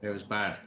It was bad.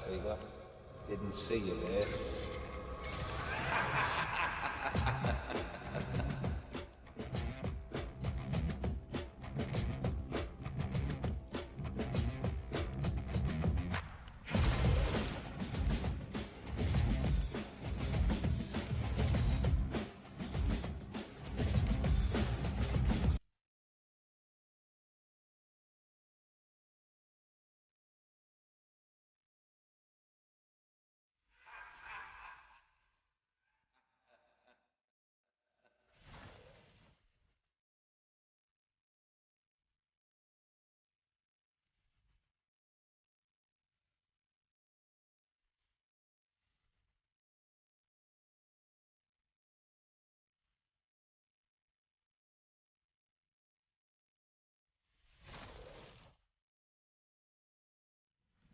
Fever. Didn't see you there.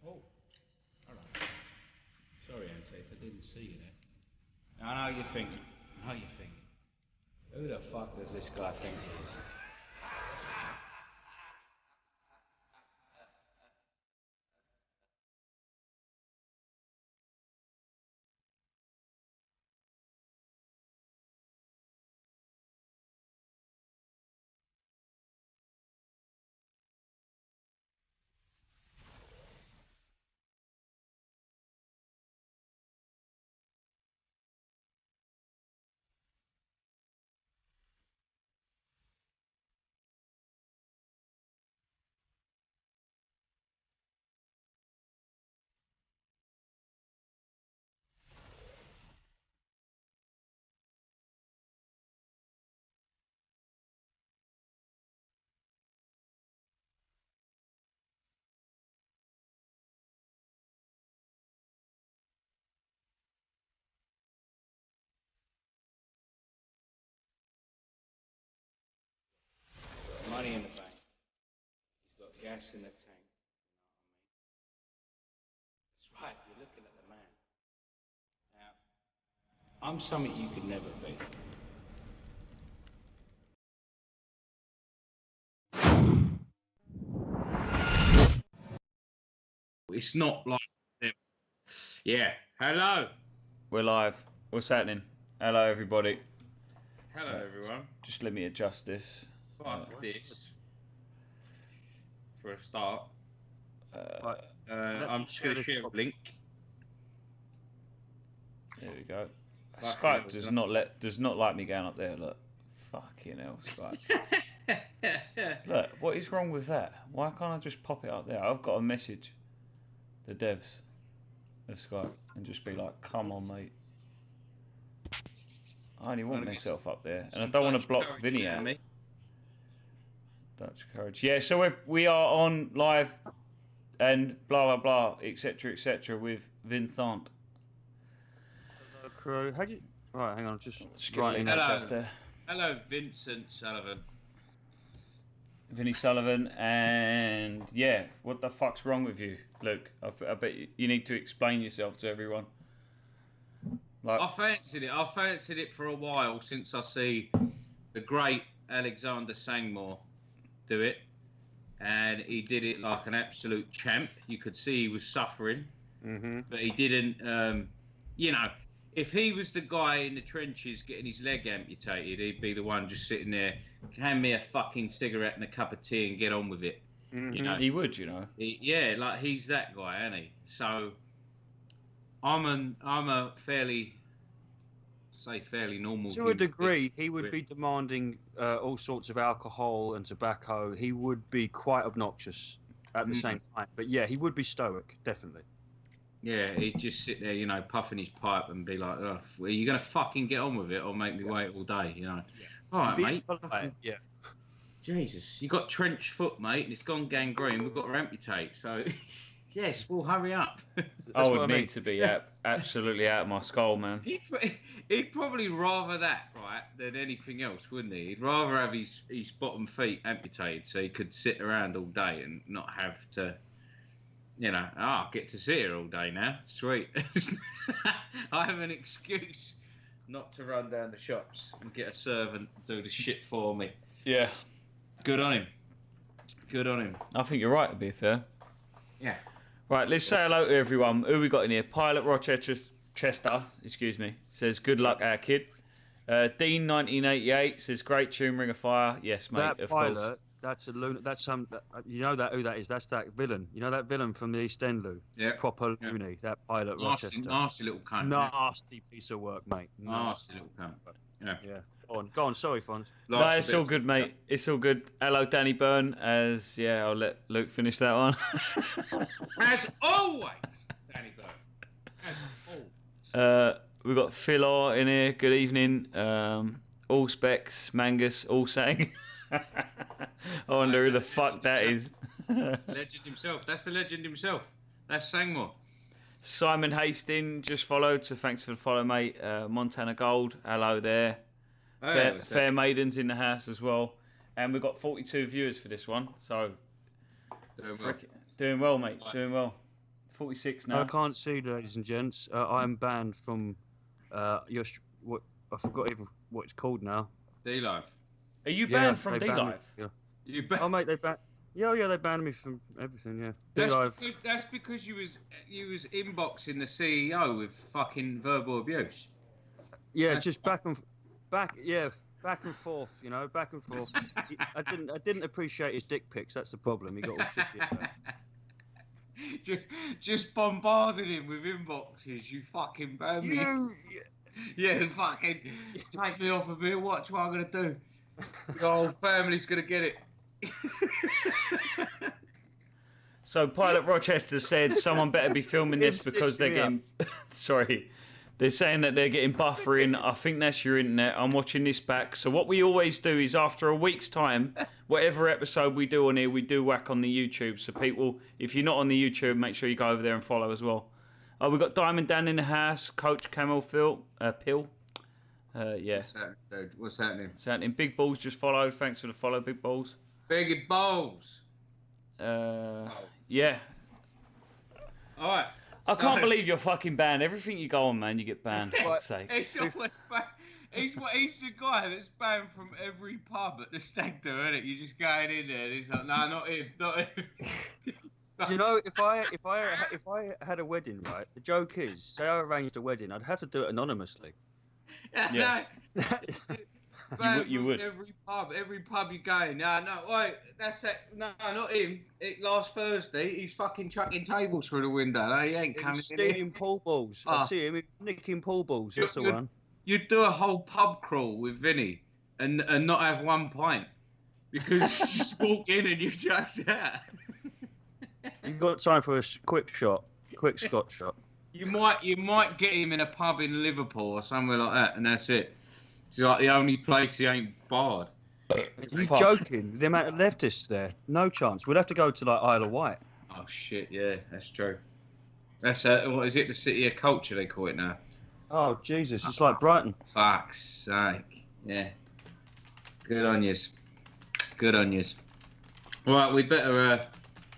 Oh, hello. Sorry, Antique, I didn't see you there. I know you're thinking. Who the fuck does this guy think he is? Got money in the bank. He's got gas in the tank. You know what I mean? That's right, you're looking at the man. Now, I'm something you could never be. It's not like... Yeah, hello. We're live. What's happening? Hello, everybody. Hello, everyone. Just let me adjust this. Fuck this. For a start. I'm just going to share a link. There we go. Fucking Skype hell, does not like me going up there. Look, fucking hell, Skype. Look, what is wrong with that? Why can't I just pop it up there? I've got a message, the devs of Skype, and just be like, "Come on, mate." I only want myself up there, and I don't want to block Vinny out. Dutch courage. Yeah, so we are on live, and blah blah blah, etc. with Vincent. Hello, crew. How do you? Right, hang on. Just writing myself there. Hello, Vincent Sullivan. Vinny Sullivan, and yeah, what the fuck's wrong with you, Luke? I bet you need to explain yourself to everyone. Like, I fancied it for a while since I see the great Alexander Sangmore do it, and he did it like an absolute champ. You could see he was suffering, but he didn't. You know, if he was the guy in the trenches getting his leg amputated, he'd be the one just sitting there, hand me a fucking cigarette and a cup of tea and get on with it. You know, he would, you know. Yeah, like he's that guy, isn't he? So I'm a fairly normal. to a degree, he would be demanding all sorts of alcohol and tobacco. He would be quite obnoxious at the same time. But yeah, he would be stoic, definitely. Yeah, he'd just sit there, you know, puffing his pipe and be like, "Oh, are you gonna fucking get on with it, or make me wait all day?" You know. Yeah. All right, mate. Polite, yeah. Jesus, you got trench foot, mate, and it's gone gangrene. We've got to amputate. So, yes, we'll hurry up. I would need to be absolutely out of my skull, man. He'd probably rather that, right, than anything else, wouldn't he? He'd rather have his bottom feet amputated so he could sit around all day and not have to, you know, I get to sit here all day now. Sweet. I have an excuse not to run down the shops and get a servant to do the shit for me. Yeah. Good on him. Good on him. I think you're right, to be fair. Yeah. Right, let's say hello to everyone. Who we got in here? Pilot Rochester, says, good luck, our kid. Dean 1988 says, great tune, Ring of Fire. Yes, mate, That of pilot, course. that's a loon. That's some. You know who that is? That's that villain. You know that villain from the East End, Lou? Yeah. Proper loony. That pilot Rochester. Nasty little cunt. Nasty piece of work, mate. Nasty little cunt. Yeah. Yeah. Go on. Sorry, Fons. No, it's all good, mate. It's all good. Hello, Danny Byrne. I'll let Luke finish that one. As always, Danny Byrne. As always. We've got Phil Orr in here. Good evening. All Specs, Mangus, all sang. I wonder who the fuck that is. Legend himself. That's the legend himself. That's Sangmore. Simon Hastings just followed, so thanks for the follow, mate. Montana Gold, hello there. Fair Maidens in the house as well. And we've got 42 viewers for this one, so... Doing well, mate. Right. Doing well. 46 now. I can't see, ladies and gents. I'm banned from I forgot even what it's called now. DLive. Are you banned from DLive? Yeah. You bet. Oh, mate, they banned. Yeah, they banned me from everything. Yeah. DLive. That's because you was inboxing the CEO with fucking verbal abuse. Yeah, That's just back and forth. You know, back and forth. I didn't appreciate his dick pics. That's the problem. He got all chippy about it. just bombarded him with inboxes. You fucking banned me. Yeah, fucking take me off a bit. Watch what I'm gonna do. The whole family's gonna get it. So Pilot Rochester said someone better be filming this because they're getting... Sorry. They're saying that they're getting buffering. I think that's your internet. I'm watching this back. So what we always do is after a week's time, whatever episode we do on here, we do whack on the YouTube. So people, if you're not on the YouTube, make sure you go over there and follow as well. Oh, we've got Diamond Dan in the house. Coach Camel Pill. Yeah. What's happening? What's happening? Big Balls just followed. Thanks for the follow, Big Balls. Big balls. Yeah. All right. I can't believe you're fucking banned. Everything you go on, man, you get banned. For fuck's sake. He's the guy that's banned from every pub at the stag do, isn't it? You're just going in there and he's like, no, not him, not him. Do you know, if I had a wedding, right? The joke is, say I arranged a wedding, I'd have to do it anonymously. Yeah. You would. Every pub you go in. No, wait, that's it. No, not him. Last Thursday, he's fucking chucking tables through the window. No, he ain't coming in. Stealing pool balls. I see him nicking pool balls. That's the one. You'd do a whole pub crawl with Vinny and not have one pint because you just walk in and you just You've got time for a quick Scotch shot. You might get him in a pub in Liverpool or somewhere like that, and that's it. It's like the only place he ain't barred. You're joking? The amount of leftists there, no chance. We'd have to go to like Isle of Wight. Oh shit! Yeah, that's true. That's what is it? The city of culture they call it now. Oh Jesus! It's like Brighton. Fuck's sake! Yeah. Good on yous. Good on yous. Right, we better.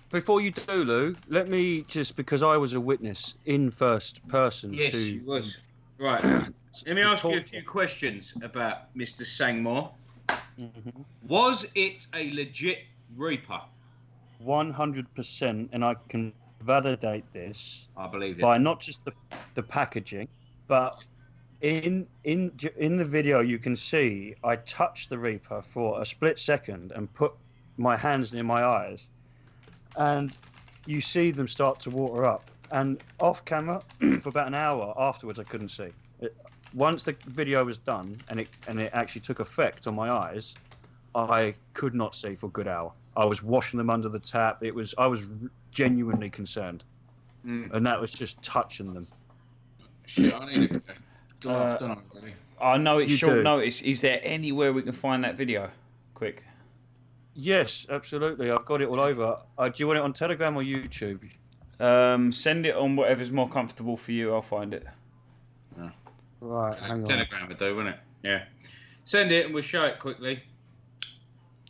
Before you do, Lou, let me just, because I was a witness in first person. Yes, you was. Right. Let me ask you a few questions about Mr. Sangmore. Mm-hmm. Was it a legit Reaper? 100%, and I can validate this. I believe it. By not just the packaging, but in the video you can see I touched the Reaper for a split second and put my hands near my eyes, and you see them start to water up. And off camera, for about an hour afterwards, I couldn't see. Once the video was done and it actually took effect on my eyes, I could not see for a good hour. I was washing them under the tap. I was genuinely concerned, and that was just touching them. Shit, I need to go. I know it's You short do. notice. Is there anywhere we can find that video? Quick. Yes, absolutely. I've got it all over. Do you want it on Telegram or YouTube? Send it on whatever's more comfortable for you. I'll find it. Right, hang on. Telegram would do, wouldn't it? Yeah. Send it and we'll show it quickly.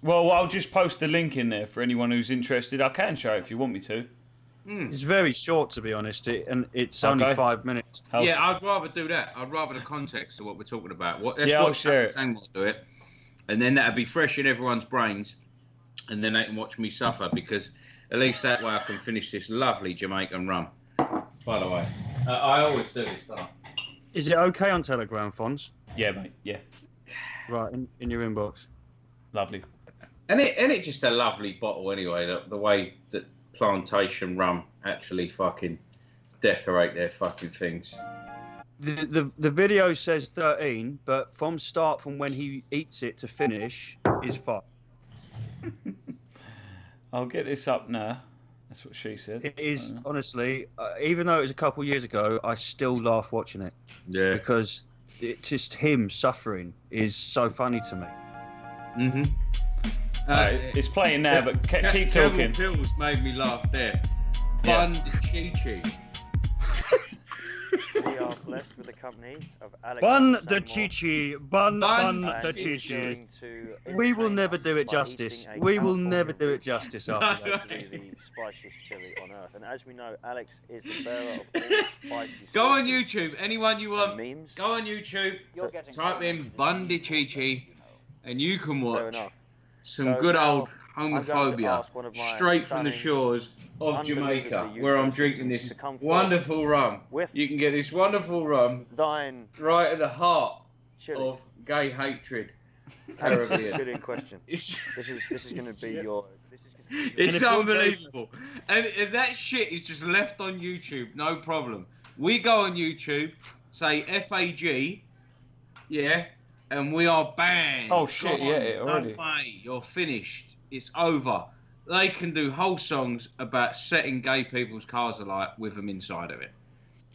Well, I'll just post the link in there for anyone who's interested. I can show it if you want me to. It's very short, to be honest, and it's only 5 minutes. Yeah, I'd rather do that. I'd rather the context of what we're talking about. I'll share it. Sangmore do it, and then that'd be fresh in everyone's brains, and then they can watch me suffer because At least that way I can finish this lovely Jamaican rum. By the way, I always do this, don't I? Is it okay on Telegram, Fonz? Yeah, mate. Yeah. Right, in your inbox. Lovely. And it's just a lovely bottle anyway. The way that Plantation Rum actually fucking decorate their fucking things. The video says 13, but from start from when he eats it to finish is 5. I'll get this up now. That's what she said. It is honestly, even though it was a couple years ago, I still laugh watching it. Yeah. Because it just him suffering is so funny to me. Mm-hmm. It's playing now, but keep talking. Pills made me laugh there. Yeah. Bun Chi-Chi. We are blessed with the company of Alex. Bun the Chi-Chi, bun the he's Chi-Chi. going to We will entertain never us do it by justice. eating a We will California never do it which justice is after that. actually the spiciest chili on earth. And as we know, Alex is the bearer of all spicy Go on sauces YouTube. Anyone you want. and memes. Go on YouTube. You're getting Type in Bun the Chi-Chi, and you can Fair watch enough. some So good now old I'm going to homophobia ask one of my straight from the stunning, shores of Jamaica, unbelievably where I'm useful drinking this assistants to come forth wonderful rum. with You can get this wonderful rum thine right at the heart chili. of gay hatred. Alex, Caribbean. chili in question. It's, This is going to be your. This is gonna be it's if you're unbelievable. And that shit is just left on YouTube, no problem. We go on YouTube, say FAG, yeah, and we are banned. Oh, shit, Gone. yeah, it already- No way, you're finished. It's over. They can do whole songs about setting gay people's cars alight with them inside of it.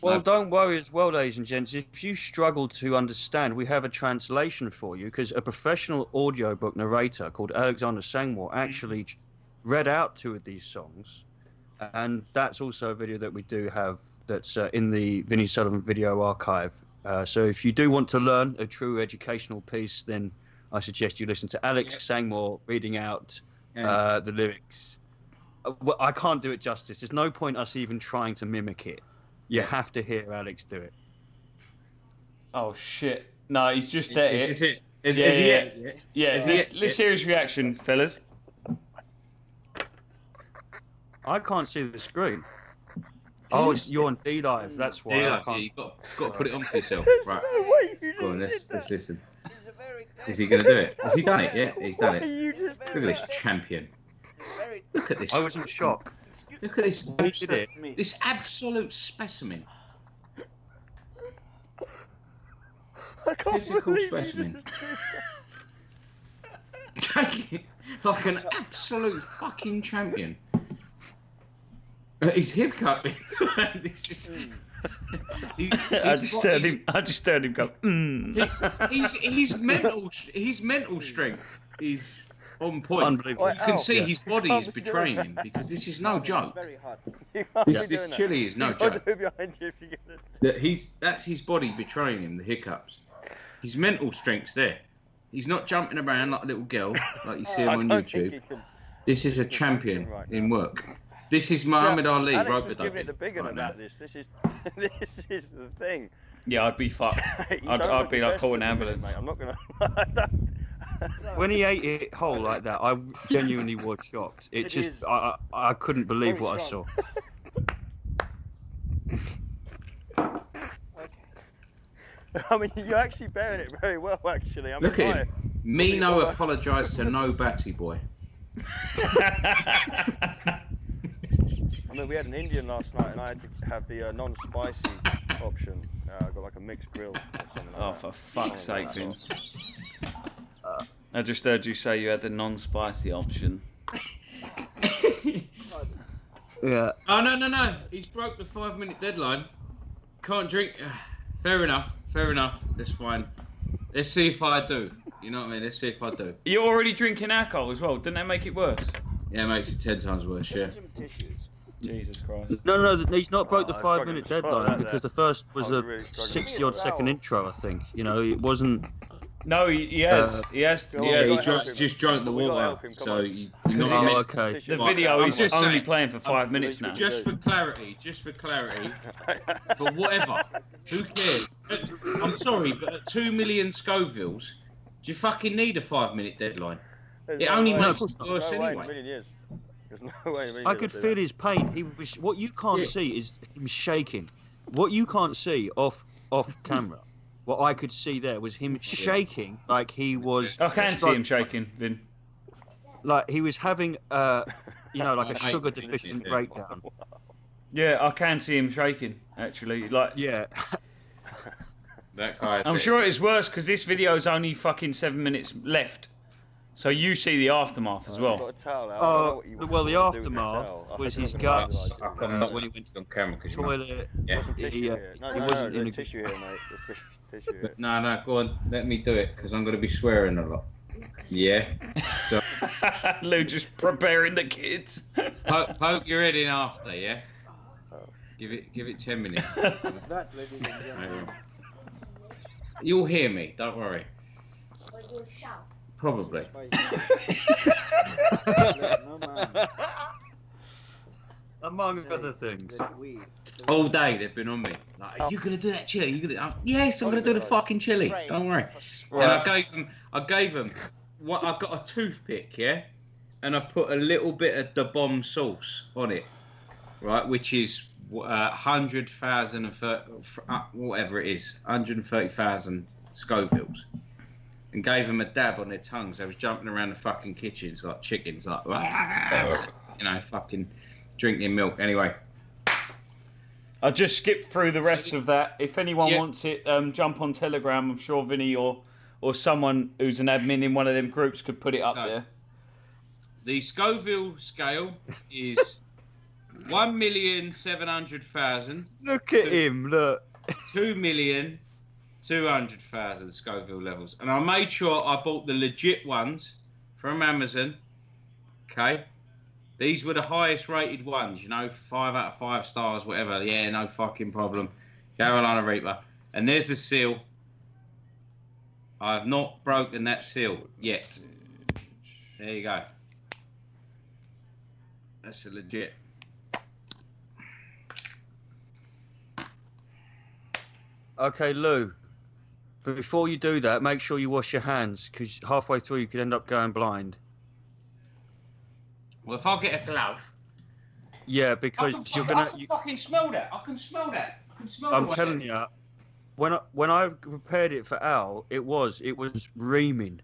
Well, don't worry as well, ladies and gents. If you struggle to understand, we have a translation for you because a professional audiobook narrator called Alexander Sangmore actually read out 2 of these songs. And that's also a video that we do have that's in the Vinnie Sullivan video archive. So if you do want to learn a true educational piece, then I suggest you listen to Alex Sangmore reading out the lyrics. Well, I can't do it justice. There's no point us even trying to mimic it. You have to hear Alex do it. Oh shit! No, he's just there. Is it? Is Yeah, he yeah, it? Yeah, let's hear his reaction, fellas. I can't see the screen. Oh, you're on DLive. That's why. I Yeah, can't. you've got to put it on for yourself. Right. No way you Go on, just let's did listen. that. This is a very Is he going to do it? Has he done it? Yeah, he's done Why it. you just Look at this champion. Look at this. I was in shock. Look at this. When he did it, This absolute specimen. I can't Physical believe you specimen. just did Like an absolute fucking champion. His hip cut. This is. I just heard him go. His mental strength is on point. unbelievable. Oi, You can Al. see his body is Can't be betraying doing him because this is no joke. Very hard. You can't be This doing that. chili is no You can't joke. do it behind you if you're gonna. That's his body betraying him. The hiccups. His mental strength's there. He's not jumping around like a little girl like you see him I on don't think YouTube. you can. This is a He's champion right in now. work. This is Muhammad Ali. Alex rope was the giving it the dopey big one right about now. this. This is the thing. Yeah, I'd be fucked. You I'd don't look be your like best calling at an the minute, ambulance. mate. I'm not gonna. When he ate it whole like that, I genuinely was shocked. It just, I couldn't believe Very what strong. I saw. I mean, you're actually bearing it very well, actually. I mean, Look at why? him. Me no apologise to no batty boy. I mean, we had an Indian last night, and I had to have the non-spicy option. I got like a mixed grill or something like Oh, that. for fuck's sake, Something Vin. like that. I just heard you say you had the non-spicy option. Yeah. Oh no! He's broke the 5-minute deadline. Can't drink. Fair enough. That's fine. Let's see if I do. You know what I mean? Let's see if I do. You're already drinking alcohol as well. Didn't that make it worse? Yeah, it makes it 10 times worse. Yeah. Jesus Christ. No, he's not broke the I'm 5-minute struggling to deadline spot that because there. the first was I was a really struggling. 60-odd second intro, I think. You know, it wasn't. No, he has. He has. Go on, Yeah, we he gotta help him. just drank the We gotta water. help him, come So on. you're Because not he's- meant- Oh, okay. The Right, video I'm is just only saying- playing for 5 minutes now. Just for clarity, but whatever. Who cares? I'm sorry, but at 2 million Scovilles, do you fucking need a 5-minute deadline? There's It no only way. makes it worse No way in a anyway. million years. There's no way. I could feel his pain. He was. What you can't see is him shaking. What you can't see off camera, what I could see there was him shaking like he was. I can see him shaking, Vin. Like he was having like a sugar deficient breakdown. Yeah, I can see him shaking actually. Like Yeah. That guy. I'm sure it's worse because this video's only fucking 7 minutes left. So you see the aftermath as well. The aftermath was his guts when he went to the camera. toilet. Yeah. Some tissue here. He wasn't in a tissue here, mate. There's tissue here. No, go on. Let me do it because I'm going to be swearing a lot. Yeah. So Lou just preparing the kids. poke your head in after, yeah. Give it 10 minutes. You'll hear me. Don't worry. Probably. Among other things. All day they've been on me. Like, are you gonna do that chili? Yes, I'm gonna do the fucking chili. Don't worry. And I gave them. What I got a toothpick, yeah, and I put a little bit of the bomb sauce on it, right, which is 100,000 whatever it is, 130,000 Scovilles. And gave them a dab on their tongues. They was jumping around the fucking kitchens like chickens, like fucking drinking milk. Anyway, I just skipped through the rest of that. If anyone wants it, jump on Telegram. I'm sure Vinny or someone who's an admin in one of them groups could put it up there. The Scoville scale is 1,700,000. Look at him, look. 2,200,000 Scoville levels. And I made sure I bought the legit ones from Amazon. Okay? These were the highest rated ones, 5 out of 5 stars, whatever. Yeah, no fucking problem. Caralina Reaper. And there's the seal. I have not broken that seal yet. There you go. That's a legit. Okay, Lou. But before you do that, make sure you wash your hands, because halfway through you could end up going blind. Well, if I get a glove... Yeah, because you're gonna... I can fucking smell that. I can smell that. I'm telling you, when I prepared it for Al, it was reaming.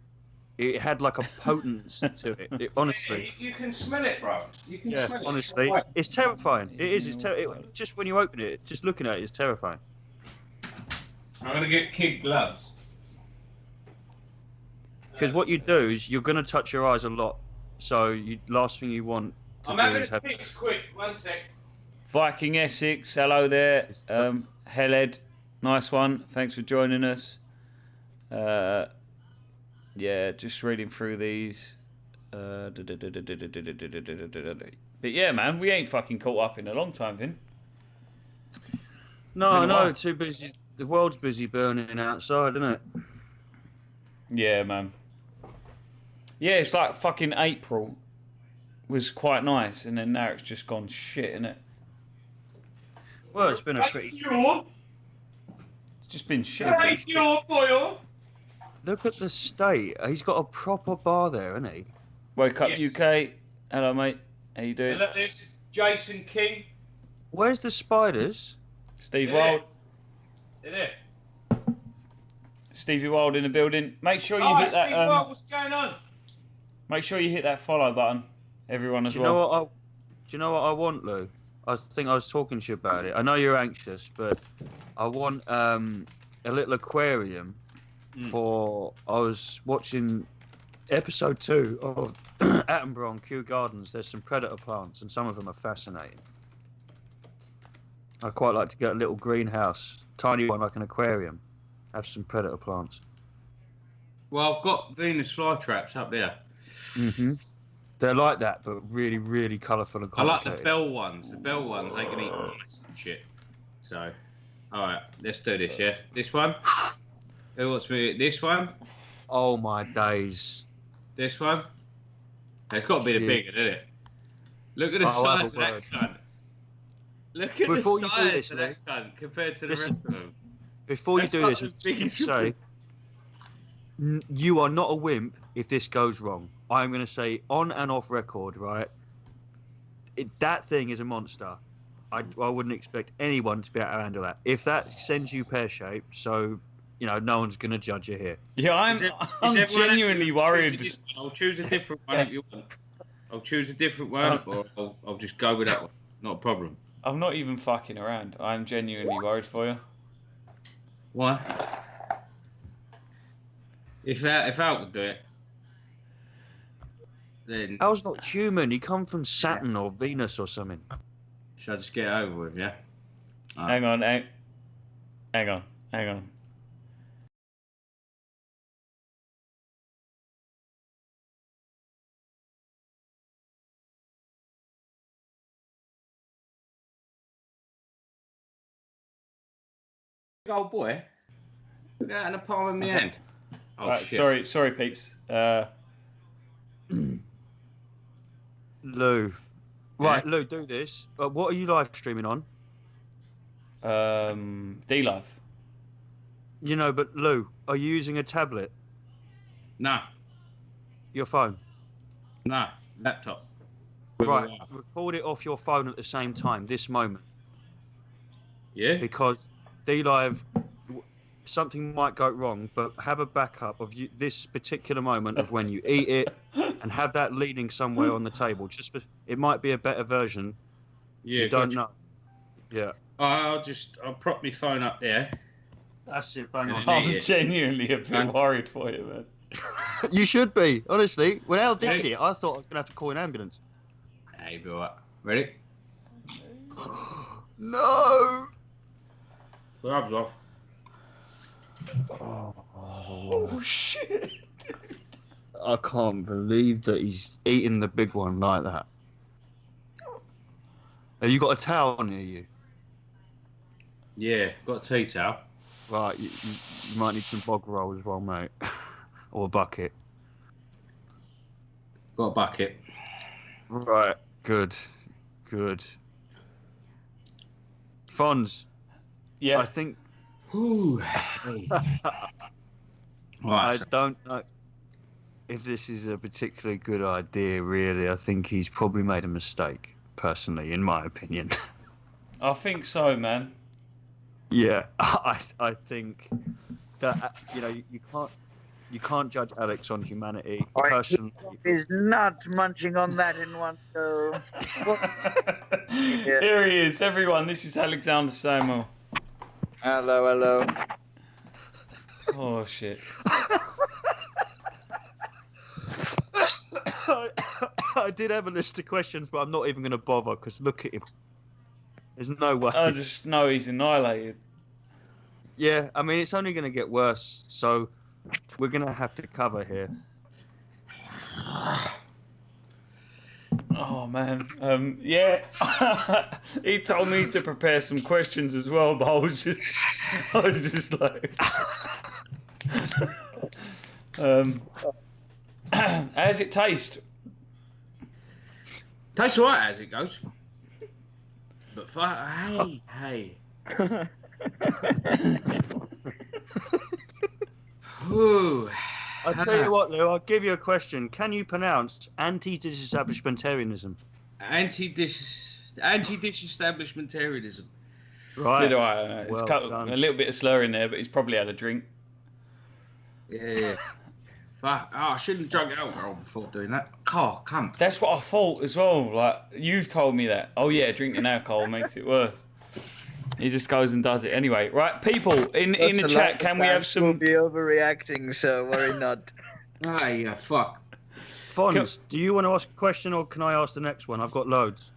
It had like a potence to it. Honestly. You can smell it, bro. You can smell it. Honestly, it's terrifying. It is. Just when you open it, just looking at it is terrifying. I'm gonna get kid gloves. Because what you do is you're gonna touch your eyes a lot. So last thing you want to do is have... piss quick. 1 sec. Viking Essex, hello there. Hellhead, nice one. Thanks for joining us. Yeah, just reading through these. But yeah, man, we ain't fucking caught up in a long time, Vin. No, too busy. The world's busy burning outside, isn't it? Yeah, man. Yeah, it's like fucking April was quite nice, and then now it's just gone shit, innit? Well, it's been a pretty... It's just been shit. Look at the state. He's got a proper bar there, hasn't he? Wake Up UK. Hello, mate. How you doing? Look, there's Jason King. Where's the spiders? Steve Wild. They're there. Stevie Wild in the building. Make sure you hit that. Steve Wild, what's going on? Make sure you hit that follow button, everyone as well. Do you know what I want, Lou? I think I was talking to you about it. I know you're anxious, but I want a little aquarium for... I was watching episode 2 of Attenborough on Kew Gardens. There's some predator plants, and some of them are fascinating. I'd quite like to get a little greenhouse, tiny one like an aquarium, have some predator plants. Well, I've got Venus flytraps up there. Mm-hmm. They're like that, but really, really colourful and complicated. I like the bell ones. The bell ones, they can eat mice and shit. So, alright, let's do this, yeah? This one? Who wants me? This one? Oh my days. This one? It's got to be the bigger, isn't it? Look at the size of that cunt. Look at the size of that cunt compared to the rest of them. Before you do this, I say, you are not a wimp if this goes wrong. I'm going to say on and off record, right? that thing is a monster. I wouldn't expect anyone to be able to handle that. If that sends you pear-shaped, so no one's gonna judge you here. Yeah, I'm genuinely worried. I'll choose a different one if you want. I'll choose a different one, or I'll just go with that one. Not a problem. I'm not even fucking around. I'm genuinely worried for you. Why? If Al could do it, then Al's not human. He come from Saturn or Venus or something. should I just get it over with? Yeah. Hang on. Big old boy. Look at that in the palm of my hand. Oh Right, shit. sorry, peeps. Lou. Right, Lou, do this. What are you live streaming on? DLive. But Lou, are you using a tablet? Nah. Your phone? Nah. Laptop. Right, record it off your phone at the same time, this moment. Yeah. Because DLive, something might go wrong, but have a backup of this particular moment of when you eat it, and have that leaning somewhere on the table. It might be a better version. Yeah. You don't know. Yeah. I'll prop my phone up there. That's it. Bang on. I'm genuinely a bit worried for you, man. You should be, honestly. When Al did it, I thought I was gonna have to call an ambulance. Hey, be alright. Ready? No. Gloves off. Oh shit! I can't believe that he's eating the big one like that. Have you got a towel near you? Yeah, got a tea towel. Right, you might need some bog roll as well, mate. Or a bucket. Got a bucket. Right, good. Fonz. Yeah. I think... Ooh. I don't know if this is a particularly good idea, really. I think he's probably made a mistake, personally, in my opinion. I think so, man. Yeah, I think that you can't judge Alex on humanity. Personally, He's not munching on that in one go. Here he is, everyone. This is Alexander Samuel. Hello. Oh shit. I did have a list of questions, but I'm not even going to bother because look at him. There's no way. I just know he's annihilated. Yeah, I mean it's only going to get worse, so we're going to have to cover here. Oh man, yeah. He told me to prepare some questions as well, but I was just like, how's it taste? Tastes alright as it goes. But hey. Ooh. I'll tell you what, Lou, I'll give you a question. Can you pronounce anti-disestablishmentarianism? Anti-disestablishmentarianism. Right. Did I? It's Well cut done. a little bit of slur in there, but he's probably had a drink. Yeah. Fuck. Oh, I shouldn't have drunk alcohol before doing that. Oh, cunt. That's what I thought as well. Like, you've told me that. Oh yeah, drinking alcohol makes it worse. He just goes and does it anyway. Right, people in the chat, can we have some? We'll be overreacting, so worry not. Ah, yeah, fuck. Fonz, do you want to ask a question or can I ask the next one? I've got loads.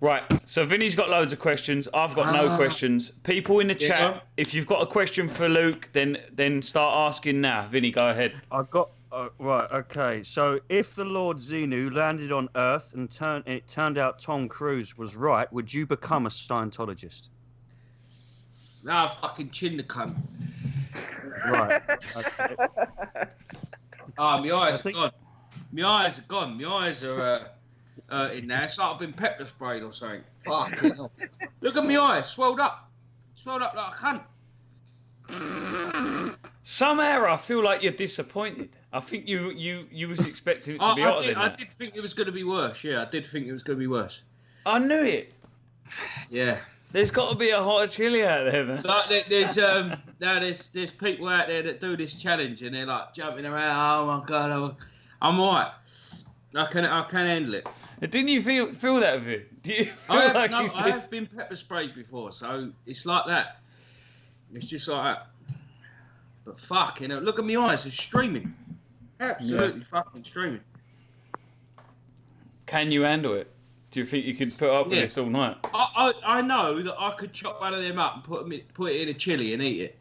Right, so Vinny's got loads of questions. I've got no questions. People in the chat, go on. if you've got a question for Luke, then start asking now. Vinny, go ahead. I've got right. Okay, so if the Lord Xenu landed on Earth and it turned out Tom Cruise was right, would you become a Scientologist? Nah, fucking chin the cunt. Right. Okay. Ah, my eyes are gone. My eyes are gone. My eyes are in there. It's like I've been pepper sprayed or something. Fucking hell. Look at my eyes, swelled up. Swelled up like a cunt. Somehow I feel like you're disappointed. I think you was expecting it to be hotter than I that. did think it was going to be worse. Yeah, I did think it was going to be worse. I knew it. Yeah. There's got to be a hot chili out there, man. Like there's people out there that do this challenge and they're like jumping around. Oh my god, I'm alright. I can handle it. Didn't you feel that of it? Do you feel I like have been pepper sprayed before, so it's like that. It's just like that. But fuck, you know, look at my eyes, it's streaming. Absolutely fucking streaming. Can you handle it? Do you think you could put up with this all night? I know that I could chop one of them up and put it in a chili and eat it.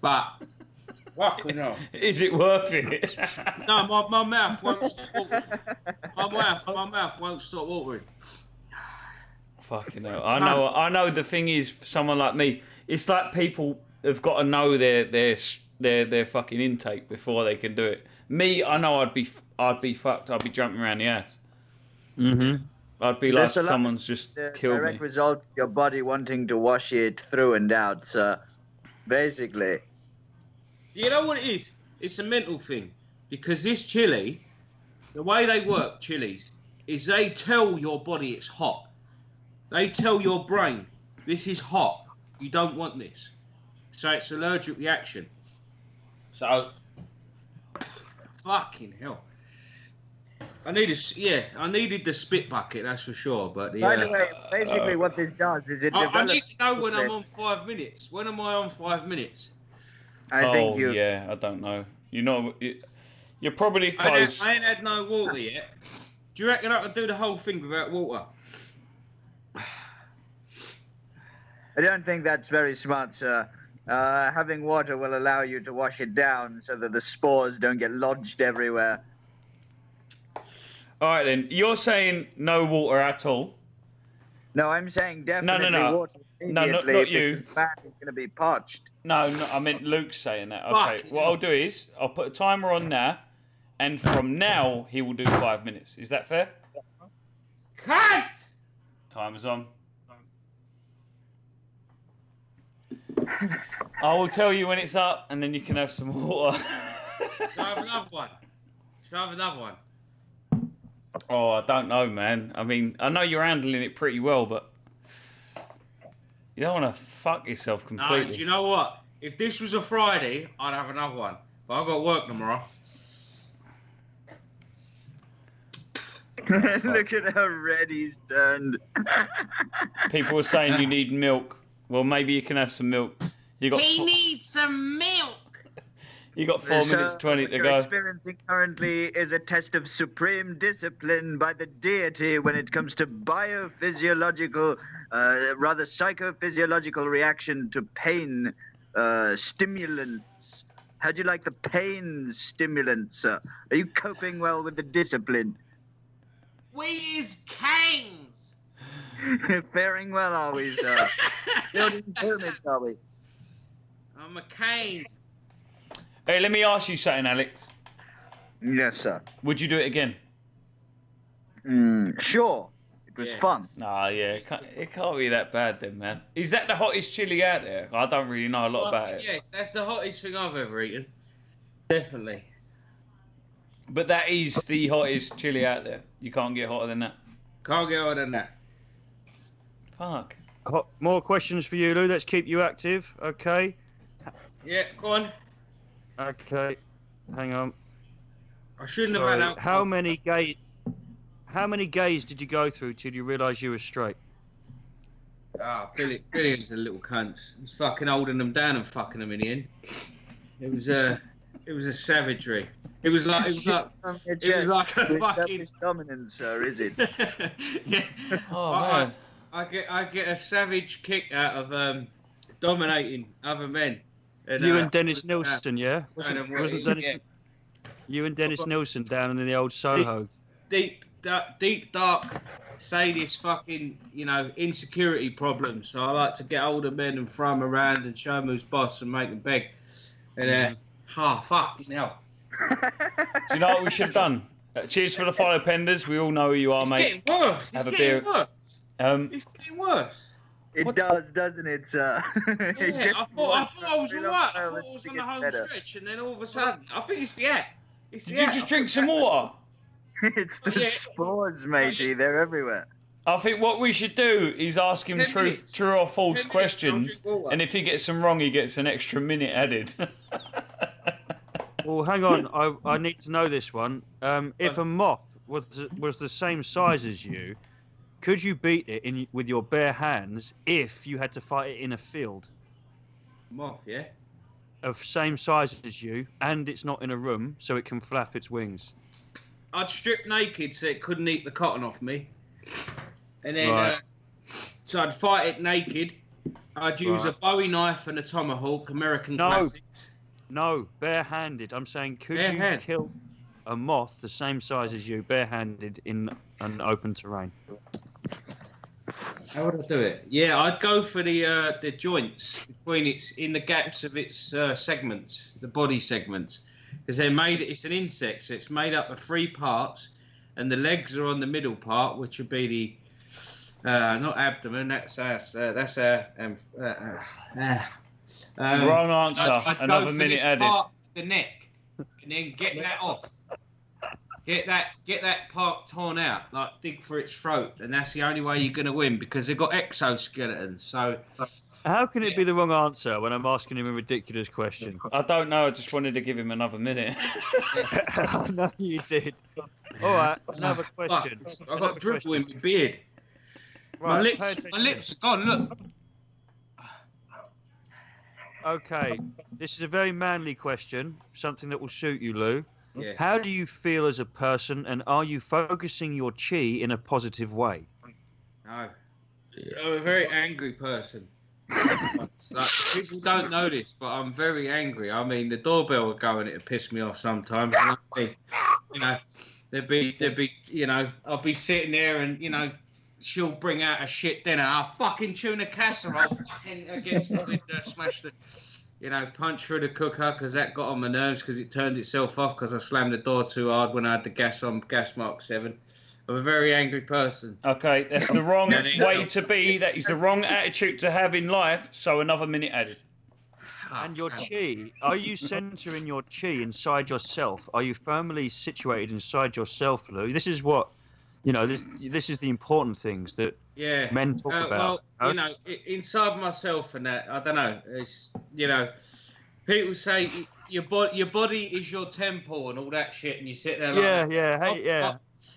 But fucking hell. Is it worth it? No, my mouth won't stop watering. My mouth won't stop watering. Fucking hell. I know the thing is, for someone like me, it's like people have got to know their fucking intake before they can do it. Me, I know I'd be fucked. I'd be jumping around the ass. Mm-hmm. I'd be like someone's just killed me. Direct result of your body wanting to wash it through and out. So basically, You know what it is? It's a mental thing. Because this chili, the way they work, chilies, is they tell your body it's hot. They tell your brain, this is hot. You don't want this. So it's allergic reaction. So, fucking hell. I needed the spit bucket, that's for sure. But by the way, basically what this does is it develops... I need to know when I'm on 5 minutes. When am I on 5 minutes? I think you... yeah, I don't know. You're probably close. I ain't had no water yet. Do you reckon I can do the whole thing without water? I don't think that's very smart, sir. Having water will allow you to wash it down so that the spores don't get lodged everywhere. All right, then. You're saying no water at all? No, I'm saying definitely water immediately. No, not you. It's going to be parched. No, I meant Luke's saying that. Okay, what I'll do is I'll put a timer on now, and from now he will do 5 minutes. Is that fair? Cut! Timer's on. I will tell you when it's up, and then you can have some water. Shall I have another one? Shall I have another one? Oh, I don't know, man. I mean, I know you're handling it pretty well, but you don't want to fuck yourself completely. No, do you know what? If this was a Friday, I'd have another one. But I've got work tomorrow. Look at how red he's turned. People are saying you need milk. Well, maybe you can have some milk. He needs some milk. You got 4 minutes 20 to what go. you're experiencing currently is a test of supreme discipline by the deity when it comes to biophysiological, rather psychophysiological reaction to pain stimulants. How do you like the pain stimulants, sir? Are you coping well with the discipline? We use canes. Faring well, are we, sir? Building pyramids, are we? I'm a cane. Hey, let me ask you something, Alex. Yes, sir. Would you do it again? Sure. It was fun. Nah, yeah, it can't be that bad then, man. Is that the hottest chili out there? I don't really know a lot about it. Yes, that's the hottest thing I've ever eaten. Definitely. But that is the hottest chili out there. You can't get hotter than that. Can't get hotter than that. Fuck. More questions for you, Lou. Let's keep you active, okay? Yeah, go on. Okay, hang on. I shouldn't have had alcohol. How many gays did you go through till you realised you were straight? Ah, Billy was a little cunt. He's fucking holding them down and fucking them in the end. It was a savagery. It was like a fucking dominance, sir, is it? Yeah. Oh man. I get a savage kick out of dominating other men. And, you and Dennis Nilsson, yeah? Wasn't Dennis? Yeah. You and Dennis Nilsson down in the old Soho. Deep, dark, sadist fucking, insecurity problems. So I like to get older men and throw them around and show them who's boss and make them beg. And fucking hell. Do you know what we should have done? Cheers for the follow, Penders. We all know who you are, mate. It's getting worse. Have It's a getting beer. worse. Um, It's getting worse. It does, doesn't it, sir? Yeah, I thought I was alright. I thought I was on the home stretch, and then all of a sudden, I think it's the act. Did you just drink some water? It's the spores, matey. They're everywhere. I think what we should do is ask him 10 minutes. true or false 10 minutes, questions, I'll drink water. and if he gets them wrong, he gets an extra minute added. Well, hang on. I need to know this one. If a moth was the same size as you, could you beat it with your bare hands if you had to fight it in a field Moth, yeah. of same size as you, and it's not in a room, so it can flap its wings? I'd strip naked so it couldn't eat the cotton off me, and then Right. so I'd fight it naked. I'd use a Right. Bowie knife and a tomahawk, American No. classics. No, barehanded. I'm saying, could you Barehanded. kill a moth the same size as you, barehanded, in an open terrain? How would I do it? Yeah, I'd go for the joints between its in the gaps of its segments, the body segments, because they're made. It's an insect, so it's made up of 3 parts, and the legs are on the middle part, which would be the not abdomen. That's Wrong answer. I'd go Another for minute this added. part of the neck, and then get that off. Get that part torn out, like dig for its throat, and that's the only way you're gonna win because they've got exoskeletons. So How can it be the wrong answer when I'm asking him a ridiculous question? I don't know. I just wanted to give him another minute. I know you did. All right, another question. I've Another got dribble question. in my beard. Right, pay My attention. lips are gone. Look. Okay, this is a very manly question, something that will suit you, Lou. Yeah. How do you feel as a person, and are you focusing your chi in a positive way? No. I'm a very angry person. Like, people don't know this, but I'm very angry. I mean, the doorbell would go and it'd piss me off sometimes. And I'd be, you know, there'd be, you know, I'll be sitting there and, you know, she'll bring out a shit dinner. I'll fucking tuna casserole fucking against the window, smash the, you know, punch through the cooker because that got on my nerves because it turned itself off because I slammed the door too hard when I had the gas on, gas mark 7. I'm a very angry person. Okay, that's the wrong Yeah, there you way go. to be. That is the wrong attitude to have in life. So another minute added. And your chi, are you centering your chi inside yourself? Are you firmly situated inside yourself, Lou? This is what, you know, this is the important things that Yeah. men talk about. Well, you know, inside myself and that, I don't know. It's, you know, people say your body is your temple and all that shit, and you sit there like Yeah, that. yeah, hey, yeah.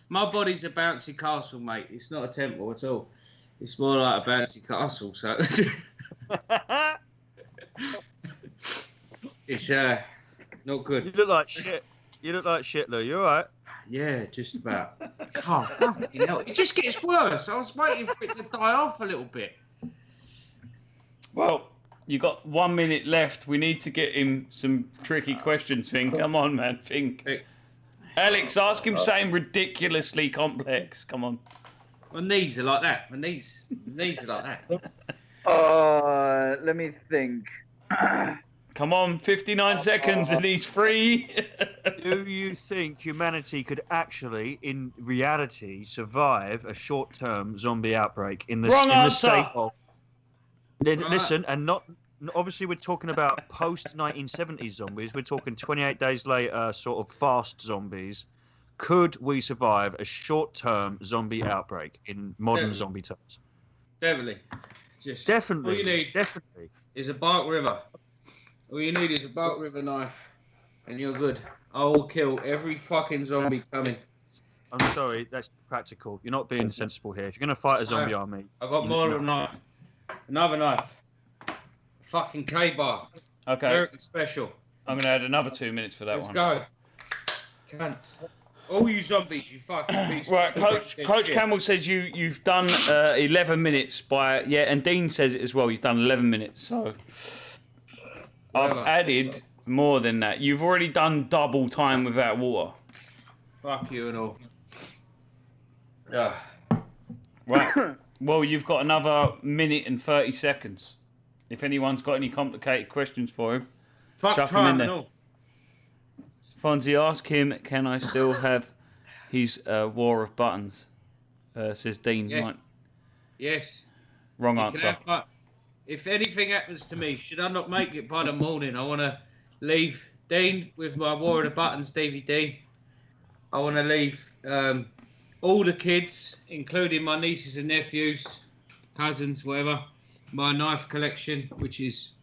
My body's a bouncy castle, mate. It's not a temple at all. It's more like a bouncy castle. So it's not good. You look like shit. You look like shit, Lou. You all right? Yeah, just about. Oh, fucking hell. It just gets worse. I was waiting for it to die off a little bit. Well, you got 1 minute left. We need to get him some tricky questions. Think. Come on, man. Think. Hey. Alex, ask him something ridiculously complex. Come on. My knees are like that. My knees are like that. Let me think. Come on, 59 seconds and he's free. Do you think humanity could actually, in reality, survive a short-term zombie outbreak in the, Wrong in the answer. state of? Right. Listen, and not obviously we're talking about post-1970s zombies. We're talking 28 days later, sort of fast zombies. Could we survive a short-term zombie outbreak in modern Definitely. zombie terms? Definitely. Just Definitely. All you need Definitely. is a Bark River. All you need is a Bark River knife, and you're good. I will kill every fucking zombie coming. I'm sorry, that's practical. You're not being sensible here. If you're going to fight a zombie army, I got more of a knife. Another knife. Fucking K-bar. Okay, American special. I'm going to add another 2 minutes for that Let's one. go. Cunts. All you zombies, you fucking piece. Right, Coach shit. Campbell says you've done 11 minutes and Dean says it as well. He's done 11 minutes, so I've Whatever. added more than that. You've already done double time without water. Fuck you and all. Yeah. Right. Well, you've got another minute and 30 seconds. If anyone's got any complicated questions for him, Fuck Chuck 'em in time there. and all. Fonzie, ask him, can I still have his War of Buttons? Says Dean. Yes. Right. Yes. Wrong You can answer. have fun. If anything happens to me, should I not make it by the morning, I want to leave Dean with my War of the Buttons DVD. I want to leave all the kids, including my nieces and nephews, cousins, whatever, my knife collection, which is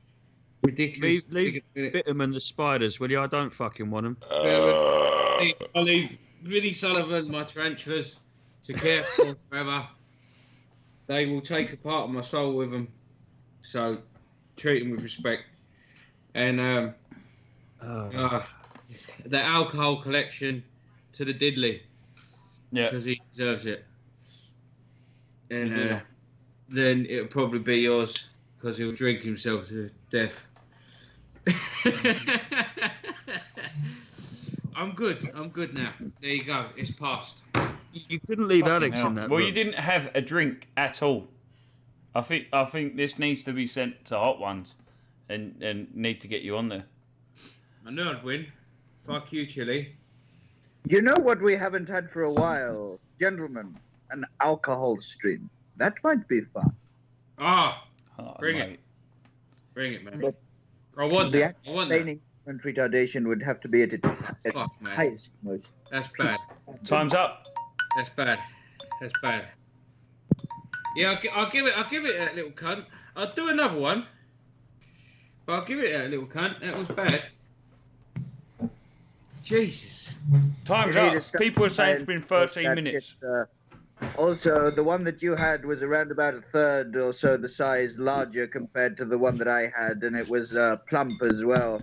ridiculous. Leave Bitterman the spiders, will you? I don't fucking want them. I leave Vinnie Sullivan, my tarantulas, to care for forever. They will take a part of my soul with them, so treat them with respect. And the alcohol collection to the diddly, because he deserves it. And then it'll probably be yours, because he'll drink himself to death. I'm good now. There you go. It's passed. You couldn't leave Alex in that Well, room. you didn't have a drink at all. I think this needs to be sent to Hot Ones, and need to get you on there. I knew I'd win. Fuck you, Chili. You know what we haven't had for a while? Gentlemen, an alcohol stream. That might be fun. Bring mate. it. Bring it, man. But I want the that. I want that. explaining and retardation would have to be at its Fuck, man. highest most. That's bad. Time's up. That's bad. That's bad. Yeah, I'll give it that little cunt. I'll do another one. But I'll give it that little cunt. That was bad. Jesus. Time's up. People are saying it's been 13 minutes. Also, the one that you had was around about a third or so the size larger compared to the one that I had, and it was plump as well.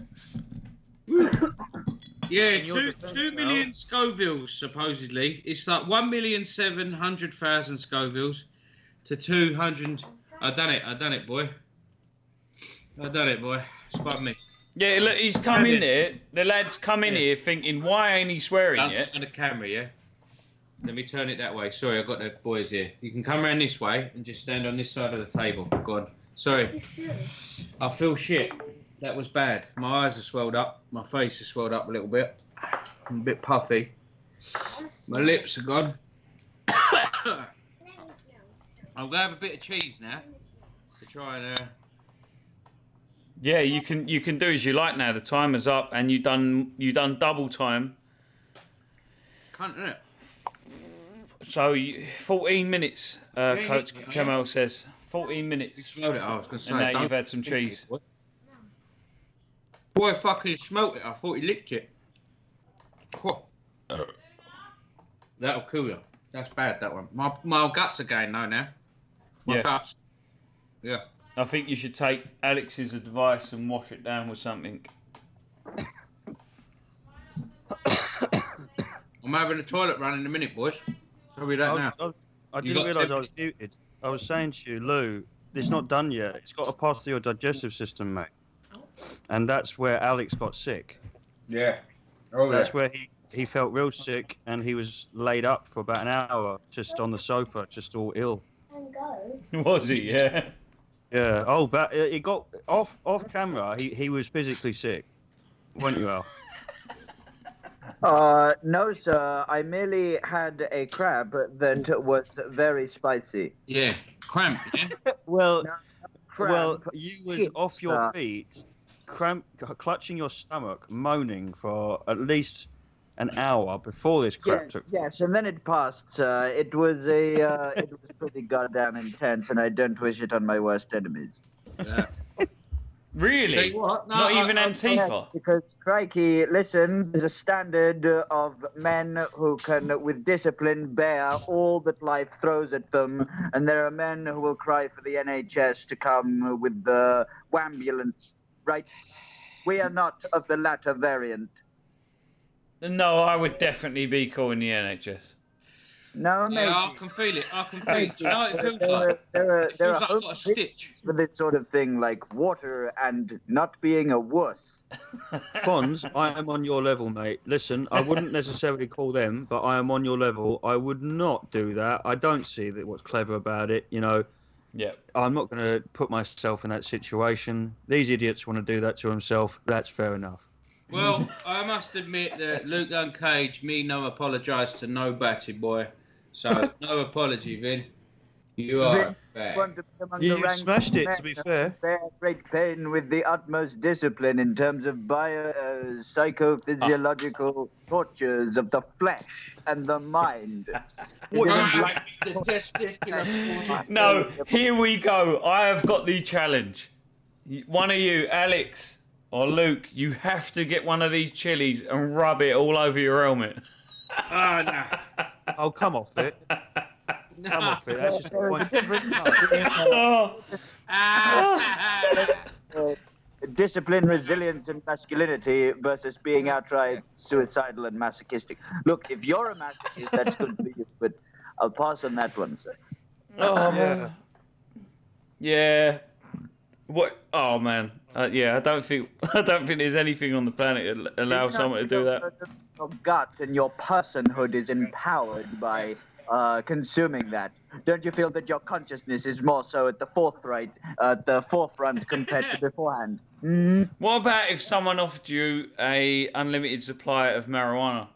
Yeah, 2 million Scovilles, supposedly. It's like 1,700,000 Scovilles to 200. I done it, boy. Spot me. Yeah, look, he's come in there. The lad's come in here thinking, why ain't he swearing yet? On the camera, yeah? Let me turn it that way. Sorry, I've got the boys here. You can come around this way and just stand on this side of the table. Go on. Sorry. I feel shit. That was bad. My eyes are swelled up. My face has swelled up a little bit. I'm a bit puffy. My lips are gone. I'm going to have a bit of cheese now to try and... Yeah, you can do as you like now. The timer's up, and you done double time. Can't do it. So 14 minutes, Coach Kamal says. 14 minutes. You smelled it, I was going to say. And now you've had some cheese. Boy, fucking smelt it. I thought he licked it. That'll kill you. That's bad, that one. My guts are going though now. My guts. Yeah. I think you should take Alex's advice and wash it down with something. I'm having a toilet run in a minute, boys. Tell me that now. I didn't realise I was muted. I was saying to you, Lou, it's not done yet. It's got to pass through your digestive system, mate. And that's where Alex got sick. Yeah. That's where he felt real sick, and he was laid up for about an hour just on the sofa, just all ill. Was he? Yeah. Yeah. Oh, but he got off camera. He was physically sick, weren't you, Al? No, sir. I merely had a crab that was very spicy. Yeah. Cramp, yeah? Well, Crab. you was off your feet, clutching your stomach, moaning for at least an hour before this crap took. Yes, and then it passed. It was pretty goddamn intense, and I don't wish it on my worst enemies. Yeah. Really? What? No, Not even Antifa? Because, crikey, listen, there's a standard of men who can, with discipline, bear all that life throws at them, and there are men who will cry for the NHS to come with the wambulance, right? We are not of the latter variant. No, I would definitely be calling the NHS. No, Yeah, mate. I can feel it. Do you know what it feels like? It feels like I've got a stitch. For this sort of thing, like water and not being a wuss. Fonz, I am on your level, mate. Listen, I wouldn't necessarily call them, but I am on your level. I would not do that. I don't see that what's clever about it, you know. Yeah. I'm not going to put myself in that situation. These idiots want to do that to themselves. That's fair enough. Well, I must admit that Luke Uncaged, me no apologise to nobody, boy. So, no apology, Vin. You are Vince fair. want to be among You the ranks smashed of it, men to be who fair. bear great pain with the utmost discipline in terms of psychophysiological tortures of the flesh and the mind. It isn't like The testicular force. No, here we go. I have got the challenge. One of you, Alex or Luke, you have to get one of these chilies and rub it all over your helmet. Oh, no. Oh, come off it. Come off it. That's just the There is a point. difference No. between Oh. discipline, resilience, and masculinity versus being outright suicidal and masochistic. Look, if you're a masochist, that's good for you, but I'll pass on that one, sir. Oh, Yeah. man. Yeah. What? Oh man. Yeah. I don't think there's anything on the planet that allows someone to do that. Your gut and your personhood is empowered by consuming that. Don't you feel that your consciousness is more so at the forefront compared to beforehand? Mm? What about if someone offered you a unlimited supply of marijuana?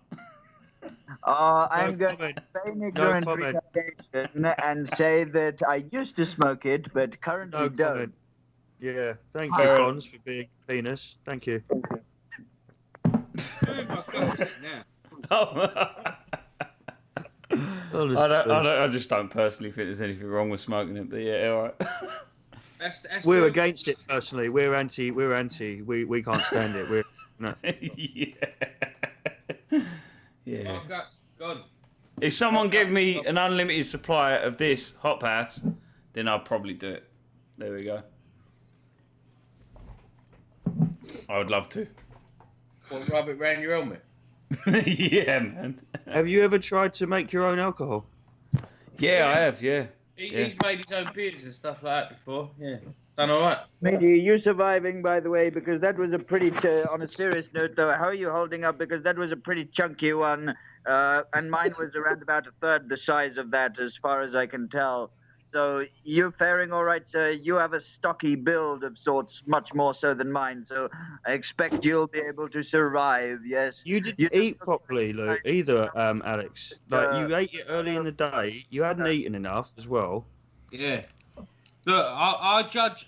I'm going comment. to feign ignorant comment. retardation and say that I used to smoke it, but currently No don't. comment. Yeah. Thank you, Fair. Cons, for being a penis. Thank you. I've got it now. Honestly. I just don't personally think there's anything wrong with smoking it, but yeah, all right. That's We're good. against it personally. We're anti. We can't stand it. We're no. Yeah. I've got God. If someone gave me an unlimited supply of this hot pass, then I'd probably do it. There we go. I would love to. What, rub it round your helmet? Yeah, man. Have you ever tried to make your own alcohol? Yeah, I have. Yeah. He's made his own beers and stuff like that before. Yeah. Done all right. Matey, you surviving, by the way, because that was a pretty, on a serious note, though, how are you holding up? Because that was a pretty chunky one, and mine was around about a third the size of that, as far as I can tell. So you're faring all right, sir. You have a stocky build of sorts, much more so than mine, so I expect you'll be able to survive, yes? You didn't eat properly, Luke, either, Alex. Like, you ate it early in the day. You hadn't eaten enough as well. Yeah. Look, I judge.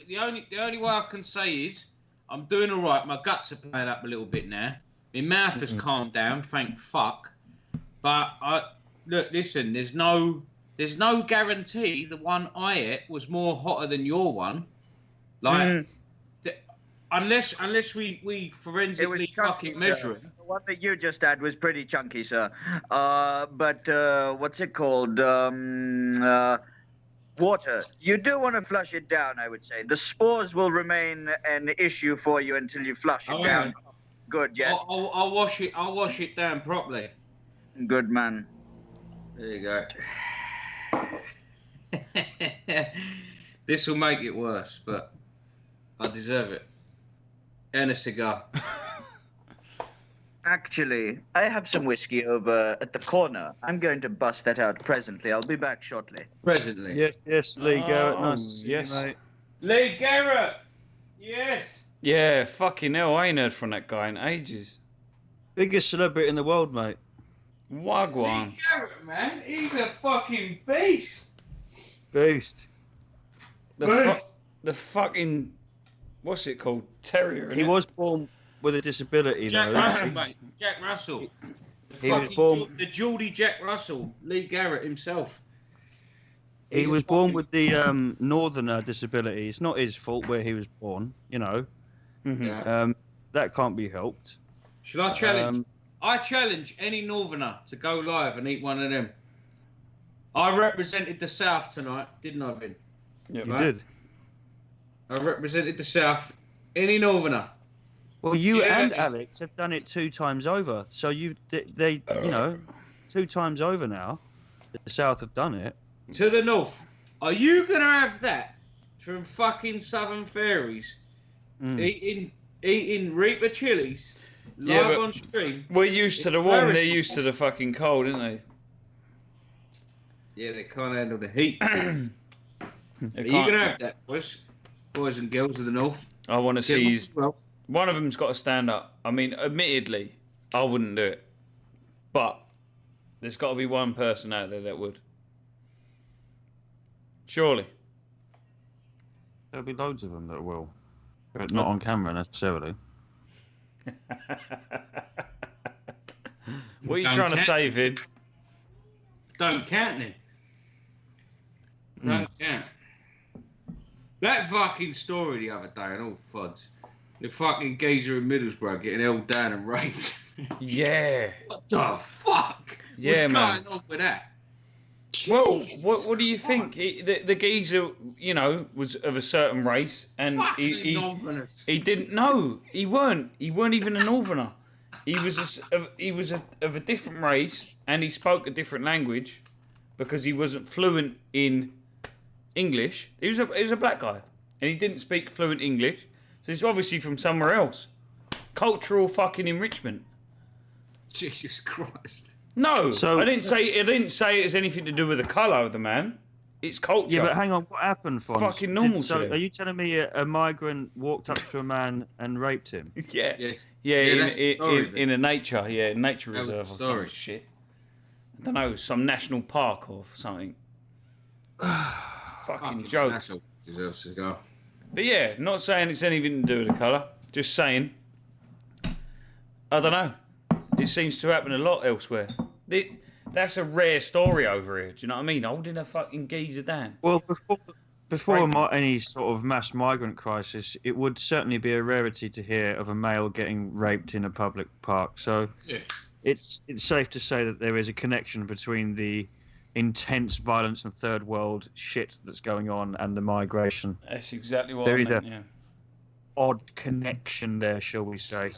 The only way I can say is I'm doing all right. My guts are playing up a little bit now. My mouth has calmed down, thank fuck. But look, listen. There's no guarantee the one I ate was more hotter than your one. Like, unless we forensically fucking measure it. The one that you just had was pretty chunky, sir. But what's it called? Water. You do want to flush it down, I would say. The spores will remain an issue for you until you flush it down. Yeah. Good, yes. I'll wash it. I'll wash it down properly. Good man. There you go. This will make it worse, but I deserve it. And a cigar. Actually, I have some whiskey over at the corner. I'm going to bust that out presently. I'll be back shortly. Presently. Yes, Lee Garrett. Nice to see yes. you, mate. Lee Garrett! Yes! Yeah, fucking hell, I ain't heard from that guy in ages. Biggest celebrity in the world, mate. Wagwan. Lee Garrett, man. He's a fucking beast. Beast. The fucking, what's it called? Terrier. He innit? was born with a disability, Jack though. Russell, mate. Jack Russell. He was born. The Geordie Jack Russell. Lee Garrett himself. He He's a was born fucking- with the northerner disability. It's not his fault where he was born, you know. Mhm. Yeah. That can't be helped. Should I challenge? I challenge any northerner to go live and eat one of them. I represented the South tonight, didn't I, Vin? Yeah, You Right. did. I represented the South. Any northerner. Well, you Yeah. and Alex have done it 2 times over. So you 2 times over now. The South have done it. To the north. Are you going to have that from fucking Southern Fairies? Eating Reaper chilies Yeah, live but- on stream? We're used to the warm, they're used to the fucking cold, aren't they? Yeah, they can't handle the heat. They Are you can't- going to have that, boys and girls of the north? I want to see Girls his, as well. one of them's got to stand up. I mean, admittedly, I wouldn't do it. But there's got to be one person out there that would. Surely. There'll be loads of them that will, but not on camera necessarily. What are you Don't trying to count. say, Vin? Don't count then. Don't count. That fucking story the other day and all fudge. The fucking geezer in Middlesbrough getting held down and raped. Yeah. What the fuck? Yeah, What's man. going on with that? Well, Jesus what do you think? Christ. The geezer, you know, was of a certain race, and Fucking Northerners. he didn't know. He weren't even a Northerner. He was of a different race, and he spoke a different language because he wasn't fluent in English. He was a black guy, and he didn't speak fluent English, so he's obviously from somewhere else. Cultural fucking enrichment. Jesus Christ. No, So- I didn't say it has anything to do with the colour of the man. It's culture. Yeah, but hang on, what happened, Fonz? Fucking normal So, to them. are you telling me a migrant walked up to a man and raped him? Yeah. Yes. Yeah, that's the story of it. in a nature That was reserve or the some story. shit. I don't know, some national park or something. Fucking joke. National deserves to go. But yeah, not saying it's anything to do with the colour. Just saying, I don't know. It seems to happen a lot elsewhere. That's a rare story over here. Do you know what I mean? Holding a fucking geezer down. Well, before Right. any sort of mass migrant crisis, it would certainly be a rarity to hear of a male getting raped in a public park. So Yeah. it's safe to say that there is a connection between the intense violence and third world shit that's going on and the migration. That's exactly what There I is meant, a- yeah. Odd connection there, shall we say?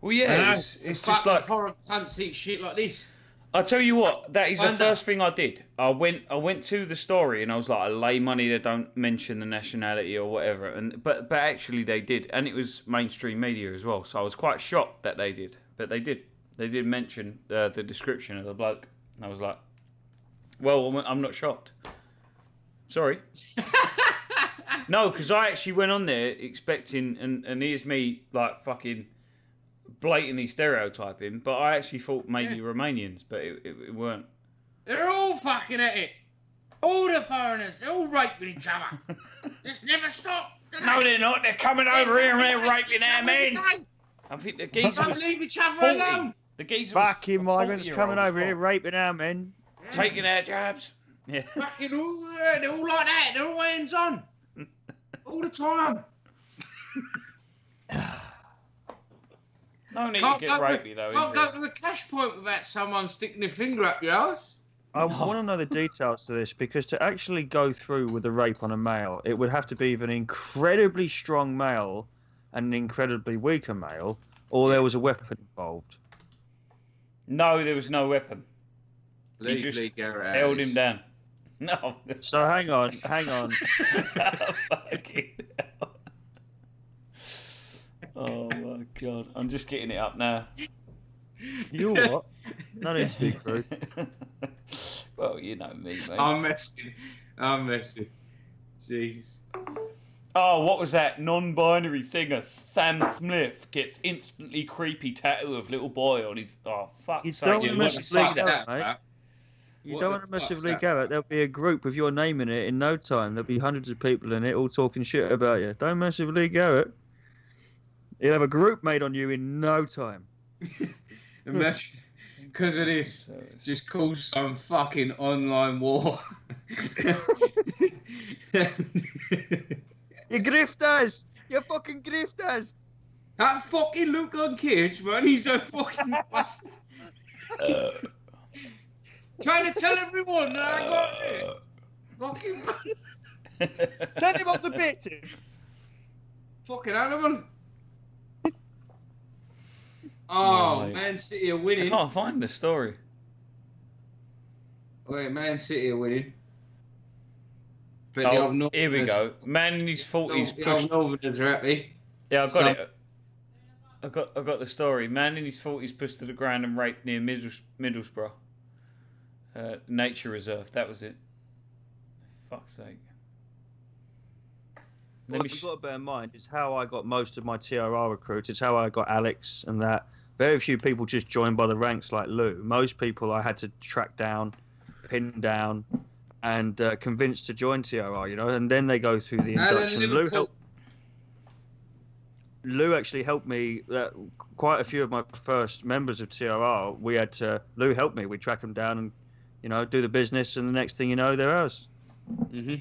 Well, yeah, it's just like foreign cunts eat shit like this. I tell you what, that is the Find first out. thing I did. I went to the story and I was like, I lay money they don't mention the nationality or whatever. But actually they did, and it was mainstream media as well. So I was quite shocked that they did, but they did mention the description of the bloke, and I was like, well, I'm not shocked. Sorry. No, because I actually went on there expecting, and here's me like fucking blatantly stereotyping, but I actually thought maybe Romanians, but it weren't. They're all fucking at it. All the foreigners, they're all raping each other. Just never stop. No, they're not. They're coming over here and they're raping our men. I think the geezer Don't was leave each other 40. alone. The geezer was Fucking a migrants 40-year-old coming over as here well. raping our men. Taking our jobs. Yeah. Fucking all, they're all like that. They're all hands on. All the time. No need Can't to get go, rapey though, can't is go there? to the cash point without someone sticking their finger up your ass. I want to know the details to this, because to actually go through with a rape on a male, it would have to be an incredibly strong male and an incredibly weaker male, or there was a weapon involved. No, there was no weapon. Leave just Lee Garrett out Held of this. him down. No. So hang on. Fucking hell. Oh my god. I'm just getting it up now. You what? No need to be crude. Well, you know me, mate. I'm messing. Jeez. Oh, what was that non-binary thinger? Sam Smith gets instantly creepy tattoo of little boy on his... Oh, fuck. You sake. don't Yeah, wanna what mess the with fuck's Lee that Garrett, mate. about? You What don't the want to mess fuck's with Lee that? Garrett. There'll be a group with your name in it in no time. There'll be hundreds of people in it all talking shit about you. Don't mess with Lee Garrett. He'll have a group made on you in no time. Imagine, because of this, just cause some fucking online war. You grifters! You fucking grifters! That fucking Luke Uncaged, man, he's a fucking bastard. Trying to tell everyone that I got it. Fucking, Tell him about the bit. fucking animal. Oh, Right. Man City are I winning. can't find the story. Wait, Man City are winning. But the Oh, old Northerners, here we go. Man in his 40s The old pushed... Northerners are happy. Yeah, I've got So- it. I got the story. Man in his 40s pushed to the ground and raped near Middlesbrough. Nature reserve. That was it. Fuck's sake. What you've got to bear in mind is how I got most of my TRR recruits. It's how I got Alex and that. Very few people just joined by the ranks like Lou. Most people I had to track down, pin down, and convinced to join TRR, you know, and then they go through the induction. Lou actually helped me. Quite a few of my first members of TRR, Lou helped me. We track them down and, you know, do the business, and the next thing you know, they're ours. Mm-hmm.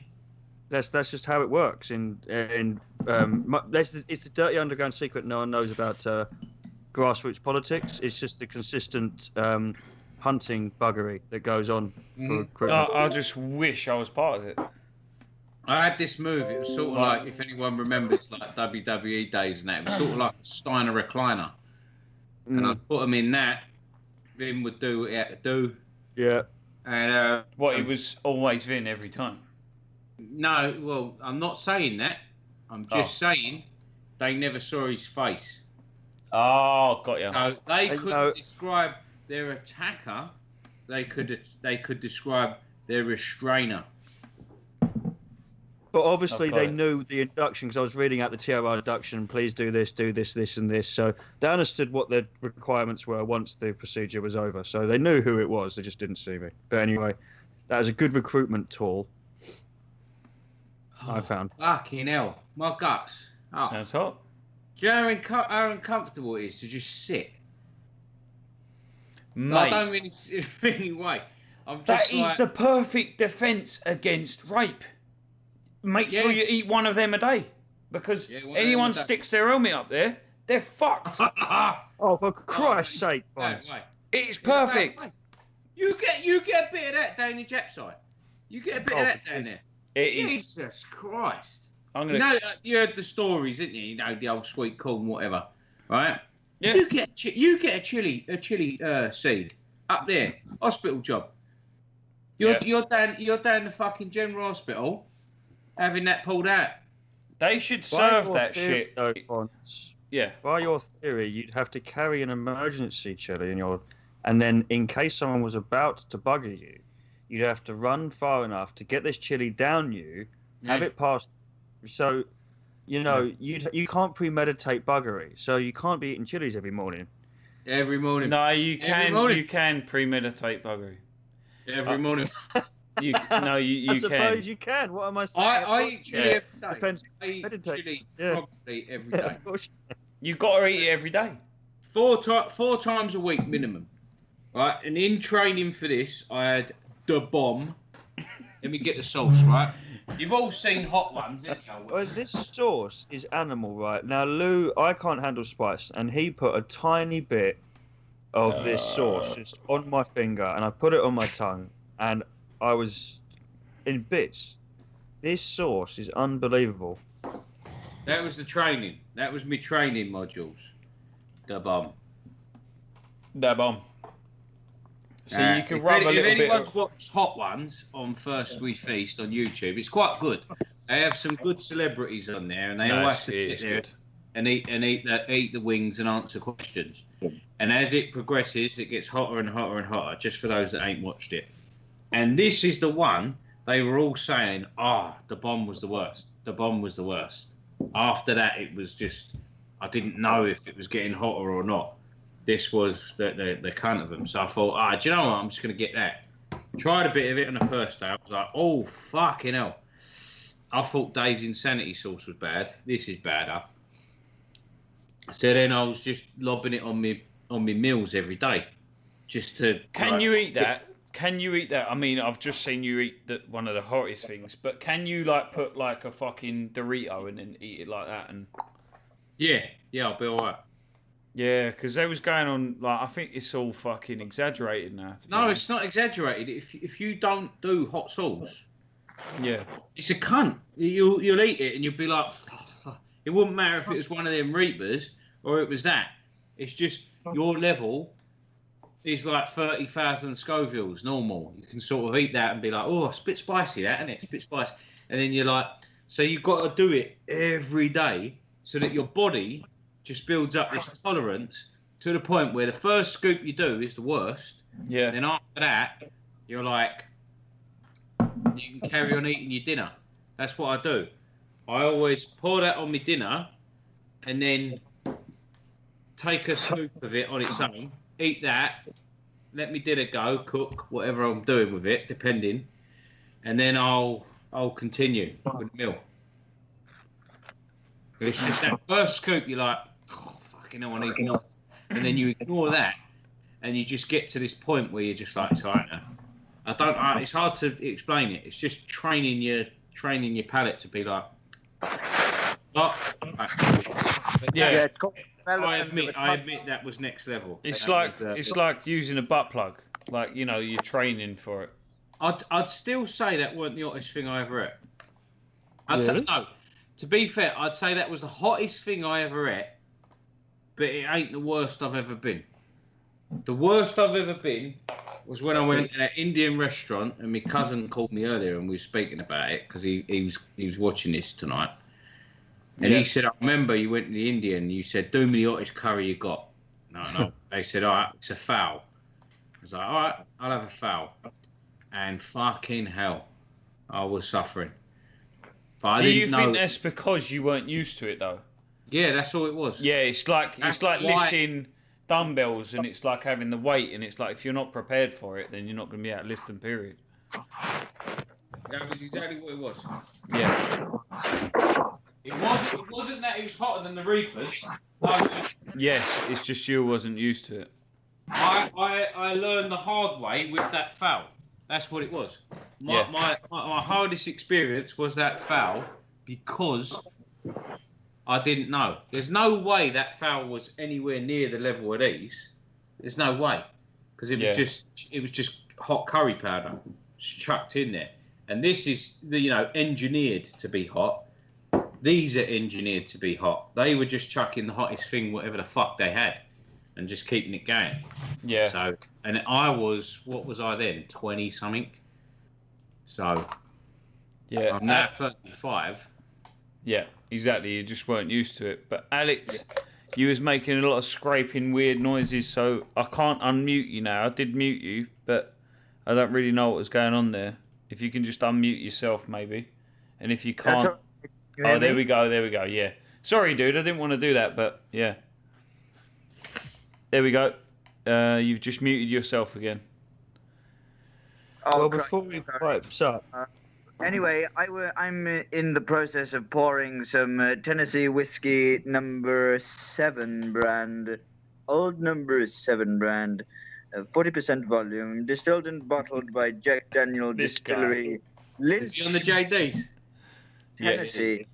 That's just how it works. It's the dirty underground secret no one knows about grassroots politics. It's just the consistent hunting buggery that goes on for criminals. I just wish I was part of it. I had this move. It was sort of like, if anyone remembers, like WWE days and that, it was sort of like a Steiner recliner. And I'd put him in that. Vin would do what he had to do. Yeah. And he was always Vin every time. No, well, I'm not saying that. I'm just saying they never saw his face. Oh, got you. So they couldn't describe their attacker. They could describe their restrainer. But obviously they knew the induction, because I was reading out the TRR induction. Please do this, this, and this. So they understood what their requirements were once the procedure was over. So they knew who it was. They just didn't see me. But anyway, that was a good recruitment tool. I found. Fucking hell, my guts. Oh. Sounds hot. Do you know how uncomfortable it is to just sit? Mate, I don't really wait. That is the perfect defence against rape. Make sure you eat one of them a day, because anyone sticks their helmet up there, they're fucked. Oh, for Christ's sake, Fonz. It's perfect. You get a bit of that down your Jap side. You get a bit of that down there. Jesus Christ. You know, you heard the stories, didn't you? You know, the old sweet corn, whatever, right? Yeah. You get a chili seed up there, hospital job. You're down the fucking general hospital, having that pulled out. They should serve that shit. Though, Fonz, yeah. By your theory, you'd have to carry an emergency chili and then in case someone was about to bugger you, you'd have to run far enough to get this chili down you, have it past. So, you know, you can't premeditate buggery. So you can't be eating chilies every morning. Every morning. No, you can premeditate buggery. Every morning. You can. I suppose you can. What am I saying? I eat chili every day. Depends. I eat chili probably every day. You've got to eat it every day. 4 times a week minimum. Right? And in training for this, I had the bomb. Let me get the sauce, right? You've all seen hot ones, haven't you? Well, this sauce is animal, right? Now, Lou, I can't handle spice, and he put a tiny bit of this sauce just on my finger, and I put it on my tongue, and I was in bits. This sauce is unbelievable. That was the training. That was me training modules. The bomb. The bomb. So you can rub a little bit. If anyone's watched Hot Ones on First We Feast on YouTube, it's quite good. They have some good celebrities on there, and they all have to sit there and eat the wings and answer questions. And as it progresses, it gets hotter and hotter and hotter. Just for those that ain't watched it. And this is the one they were all saying, the bomb was the worst. The bomb was the worst. After that, it was just, I didn't know if it was getting hotter or not. This was the cunt of them. So I thought, do you know what? I'm just going to get that. Tried a bit of it on the first day. I was like, oh, fucking hell. I thought Dave's Insanity sauce was bad. This is badder. So then I was just lobbing it on me meals every day. Just to... Can you eat that? Can you eat that? I mean, I've just seen you eat one of the hottest things, but can you put a fucking Dorito and then eat it like that? And yeah, I'll be alright. Yeah, because they was going on I think it's all fucking exaggerated now. No, it's not exaggerated. If you don't do hot sauce, it's a cunt. You'll eat it and you'll be like, it wouldn't matter if it was one of them Reapers or it was that. It's just your level is like 30,000 Scovilles normal. You can sort of eat that and be like, oh, it's a bit spicy, that, isn't it? It's a bit spicy. And then you're like, so you've got to do it every day so that your body just builds up this tolerance to the point where the first scoop you do is the worst. Yeah. Then after that, you're like, you can carry on eating your dinner. That's what I do. I always pour that on my dinner and then take a scoop of it on its own, eat that, let me dinner go, cook, whatever I'm doing with it, depending. and then I'll continue with the meal. It's just that first scoop, you're like, oh, fucking hell, I need more. And then you ignore that, and you just get to this point where you're just like, it's all right now. It's hard to explain it. It's just training your palate to be like, oh, Yeah. It's called I admit that was next level. It's like using a butt plug. Like, you know, you're training for it. I'd still say that weren't the hottest thing I ever ate. I'd say no. To be fair, I'd say that was the hottest thing I ever ate, but it ain't the worst I've ever been. The worst I've ever been was when I went to that Indian restaurant, and my cousin called me earlier, and we were speaking about it because he was watching this tonight, and he said, "I remember you went to the Indian, and you said, do me the hottest curry you got." No. They said, "All right, it's a fowl." I was like, "All right, I'll have a fowl," and fucking hell, I was suffering. But Do you think that's because you weren't used to it though? Yeah, that's all it was. Yeah, it's like lifting dumbbells, and it's like having the weight, and it's like if you're not prepared for it, then you're not going to be able to lift them. Period. That was exactly what it was. Yeah. It wasn't that it was hotter than the Reapers. Yes, it's just you wasn't used to it. I learned the hard way with that foul. That's what it was. My hardest experience was that foul because I didn't know. There's no way that foul was anywhere near the level of these. There's no way, because it was just hot curry powder chucked in there, and this is engineered to be hot. These are engineered to be hot. They were just chucking the hottest thing, whatever the fuck they had, and just keeping it going. Yeah. So, and I was, what was I then? 20 something. So, yeah, I'm now 35. Yeah, exactly. You just weren't used to it. But Alex, you was making a lot of scraping, weird noises, so I can't unmute you now. I did mute you, but I don't really know what was going on there. If you can just unmute yourself, maybe. And if you can't... Oh, there we go, yeah. Sorry, dude, I didn't want to do that, but yeah. There we go. You've just muted yourself again. Well, before we pipes up... Anyway, I'm in the process of pouring some Tennessee whiskey number 7 brand, old number 7 brand, 40% volume, distilled and bottled by Jack Daniel Distillery. Is he on the JDs? Tennessee. Yeah.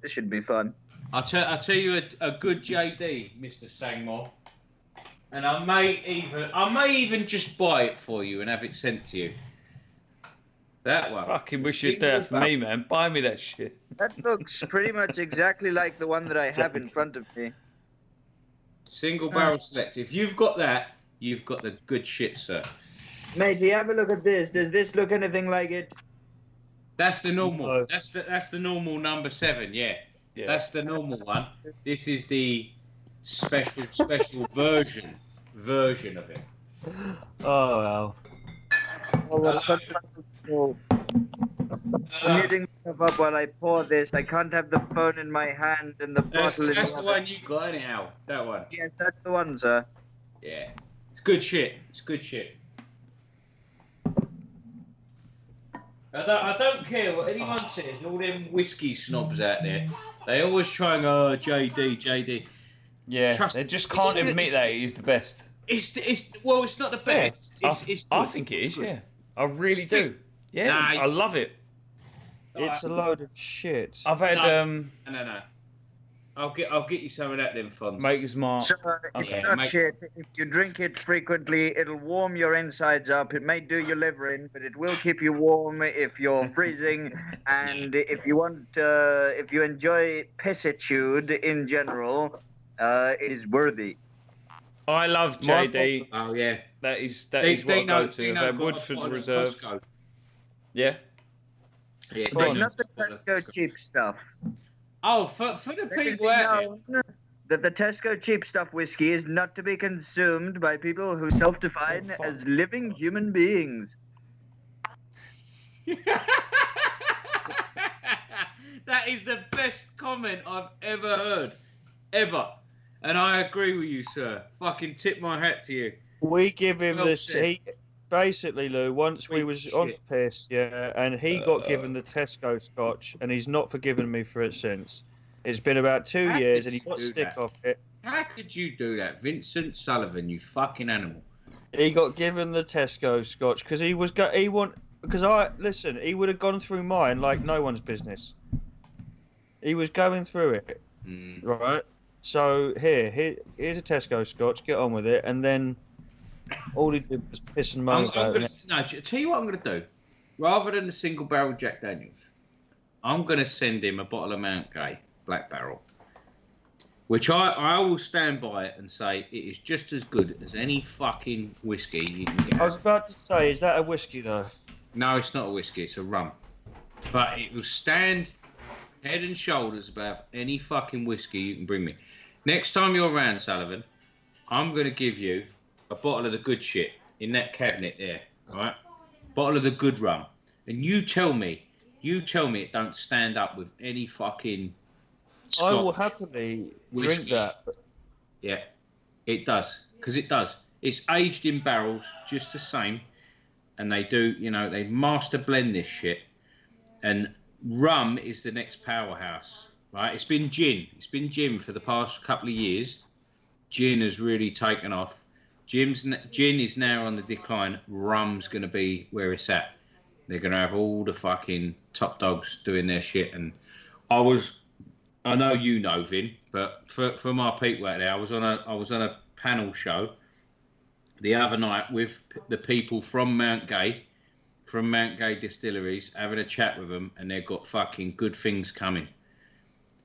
This should be fun. I'll tell you a good JD, Mr. Sangmore, and I may even just buy it for you and have it sent to you. That one. Fucking wish you'd there for me, man. Buy me that shit. That looks pretty much exactly like the one that I have in front of me. Single barrel select. If you've got that, you've got the good shit, sir. Matey, have a look at this. Does this look anything like it? That's the normal. No. That's the normal number 7. Yeah. That's the normal one. This is the special version of it. Oh well. I'm muting myself up while I pour this. I can't have the phone in my hand and the bottle in the That's the one you got, anyhow. That one. Yes, that's the one, sir. Yeah. It's good shit. I don't care what anyone says. All them whiskey snobs out there, they always try and go, JD. Yeah, they just can't admit that it is the best. It's not the best. Yeah, I think it is. Yeah, I really do. Yeah, I love it. It's a load of shit. I've had No. I'll get you some of that then, Fonz. Make smart. So, it's not shit. If you drink it frequently, it'll warm your insides up. It may do your liver in, but it will keep you warm if you're freezing. And if you want, if you enjoy pissitude in general, it is worthy. I love JD. Oh yeah, that is what I go to. I've had Woodford Reserve. Yeah. Yeah, but not the Tesco cheap stuff. Oh, for the people out there. That the Tesco cheap stuff whiskey is not to be consumed by people who self-define as living human beings. That is the best comment I've ever heard. Ever. And I agree with you, sir. Fucking tip my hat to you. We give him basically, Lou, once we was on the piss, yeah, and he got given the Tesco scotch, and he's not forgiven me for it since. It's been about 2 years, and he got sick of it. How could you do that, Vincent Sullivan? You fucking animal. He got given the Tesco scotch because he would have gone through mine like no one's business. He was going through it, right? So here's a Tesco scotch. Get on with it, and then all he did was piss and moan about it. No, tell you what I'm going to do. Rather than a single barrel Jack Daniels, I'm going to send him a bottle of Mount Gay Black Barrel, which I will stand by it and say it is just as good as any fucking whiskey you can get. I was about to say, is that a whiskey though? No, it's not a whiskey. It's a rum. But it will stand head and shoulders above any fucking whiskey you can bring me. Next time you're around, Sullivan, I'm going to give you a bottle of the good shit in that cabinet there, right? Bottle of the good rum. And you tell me it don't stand up with any fucking Scotch I will happily drink that. Yeah, it does. Because it does. It's aged in barrels just the same. And they do, they master blend this shit. And rum is the next powerhouse, right? It's been gin. It's been gin for the past couple of years. Gin has really taken off. Gin is now on the decline. Rum's going to be where it's at. They're going to have all the fucking top dogs doing their shit. And I know you know, Vin, but for my people out there, I was on a panel show the other night with the people from Mount Gay Distilleries, having a chat with them, and they've got fucking good things coming.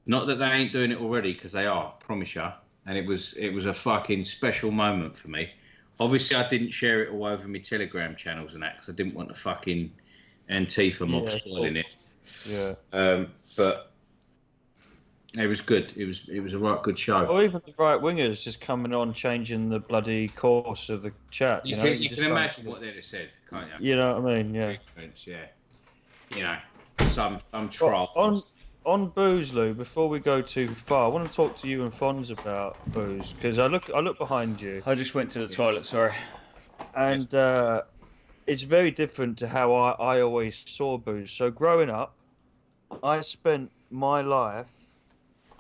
Not that they ain't doing it already, because they are, promise you. And it was a fucking special moment for me. Obviously, I didn't share it all over my Telegram channels and that, because I didn't want the fucking Antifa mob spoiling it. Yeah. But it was good. It was a right good show. Or even the right wingers just coming on, changing the bloody course of the chat. You can imagine what they'd have said, can't you? You know what I mean? Yeah. Yeah. Some troll. On booze, Lou. Before we go too far, I want to talk to you and Fonz about booze, because I look behind you. I just went to the toilet. Sorry. And it's very different to how I always saw booze. So growing up, I spent my life,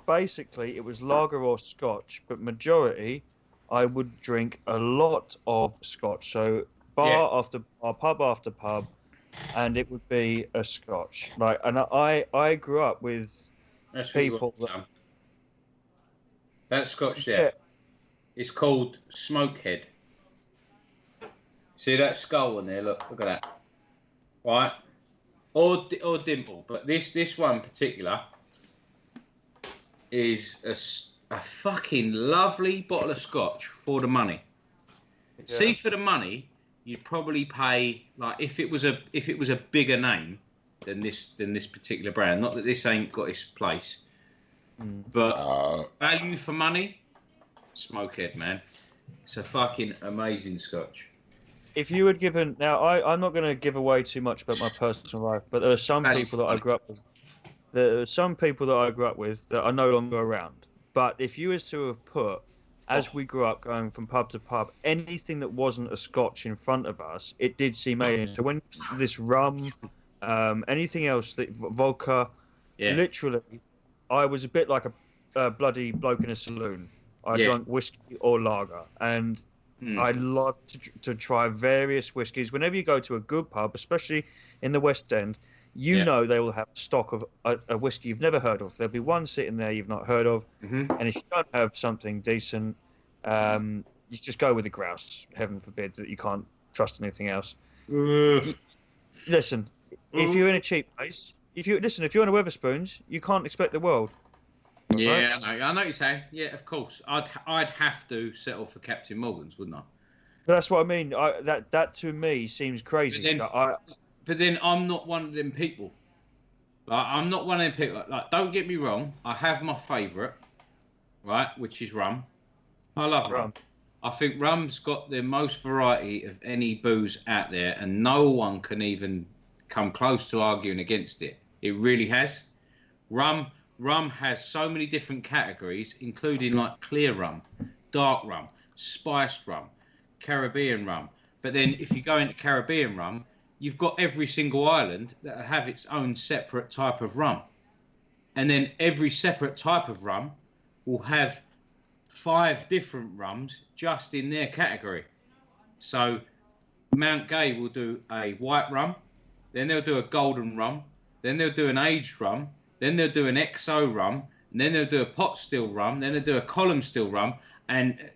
basically it was lager or scotch, but majority I would drink a lot of scotch. So bar after bar, pub after pub, and it would be a scotch. And I grew up with people that scotch there. It's called Smokehead. See that skull in there? Look at that. Right? Or dimple. But this one in particular is a fucking lovely bottle of scotch for the money. Yeah. See, for the money, you'd probably pay, like, if it was a bigger name than this particular brand. Not that this ain't got its place, but value for money, Smokehead, man. It's a fucking amazing scotch. If you had given, now I'm not going to give away too much about my personal life, but there are some people that I grew up with. There are some people that I grew up with that are no longer around. But if you was to have put, as we grew up going from pub to pub, anything that wasn't a scotch in front of us, it did seem alien. So when this rum, anything else, vodka, literally, I was a bit like a bloody bloke in a saloon. I drank whiskey or lager, and I love to try various whiskies. Whenever you go to a good pub, especially in the West End, you know they will have stock of a whiskey you've never heard of. There'll be one sitting there you've not heard of. And if you don't have something decent, you just go with the grouse. Heaven forbid that you can't trust anything else. Listen, if you're in a cheap place, if you're on a Wetherspoons, you can't expect the world. Yeah, right? I know what you're saying. Yeah, of course. I'd have to settle for Captain Morgan's, wouldn't I? That's what I mean. That to me seems crazy. But then I'm not one of them people. Like, I'm not one of them people. Like, don't get me wrong. I have my favourite, right, which is rum. I love rum. I think rum's got the most variety of any booze out there, and no one can even come close to arguing against it. It really has. Rum has so many different categories, including like clear rum, dark rum, spiced rum, Caribbean rum. But then if you go into Caribbean rum, you've got every single island that have its own separate type of rum. And then every separate type of rum will have 5 different rums just in their category. So Mount Gay will do a white rum, then they'll do a golden rum, then they'll do an aged rum, then they'll do an XO rum, and then they'll do a pot still rum, then they'll do a column still rum, and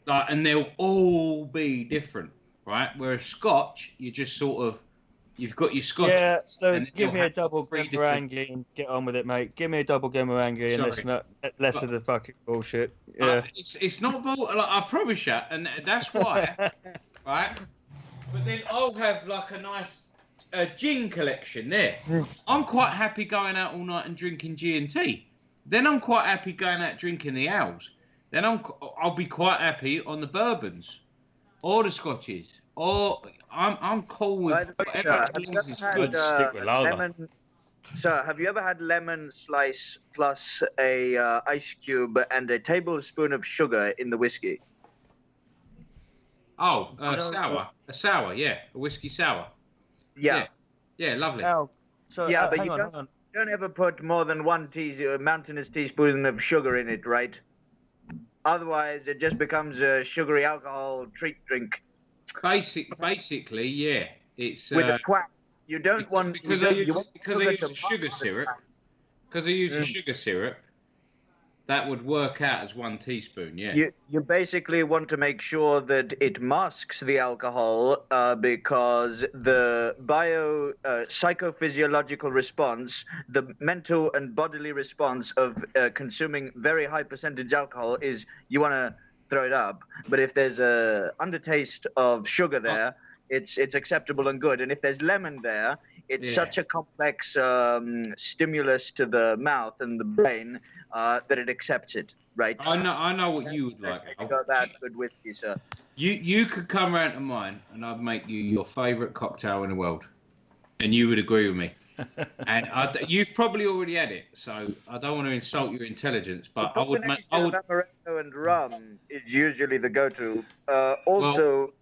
they'll all be different, right? Whereas Scotch, you just sort of, you've got your Scotch. Yeah, so and give me a double 3 Glenmorangie and get on with it, mate. Give me a double Glenmorangie and less of the fucking bullshit. Yeah. It's not bull. Like, I promise you, and that's why, right? But then I'll have like a nice gin collection there. I'm quite happy going out all night and drinking G&T. Then I'm quite happy going out drinking the ales. Then I'll be quite happy on the bourbons or the scotches. Or I'm cool with whatever. Stick with lager. So, have you ever had lemon slice plus a ice cube and a tablespoon of sugar in the whiskey? Oh, sour. A sour, yeah. A whiskey sour. Yeah. Yeah, lovely. Now, so, Yeah, but hang you on. don't ever put more than one mountainous teaspoon of sugar in it, right? Otherwise, it just becomes a sugary alcohol treat drink. Basically, yeah. It's With a twang. You don't want... Because I use a sugar syrup. Because I use a sugar syrup. That would work out as 1 teaspoon, yeah. You basically want to make sure that it masks the alcohol because the psychophysiological response, the mental and bodily response of consuming very high percentage alcohol is you want to throw it up. But if there's a undertaste of sugar there, it's acceptable and good. And if there's lemon there, it's such a complex stimulus to the mouth and the brain that it accepts it, right? I know what you would like. You got that good whiskey, sir. You could come round to mine and I'd make you your favourite cocktail in the world, and you would agree with me. And you've probably already had it, so I don't want to insult your intelligence, but I would make. Amaretto and rum is usually the go-to. Vodka.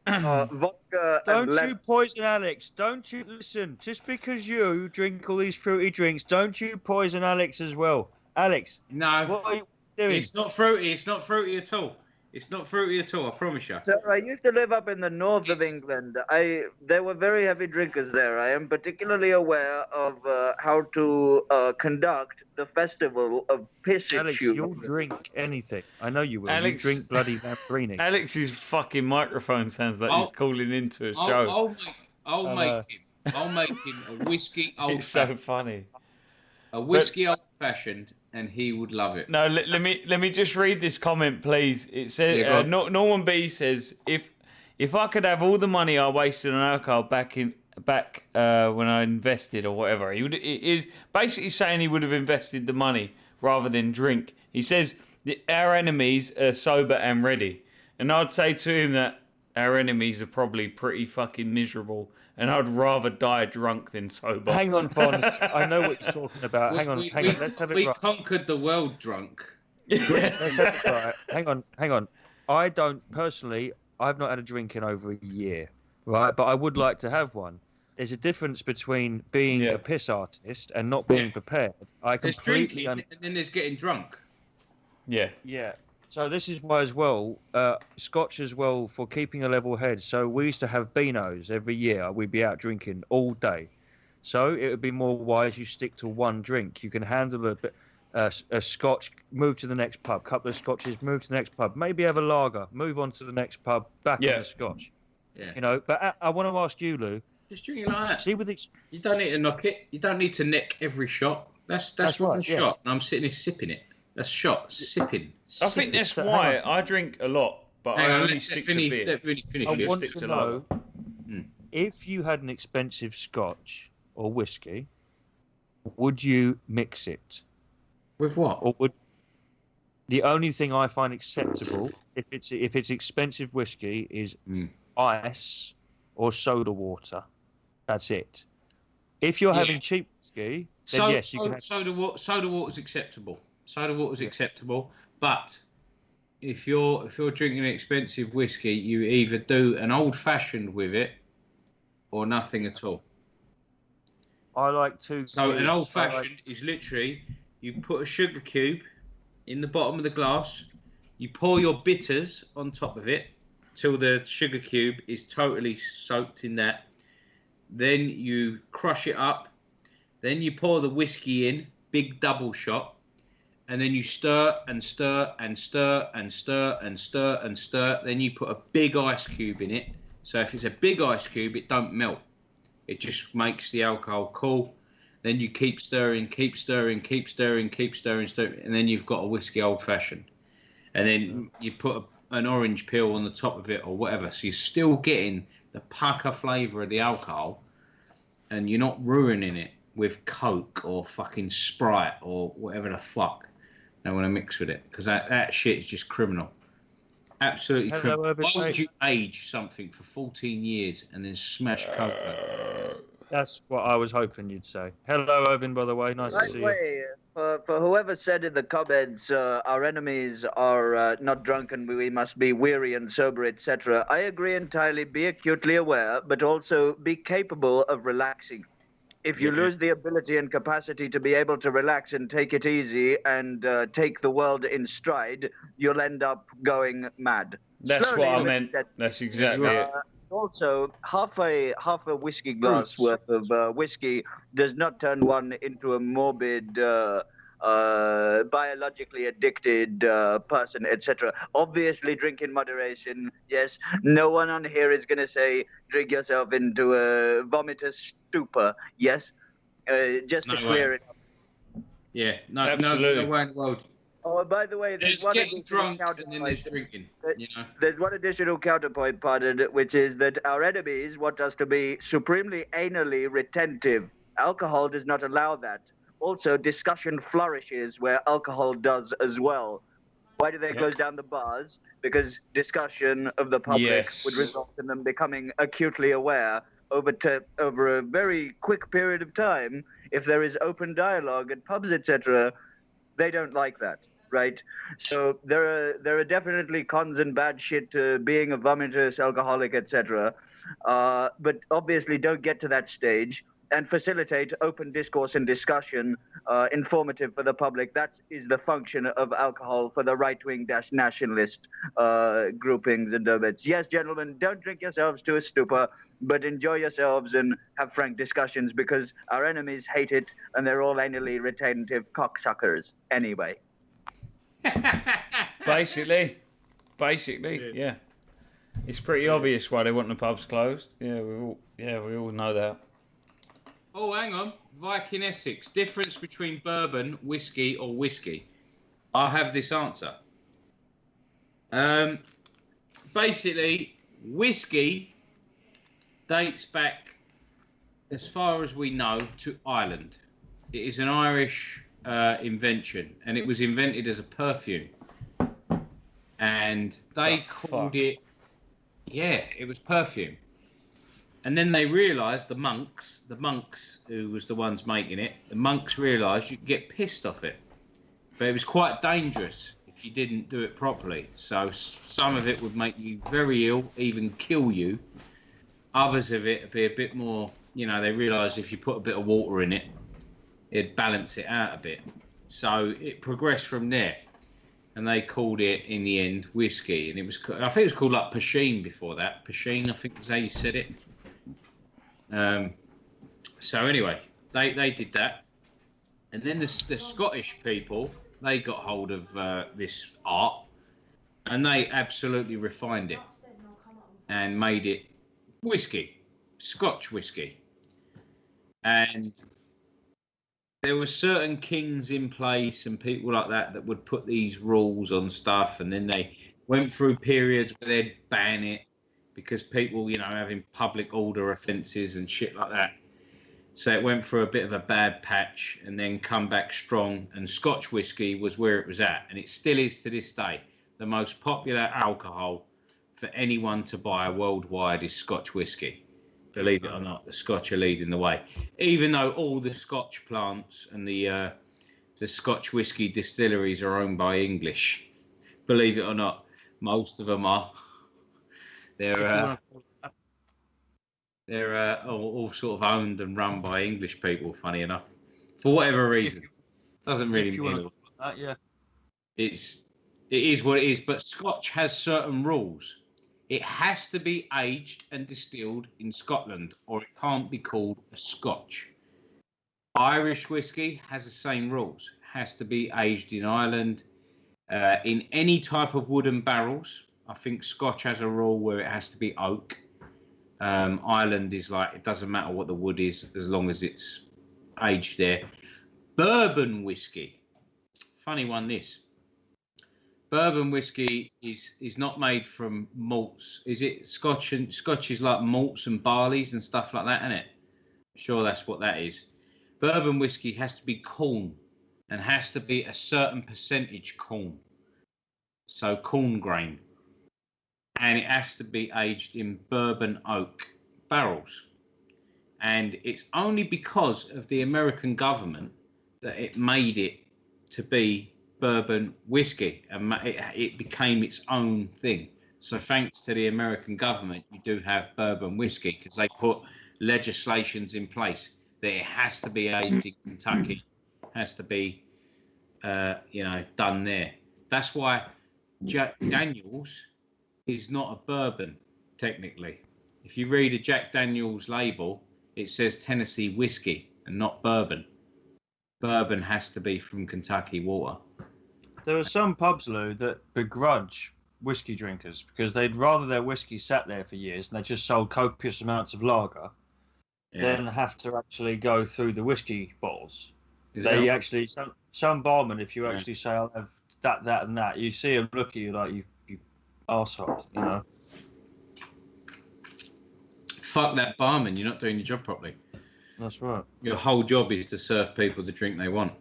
Don't you poison Alex. Don't you listen. Just because you drink all these fruity drinks, don't you poison Alex as well. Alex. No. What are you doing? It's not fruity. It's not fruity at all. It's not fruity at all, I promise you. So I used to live up in the north of England. There were very heavy drinkers there. I am particularly aware of how to conduct the festival of piss. Alex, you'll drink anything. I know you will. Alex, you drink bloody Lamborghini. Alex's fucking microphone sounds like he's calling into a show. I'll make him a whiskey old. It's so funny. A whiskey old fashioned, and he would love it. No, let me just read this comment, please. It says Norman B says if I could have all the money I wasted on alcohol back when I invested or whatever, he basically saying he would have invested the money rather than drink. He says our enemies are sober and ready, and I'd say to him that our enemies are probably pretty fucking miserable. And I'd rather die drunk than sober. Hang on, Bond. I know what you're talking about. Hang on. Let's have it right. We conquered the world drunk. Let's have it right. Hang on. I don't, personally, I've not had a drink in over a year, right? But I would like to have one. There's a difference between being a piss artist and not being prepared. There's drinking and then there's getting drunk. Yeah. Yeah. So this is why as well, Scotch as well, for keeping a level head. So we used to have Beanos every year. We'd be out drinking all day. So it would be more wise you stick to one drink. You can handle a Scotch, move to the next pub, couple of Scotches, move to the next pub. Maybe have a lager, move on to the next pub, back on the Scotch. Yeah. You know, but I want to ask you, Lou. Just drink it like that. See with you don't need to knock it. You don't need to nick every shot. That's one shot, and I'm sitting here sipping it. That's shot, sipping. I think that's why I drink a lot, but I only stick to beer. Let Vinny finish. I want to know if you had an expensive Scotch or whiskey, would you mix it? With what? Or would the only thing I find acceptable if it's expensive whiskey is ice or soda water. That's it. If you're having cheap whiskey, then yes, you can have soda water's acceptable. Soda water's acceptable, but if you're drinking expensive whiskey, you either do an old fashioned with it, or nothing at all. I like two. So an cubes. old fashioned is literally you put a sugar cube in the bottom of the glass, you pour your bitters on top of it till the sugar cube is totally soaked in that. Then you crush it up. Then you pour the whiskey in, big double shot, and then you stir and stir and stir and stir and stir and stir. Then you put a big ice cube in it. So if it's a big ice cube, it don't melt. It just makes the alcohol cool. Then you keep stirring, keep stirring, keep stirring, keep stirring, stirring, and then you've got a whiskey old fashioned. And then you put an orange peel on the top of it or whatever. So you're still getting the pucker flavour of the alcohol, and you're not ruining it with Coke or fucking Sprite or whatever the fuck they want to mix with it. Because that shit is just criminal. Absolutely criminal. Why would you age something for 14 years and then smash Coke? That's what I was hoping you'd say. Hello, Irvin, by the way. Nice to see you. For whoever said in the comments, our enemies are not drunken, we must be weary and sober, etc. I agree entirely. Be acutely aware, but also be capable of relaxing. If you lose the ability and capacity to be able to relax and take it easy and take the world in stride, you'll end up going mad. That's Slowly, what I meant. That's exactly it. Also, half a whiskey glass worth of whiskey does not turn one into a morbid, biologically addicted person, etc. Obviously, drink in moderation. Yes, no one on here is going to say drink yourself into a vomitous stupor. Yes, just to clear it up. Yeah, absolutely. No way in the world. Oh, by the way, there's one getting drunk and then there's drinking. There's one additional counterpoint, pardon, which is that our enemies want us to be supremely anally retentive. Alcohol does not allow that. Also, discussion flourishes where alcohol does as well. Why do they close down the bars? Because discussion of the public would result in them becoming acutely aware over a very quick period of time. If there is open dialogue at pubs, etc., they don't like that. Right, so there are definitely cons and bad shit to being a vomitous alcoholic, etc. But obviously, don't get to that stage and facilitate open discourse and discussion, informative for the public. That is the function of alcohol for the right-wing nationalist groupings and domains. Yes, gentlemen, don't drink yourselves to a stupor, but enjoy yourselves and have frank discussions because our enemies hate it and they're all anally retentive cocksuckers anyway. Basically, yeah. It's pretty obvious why they want the pubs closed. Yeah, we all know that. Oh, hang on. Viking Essex. Difference between bourbon, whiskey, or whiskey. I have this answer. Basically, whiskey dates back, as far as we know, to Ireland. It is an Irish invention, and it was invented as a perfume, and they called it it was perfume. And then they realized the monks who was the ones making it, the monks realized you could get pissed off it, but it was quite dangerous if you didn't do it properly. So some of it would make you very ill, even kill you. Others of it would be a bit more, they realized if you put a bit of water in it, it'd balance it out a bit. So it progressed from there, and they called it in the end whiskey. And I think it was called like Pasheen before that. Pasheen, I think was how you said it. So anyway, they did that, and then the Scottish people, they got hold of this art, and they absolutely refined it and made it whiskey, Scotch whiskey. And there were certain kings in place and people like that would put these rules on stuff, and then they went through periods where they'd ban it because people, having public order offences and shit like that. So it went through a bit of a bad patch and then come back strong, and Scotch whiskey was where it was at, and it still is to this day. The most popular alcohol for anyone to buy worldwide is Scotch whiskey. Believe it or not, the Scotch are leading the way. Even though all the Scotch plants and the Scotch whiskey distilleries are owned by English. Believe it or not, most of them are. They're They're all sort of owned and run by English people. Funny enough, for whatever reason, doesn't really If you mean want a lot. to call it that, yeah. It is what it is. But Scotch has certain rules. It has to be aged and distilled in Scotland, or it can't be called a Scotch. Irish whiskey has the same rules. Has to be aged in Ireland, in any type of wooden barrels. I think Scotch has a rule where it has to be oak. Ireland is like, it doesn't matter what the wood is as long as it's aged there. Bourbon whiskey. Funny one, this. Bourbon whiskey is not made from malts. Is it Scotch? And Scotch is like malts and barleys and stuff like that, isn't it? Sure, that's what that is. Bourbon whiskey has to be corn and has to be a certain percentage corn. So corn grain. And it has to be aged in bourbon oak barrels. And it's only because of the American government that it made it to be bourbon whiskey, and it became its own thing. So thanks to the American government, you do have bourbon whiskey because they put legislations in place that it has to be aged in Kentucky, has to be, done there. That's why Jack Daniels is not a bourbon, technically. If you read a Jack Daniels label, it says Tennessee whiskey and not bourbon. Bourbon has to be from Kentucky water. There are some pubs, Lou, that begrudge whiskey drinkers because they'd rather their whiskey sat there for years and they just sold copious amounts of lager than have to actually go through the whiskey bottles. They actually, some barman, if you actually say, I'll have that, that, and that, you see them look at you like you arsehole, you know. Fuck that barman, you're not doing your job properly. That's right. Your whole job is to serve people the drink they want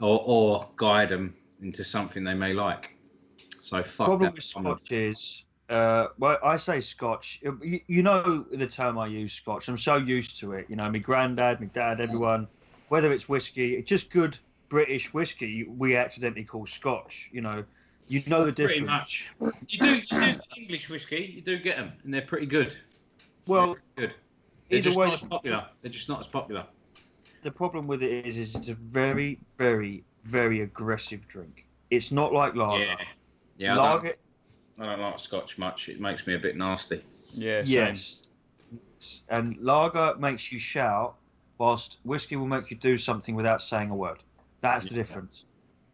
or guide them into something they may like. So fuck Problem that. with Scotch is, well, I say Scotch. You know the term I use, Scotch. I'm so used to it. You know, my granddad, my dad, everyone. Whether it's whiskey, just good British whiskey, we accidentally call Scotch. You know the difference. Pretty much. You do English whiskey. You do get them, and they're pretty good. Well, good. They're either just way, not as popular. They're just not as popular. The problem with it is it's a very, very, very aggressive drink. It's not like lager. Yeah. Lager. I don't like Scotch much. It makes me a bit nasty. Yeah. Same. Yes. And lager makes you shout, whilst whiskey will make you do something without saying a word. That's the difference.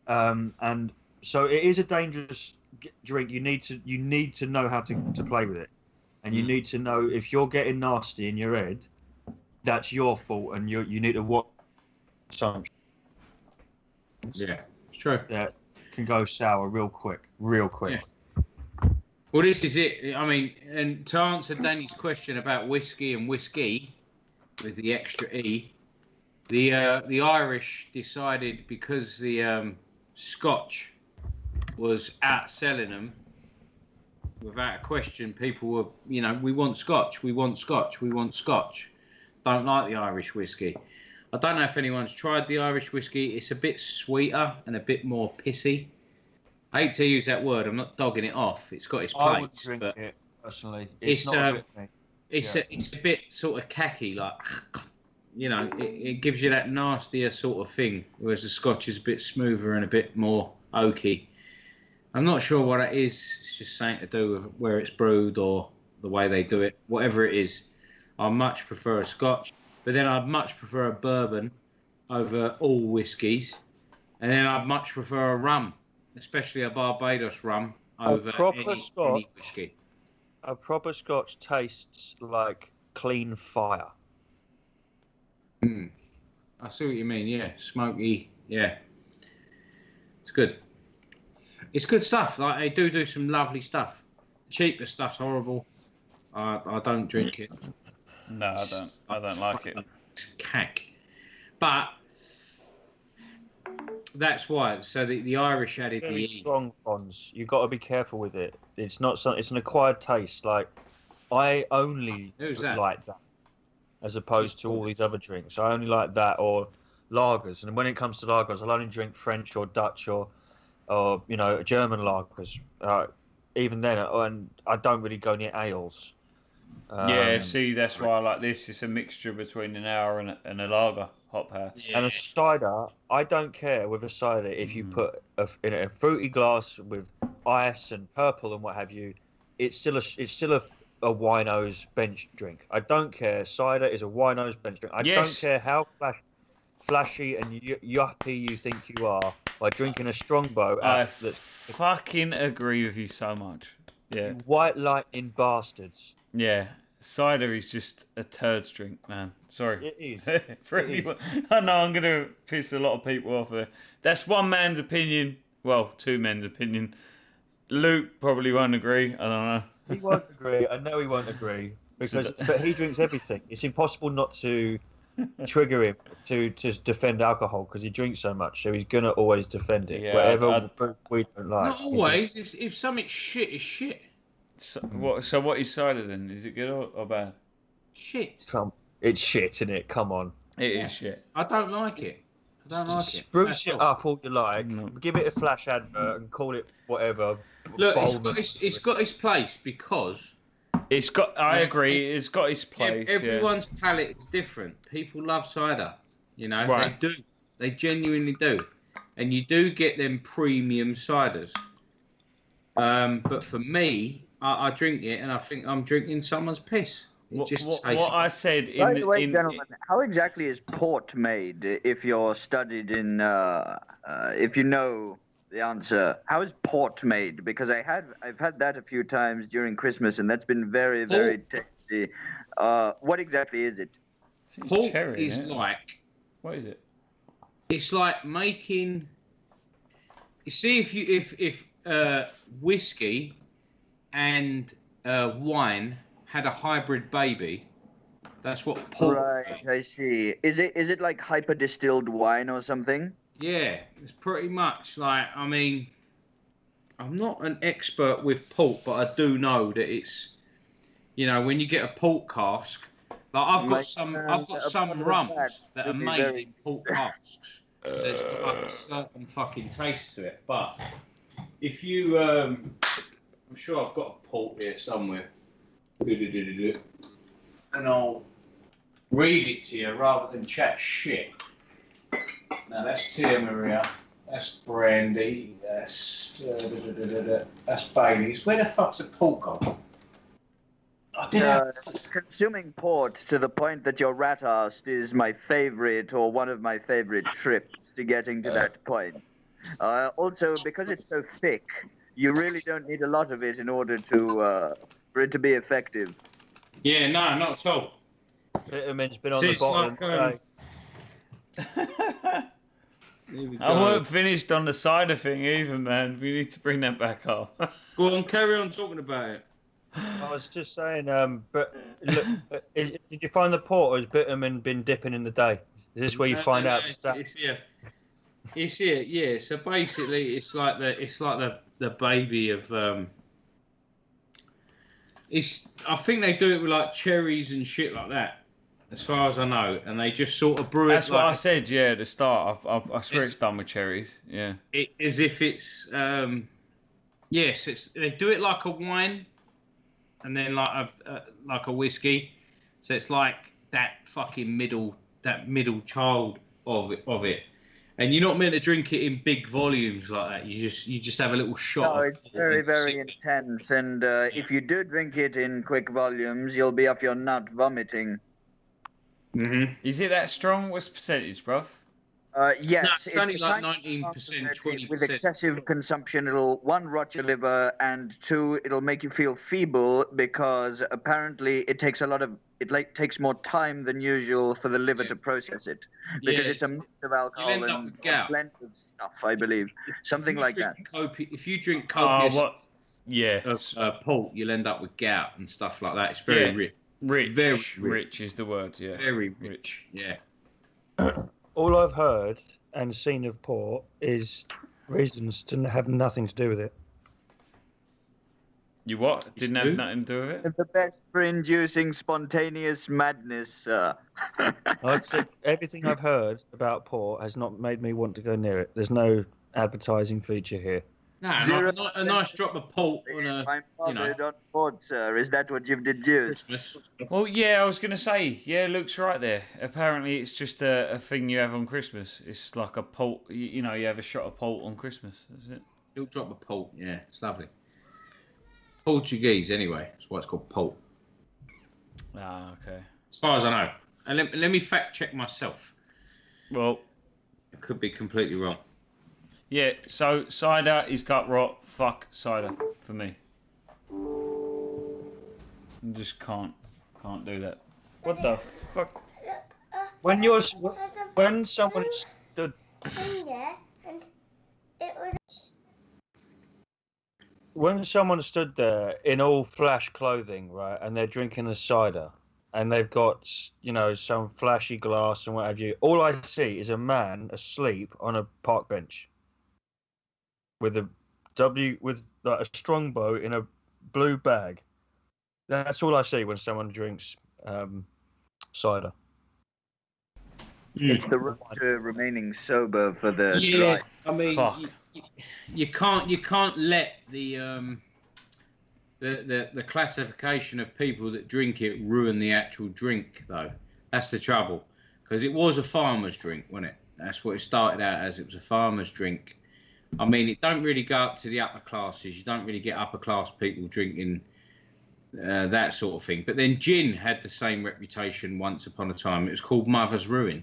And so it is a dangerous drink. You need to know how to play with it, and you need to know if you're getting nasty in your head, that's your fault, and you need to watch some. Yeah, it's true. That can go sour real quick. Yeah. Well, this is it. I mean, and to answer Danny's question about whiskey and whiskey with the extra E, the Irish decided because the Scotch was outselling them without a question. People were, we want Scotch, we want Scotch, we want Scotch. Don't like the Irish whiskey. I don't know if anyone's tried the Irish whiskey. It's a bit sweeter and a bit more pissy. I hate to use that word. I'm not dogging it off. It's got its place. I would drink it personally. It's a bit sort of khaki, like it gives you that nastier sort of thing. Whereas the Scotch is a bit smoother and a bit more oaky. I'm not sure what it is. It's just something to do with where it's brewed or the way they do it. Whatever it is, I much prefer a Scotch. But then I'd much prefer a bourbon over all whiskies. And then I'd much prefer a rum, especially a Barbados rum, over any whiskey. A proper Scotch tastes like clean fire. I see what you mean, yeah. Smoky, yeah. It's good. It's good stuff. Like, they do some lovely stuff. Cheaper stuff's horrible. I don't drink it. No, I don't like it. It's cack. But that's why. So the Irish added Very the E. strong ones. You've got to be careful with it. It's not some. It's an acquired taste. Like I only like that, as opposed to all these other drinks. I only like that or lagers. And when it comes to lagers, I'll only drink French or Dutch or German lagers. Even then, and I don't really go near ales. Yeah, see, that's why I like this. It's a mixture between an hour and a lager hop house. Yeah. And a cider, I don't care with a cider if you put in a fruity glass with ice and purple and what have you. It's still a wino's bench drink. I don't care. Cider is a wino's bench drink. I don't care how flashy and yuppie you think you are by drinking a strongbow. I fucking agree with you so much. Yeah. You white lightning bastards. Yeah. Cider is just a turd's drink, man. Sorry. It is. I know I'm going to piss a lot of people off there. That's one man's opinion. Well, two men's opinion. Luke probably won't agree. I don't know. He won't agree. I know he won't agree. But he drinks everything. It's impossible not to trigger him to defend alcohol because he drinks so much. So he's going to always defend it. Yeah, Whatever we don't like. Not always. If something's shit, it's shit. So what is cider then? Is it good or bad? Shit. It's shit, isn't it? Come on. It is shit. I don't like it. Spruce it up all you like. Give it a flash advert and call it whatever. Look, it's got its place because it's got. I agree. It's got its place. Everyone's palate is different. People love cider. You know, right. They do. They genuinely do, and you do get them premium ciders. But for me, I drink it, and I think I'm drinking someone's piss. What I said in By the way, gentlemen, how exactly is port made? If you're studied in, if you know the answer, how is port made? Because I've had that a few times during Christmas, and that's been very, very tasty. What exactly is it? Port is like. What is it? It's like making. You see, if whiskey and wine had a hybrid baby, that's what port. Right, I see. Is it like hyper distilled wine or something? Yeah, it's pretty much like. I mean, I'm not an expert with port, but I do know that it's. You know, when you get a port cask, like I've got some rums that are made in port casks. So it's got like a certain fucking taste to it. But if you, I'm sure I've got a port here somewhere. And I'll read it to you rather than chat shit. Now that's Tia Maria, that's brandy, that's Bailey's. Where the fuck's the port gone? Consuming port to the point that your rat ass is my favorite or one of my favorite trips to getting to that point. Also, because it's so thick, you really don't need a lot of it in order to for it to be effective. Yeah, no, not at all. Vitamin's been on the bottom. I weren't finished on the cider thing either, man. We need to bring that back up. Go on, carry on talking about it. I was just saying, but look, did you find the port, or has bitumen been dipping in the day? Is this where you find out? It's here. Yeah. So basically, it's like the baby of. I think they do it with like cherries and shit like that, as far as I know, and they just sort of brew it. That's what I said. Yeah, at the start. I swear it's done with cherries. Yeah. As if it's yes, they do it like a wine. And then like a whiskey, so it's like that fucking middle child of it, and you're not meant to drink it in big volumes like that. You just have a little shot. No, it's very, very intense, and if you do drink it in quick volumes, you'll be off your nut vomiting. Mm-hmm. Is it that strong? What's the percentage, bruv? Yes, no, it's only like 19%, 20%. With excessive consumption, it'll one rot your liver, and two, it'll make you feel feeble because apparently it takes takes more time than usual for the liver to process it because it's a mix of alcohol and a blend of stuff, I believe, something like that. If you drink copious port, you'll end up with gout and stuff like that. It's very rich. Very rich is the word. Yeah, very rich. Yeah. All I've heard and seen of port is reasons to have nothing to do with it. You what? Didn't have nothing to do with it? It's the best for inducing spontaneous madness, sir. I'd say everything I've heard about port has not made me want to go near it. There's no advertising feature here. No, Zero a nice drop of port on a, I'm you know, bothered on board, sir. Is that what you've deduced? Christmas. Well, yeah, I was going to say, yeah, Luke's right there. Apparently, it's just a thing you have on Christmas. It's like a port, you know, you have a shot of port on Christmas, is it? Little drop of port, yeah, it's lovely. Portuguese, anyway, that's why it's called port. Ah, okay. As far as I know. And let me fact check myself. Well, I could be completely wrong. yeah, so cider is gut rot. Fuck cider for me. I just can't do that. What the fuck? When someone stood when someone stood there in all flash clothing, right, and they're drinking a cider, and they've got, you know, some flashy glass and what have you, all I see is a man asleep on a park bench with like a strongbow in a blue bag. That's all I see when someone drinks cider. It's the road to remaining sober for the Yeah, drive. I mean, you can't let the classification of people that drink it ruin the actual drink, though. That's the trouble, because it was a farmer's drink, wasn't it? That's what it started out as. It was a farmer's drink. I mean, it don't really go up to the upper classes. You don't really get upper class people drinking that sort of thing. But then gin had the same reputation once upon a time. It was called Mother's Ruin.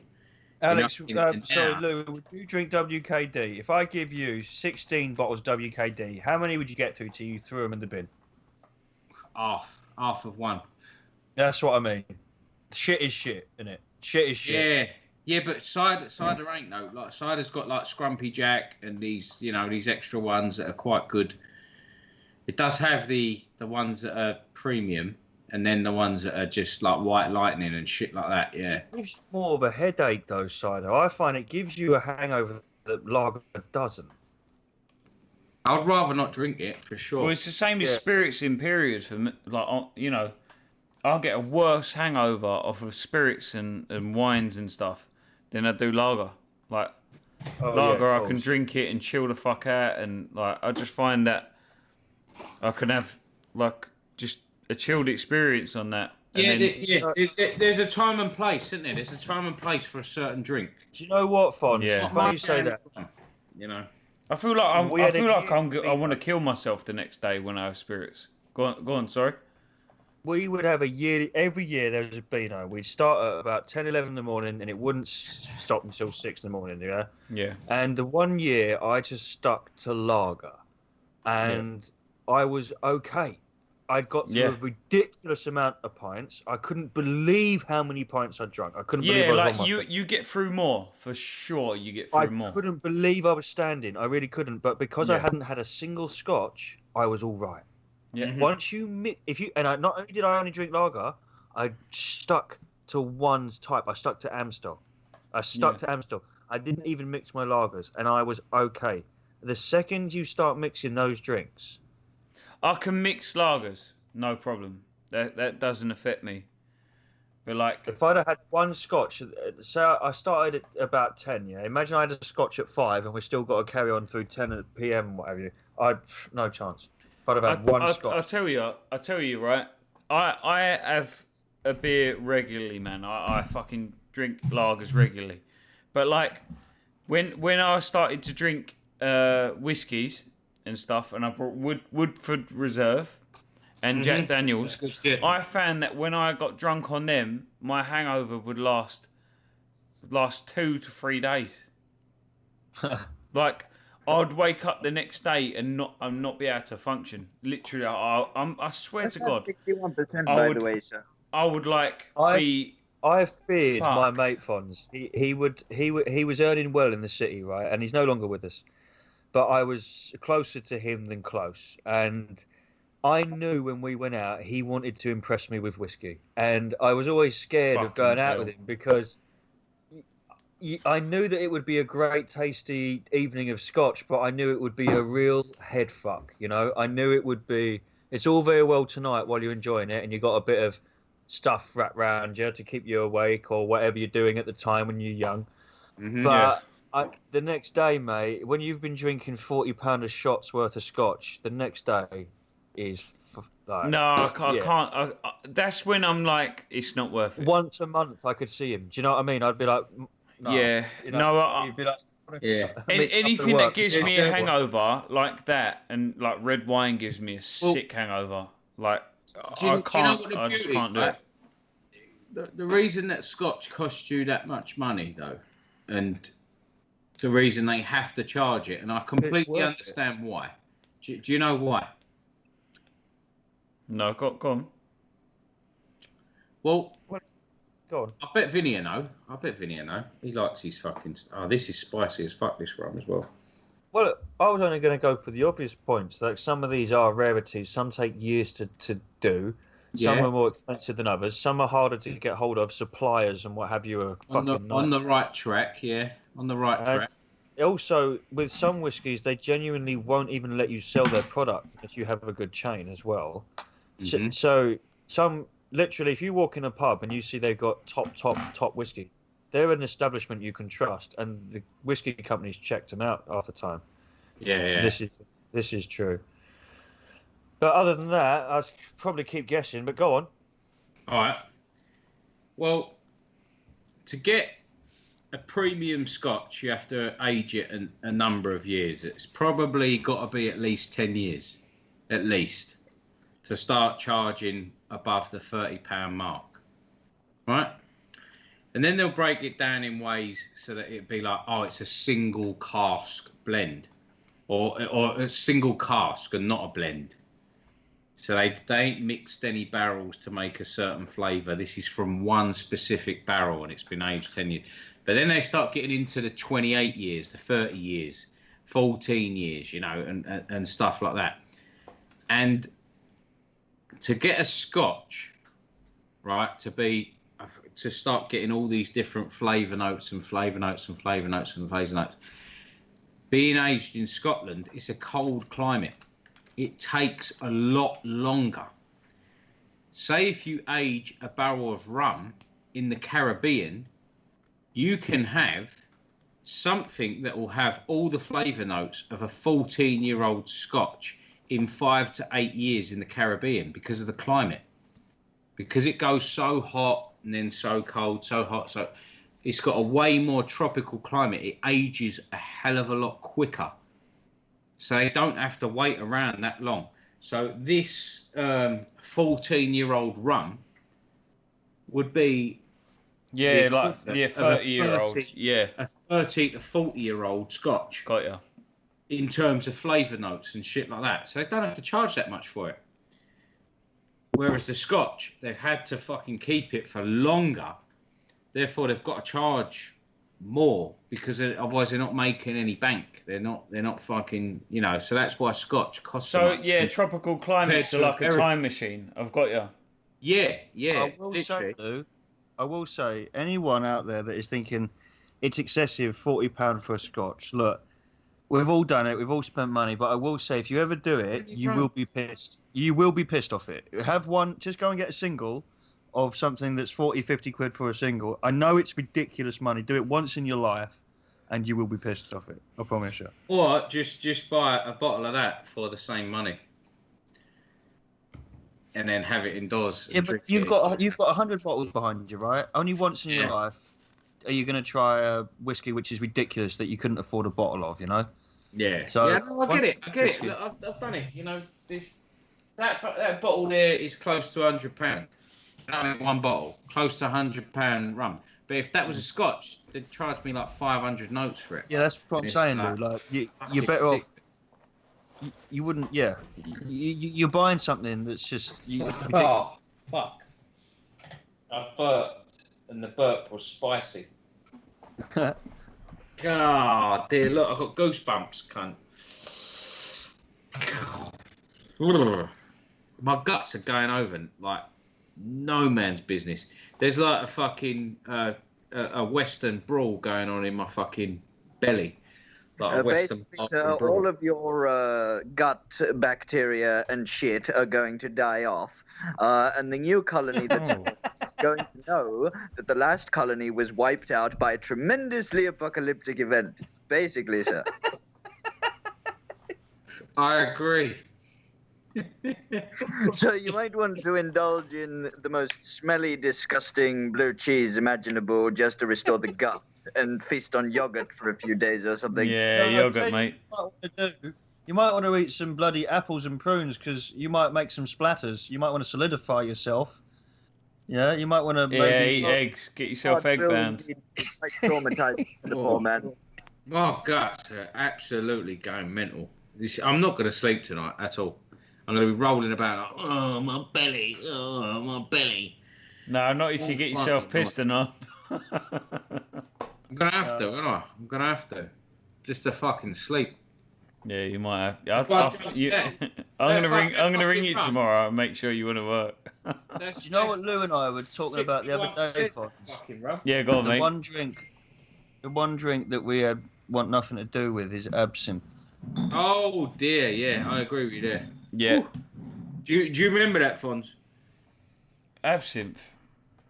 Alex, You know, sorry, now- Lou, would you drink WKD? If I give you 16 bottles WKD, how many would you get through till you threw them in the bin? Half of one. That's what I mean. Shit is shit, isn't it? Shit is shit. Yeah, but cider ain't no. Like cider's got like Scrumpy Jack and these, you know, these extra ones that are quite good. It does have the ones that are premium, and then the ones that are just like White Lightning and shit like that. Yeah. It gives you more of a headache, though, cider. I find it gives you a hangover that lager doesn't. I'd rather not drink it for sure. Well, it's the same as Yeah. spirits in periods for me. Like, you know, I'll get a worse hangover off of spirits and wines and stuff than I do lager. Like, Oh, lager, yeah, I of can course. drink it and chill the fuck out, and like I just find that I can have like just a chilled experience on that. And Yeah, then, there's a time and place, isn't there? There's a time and place for a certain drink. Do you know what, Fon? Yeah. It's funny you say that. You know. I feel like We I had a feel like huge I want to kill myself the next day when I have spirits. Go on, sorry. We would have every year there was a Beano. We'd start at about 10, 11 in the morning, and it wouldn't stop until 6 in the morning, yeah? Yeah. And the one year I just stuck to lager, and I was okay. I'd got through Yeah. a ridiculous amount of pints. I couldn't believe how many pints I'd drunk. I couldn't believe I Yeah, was like on my feet. you get through more for sure. You get through I more. couldn't believe I was standing. I really couldn't. But because I Yeah. hadn't had a single scotch, I was all right. Yeah. Mhm. Once you not only did I only drink lager, I stuck to one type. I stuck to Amstel. To Amstel. I didn't even mix my lagers, and I was okay. The second you start mixing those drinks, I can mix lagers, no problem. That doesn't affect me. But like, if I'd have had one scotch, say I started at about 10, yeah. Imagine I had a scotch at 5, and we still got to carry on through 10 p.m. what have you. No chance. If I'd have had one scotch. I tell you, right? I have a beer regularly, man. I fucking drink lagers regularly. But like, when I started to drink whiskies and stuff, and I brought Woodford Reserve and Jack Daniels, That's good shit. I found that when I got drunk on them, my hangover would last 2 to 3 days. Like, I'd wake up the next day and not be able to function. Literally, I swear to God, 61%, I by would- the way, sir. I would like be. I feared my Fucked. mate Fons. He was earning well in the city, right? And he's no longer with us. But I was closer to him than close, and I knew when we went out he wanted to impress me with whiskey, and I was always scared of Fucking going out hell. with him because I knew that it would be a great, tasty evening of scotch, but I knew it would be a real head fuck. You know, I knew it would be. It's all very well tonight while you're enjoying it, and you got a bit of stuff wrapped around you to keep you awake or whatever you're doing at the time when you're young. Mhm. But The next day, mate, when you've been drinking £40 of shots worth of scotch, the next day is like, No, I can't. That's when I'm like, it's not worth it. Once a month, I could see him. Do you know what I mean? I'd be like, no. Yeah. You know, you'd be like, Yeah. Anything that gives me a It's, hangover like that, and like red wine gives me a sick hangover. Like I just can't do it. The reason that scotch costs you that much money, though, and the reason they have to charge it, and I completely understand why. Do you know why? No, go on. Well, go on. I bet Vinny will know. He likes his fucking... Oh, this is spicy as fuck, this rum as well. Well, I was only going to go for the obvious points. Like, some of these are rarities. Some take years to do. Some are more expensive than others. Some are harder to get hold of. Suppliers and what have you are on the right track, yeah. On the right track. Also, with some whiskies, they genuinely won't even let you sell their product if you have a good chain as well. Mm-hmm. So some... Literally, if you walk in a pub and you see they've got top whiskey, they're an establishment you can trust, and the whiskey companies checked them out half the time. Yeah. This is true. But other than that, I'd probably keep guessing. But go on. All right. Well, to get a premium scotch, you have to age it a number of years. It's probably got to be at least 10 years, at least, to start charging above the £30 mark, right? And then they'll break it down in ways so that it'd be like, oh, it's a single cask blend, or a single cask and not a blend. So they ain't mixed any barrels to make a certain flavour. This is from one specific barrel and it's been aged 10 years. But then they start getting into the 28 years, the 30 years, 14 years, you know, and stuff like that. And to get a scotch, right, to start getting all these different flavour notes and flavour notes and flavour notes and flavour notes, being aged in Scotland, it's a cold climate. It takes a lot longer. Say if you age a barrel of rum in the Caribbean, you can have something that will have all the flavour notes of a 14-year-old scotch in 5 to 8 years in the Caribbean because of the climate. Because it goes so hot and then so cold, so hot. So it's got a way more tropical climate. It ages a hell of a lot quicker. So they don't have to wait around that long. So this 14-year-old rum would be... Yeah, like 30-year-old. Yeah. A 30 to 40-year-old scotch. Got ya. In terms of flavour notes and shit like that. So they don't have to charge that much for it. Whereas the scotch, they've had to fucking keep it for longer. Therefore, they've got to charge more because otherwise they're not making any bank. They're not fucking, you know. So that's why scotch costs so much. Yeah, tropical climates are like a time machine. I've got you. Yeah. I will say, anyone out there that is thinking it's excessive, £40 for a scotch, look, we've all done it. We've all spent money. But I will say, if you ever do it, you will be pissed. You will be pissed off it. Have one. Just go and get a single of something that's 40, 50 quid for a single. I know it's ridiculous money. Do it once in your life, and you will be pissed off it. I promise you. Or just buy a bottle of that for the same money, and then have it indoors. Yeah, but you've got 100 bottles behind you, right? Only once in your life are you going to try a whiskey which is ridiculous that you couldn't afford a bottle of, you know? Yeah. So yeah, no, I get it. Look, I've done it. You know, that bottle there is close to £100. One bottle, close to £100 rum. But if that was a scotch, they'd charge me like 500 notes for it. Yeah, that's what I'm saying, dude. Like, you're better off. You wouldn't. Yeah, you're buying something that's just. Oh fuck! I burped, and the burp was spicy. Oh dear! Look, I've got goosebumps, cunt. My guts are going over like no man's business. There's like a fucking a Western brawl going on in my fucking belly. Like a Western brawl. All of your gut bacteria and shit are going to die off, and the new colony that's going to know that the last colony was wiped out by a tremendously apocalyptic event. Basically, sir. I agree. So you might want to indulge in the most smelly, disgusting blue cheese imaginable just to restore the gut and feast on yogurt for a few days or something. Yeah, yogurt, mate. You might want to eat some bloody apples and prunes because you might make some splatters. You might want to solidify yourself. Yeah, you might want to maybe eat eggs. Get yourself egg bound. It's like traumatized the poor man. My guts are absolutely going mental. I'm not going to sleep tonight at all. I'm going to be rolling about like, oh, my belly, oh, my belly. No, not if you get yourself pissed enough. I'm going to have to, aren't I? I'm going to have to. Just to fucking sleep. Yeah, you might have. I'm gonna ring you tomorrow and make sure you want to work. Do you know what Lou and I were talking about the other day, Fonz? Yeah, go on, mate. The one drink that we want nothing to do with is absinthe. Oh dear, yeah, I agree with you there. Yeah. Do you remember that, Fonz? Absinthe.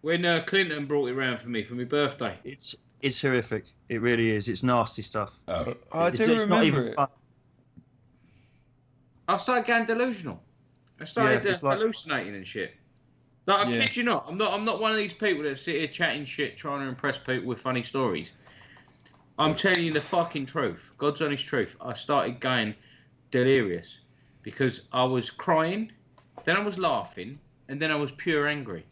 When Clinton brought it round for me for my birthday. It's horrific. It really is. It's nasty stuff. I do remember it. Fun. I started getting delusional. I started hallucinating and shit. Like, I kid you not. I'm not one of these people that sit here chatting shit, trying to impress people with funny stories. I'm telling you the fucking truth. God's honest truth. I started going delirious because I was crying, then I was laughing, and then I was pure angry.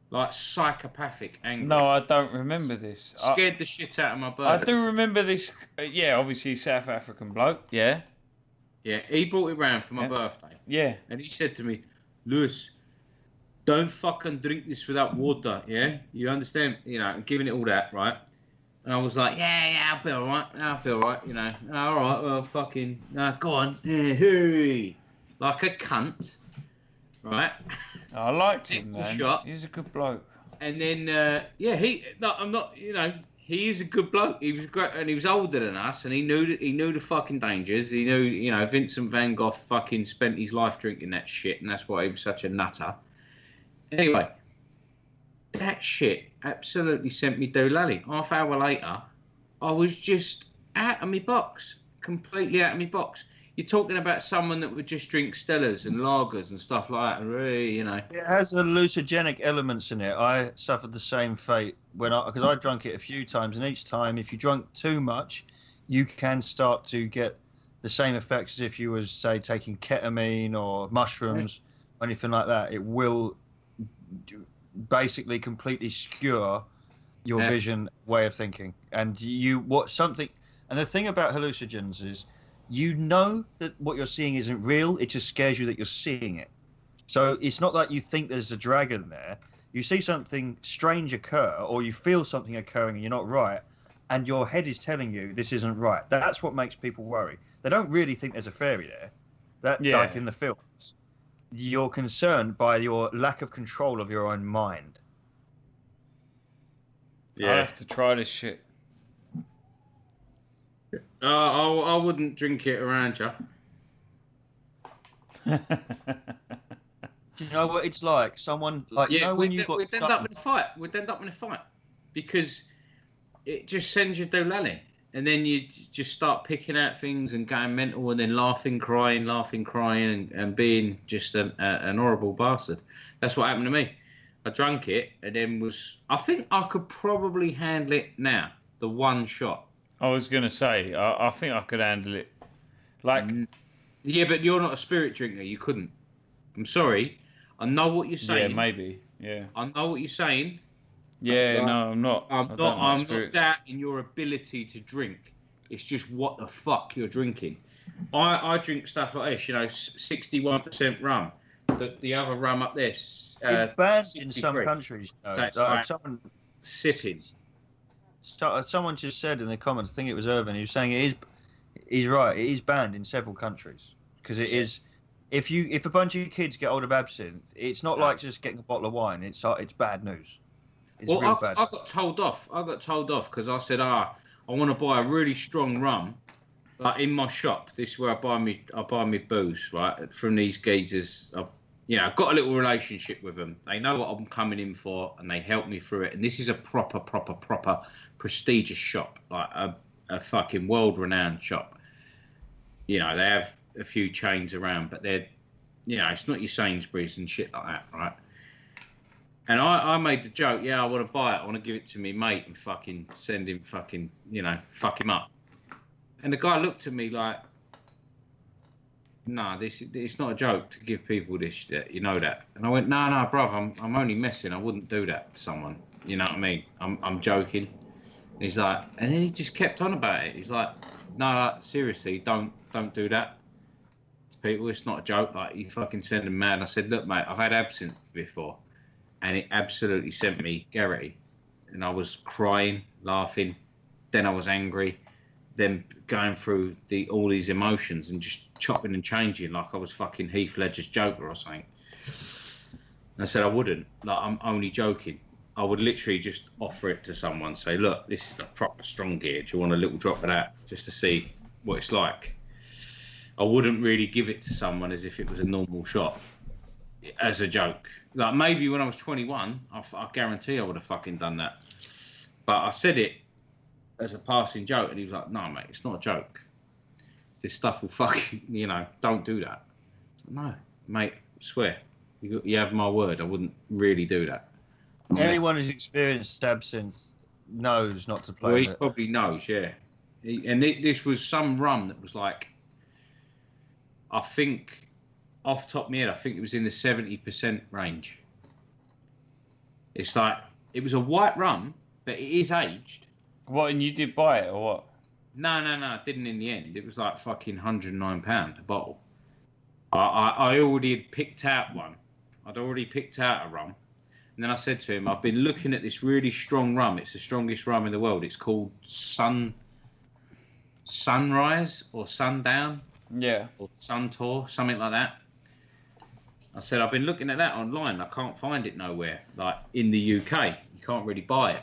Like psychopathic angry. No, I don't remember this. Scared the shit out of my bird. I do remember this. Yeah, obviously South African bloke. Yeah. Yeah, he brought it round for my birthday. Yeah. And he said to me, Lewis, don't fucking drink this without water, yeah? You understand? You know, giving it all that, right? And I was like, yeah, I'll be all right, you know. All right, well, fucking, go on. Hey. Like a cunt, right? I liked him, man. He's a good bloke. And then, I'm not, you know, he is a good bloke. He was great, and he was older than us, and he knew the fucking dangers. He knew, you know, Vincent van Gogh fucking spent his life drinking that shit, and that's why he was such a nutter. Anyway, that shit absolutely sent me doolally. Half hour later, I was just out of my box, completely out of my box. You're talking about someone that would just drink Stellas and lagers and stuff like that, really, you know. It has hallucinogenic elements in it. I suffered the same fate because I drank it a few times, and each time, if you drunk too much, you can start to get the same effects as if you was, say, taking ketamine or mushrooms, or anything like that. It will basically completely skewer your vision, way of thinking, and And the thing about hallucinogens is, you know that what you're seeing isn't real. It just scares you that you're seeing it. So it's not like you think there's a dragon there. You see something strange occur, or you feel something occurring and you're not right, and your head is telling you this isn't right. That's what makes people worry. They don't really think there's a fairy there. Like in the films. You're concerned by your lack of control of your own mind. Yeah. I have to try this shit. I wouldn't drink it around you. Do you know what it's like? Someone like we'd end up in a fight. We'd end up in a fight because it just sends you doolally, and then you just start picking out things and going mental, and then laughing, crying, and being just an horrible bastard. That's what happened to me. I drank it, and then I think I could probably handle it now. The one shot. I was going to say, I think I could handle it. Like, yeah, but you're not a spirit drinker. You couldn't. I'm sorry. I know what you're saying. Yeah, maybe. Yeah. I know what you're saying. Yeah, no, I'm not. I'm not doubting your ability to drink. It's just what the fuck you're drinking. I drink stuff like this, 61% rum. The other rum up there. It's banned in some countries. Someone sipping. Someone just said in the comments, I think it was Irvin, he was saying he's right, it is banned in several countries because it is. If a bunch of kids get hold of absinthe, it's not like just getting a bottle of wine. It's bad news. It's real bad. I got told off. Because I said, I want to buy a really strong rum, like in my shop. This is where I buy me booze, right, from these geezers. you know, I've got a little relationship with them. They know what I'm coming in for, and they help me through it. And this is a proper prestigious shop, like a fucking world-renowned shop. You know, they have a few chains around, but they're, you know, it's not your Sainsbury's and shit like that, right? And I made the joke, yeah, I want to buy it. I want to give it to me mate and fucking send him fucking, you know, fuck him up. And the guy looked at me like, nah, it's not a joke to give people this shit, you know that. And I went, no, bruv, I'm only messing. I wouldn't do that to someone. You know what I mean? I'm joking. And he's like, and then he just kept on about it. He's like, no, like, seriously, don't do that to people. It's not a joke. Like, you fucking send them mad. And I said, look, mate, I've had absinthe before, and it absolutely sent me Garrity. And I was crying, laughing. Then I was angry. Then going through all these emotions and just chopping and changing like I was fucking Heath Ledger's Joker or something. And I said I wouldn't. Like, I'm only joking. I would literally just offer it to someone, say, look, this is the proper strong gear. Do you want a little drop of that just to see what it's like? I wouldn't really give it to someone as if it was a normal shot, as a joke. Like, maybe when I was 21, I guarantee I would have fucking done that. But I said it as a passing joke, and he was like, no, mate, it's not a joke. This stuff will fucking, you know, don't do that. No, mate, swear. You have my word, I wouldn't really do that. Anyone who's experienced absinthe knows not to play well, he with it. probably knows, yeah. This was some rum that was like, I think, off the top of my head, I think it was in the 70% range. It's like, it was a white rum, but it is aged. What, and you did buy it, or what? No, I didn't in the end. It was like fucking £109 a bottle. I already had picked out one. I'd already picked out a rum. And then I said to him, I've been looking at this really strong rum. It's the strongest rum in the world. It's called Sunrise or Sundown. Yeah. Or Suntour, something like that. I said, I've been looking at that online. I can't find it nowhere. Like, in the UK, you can't really buy it.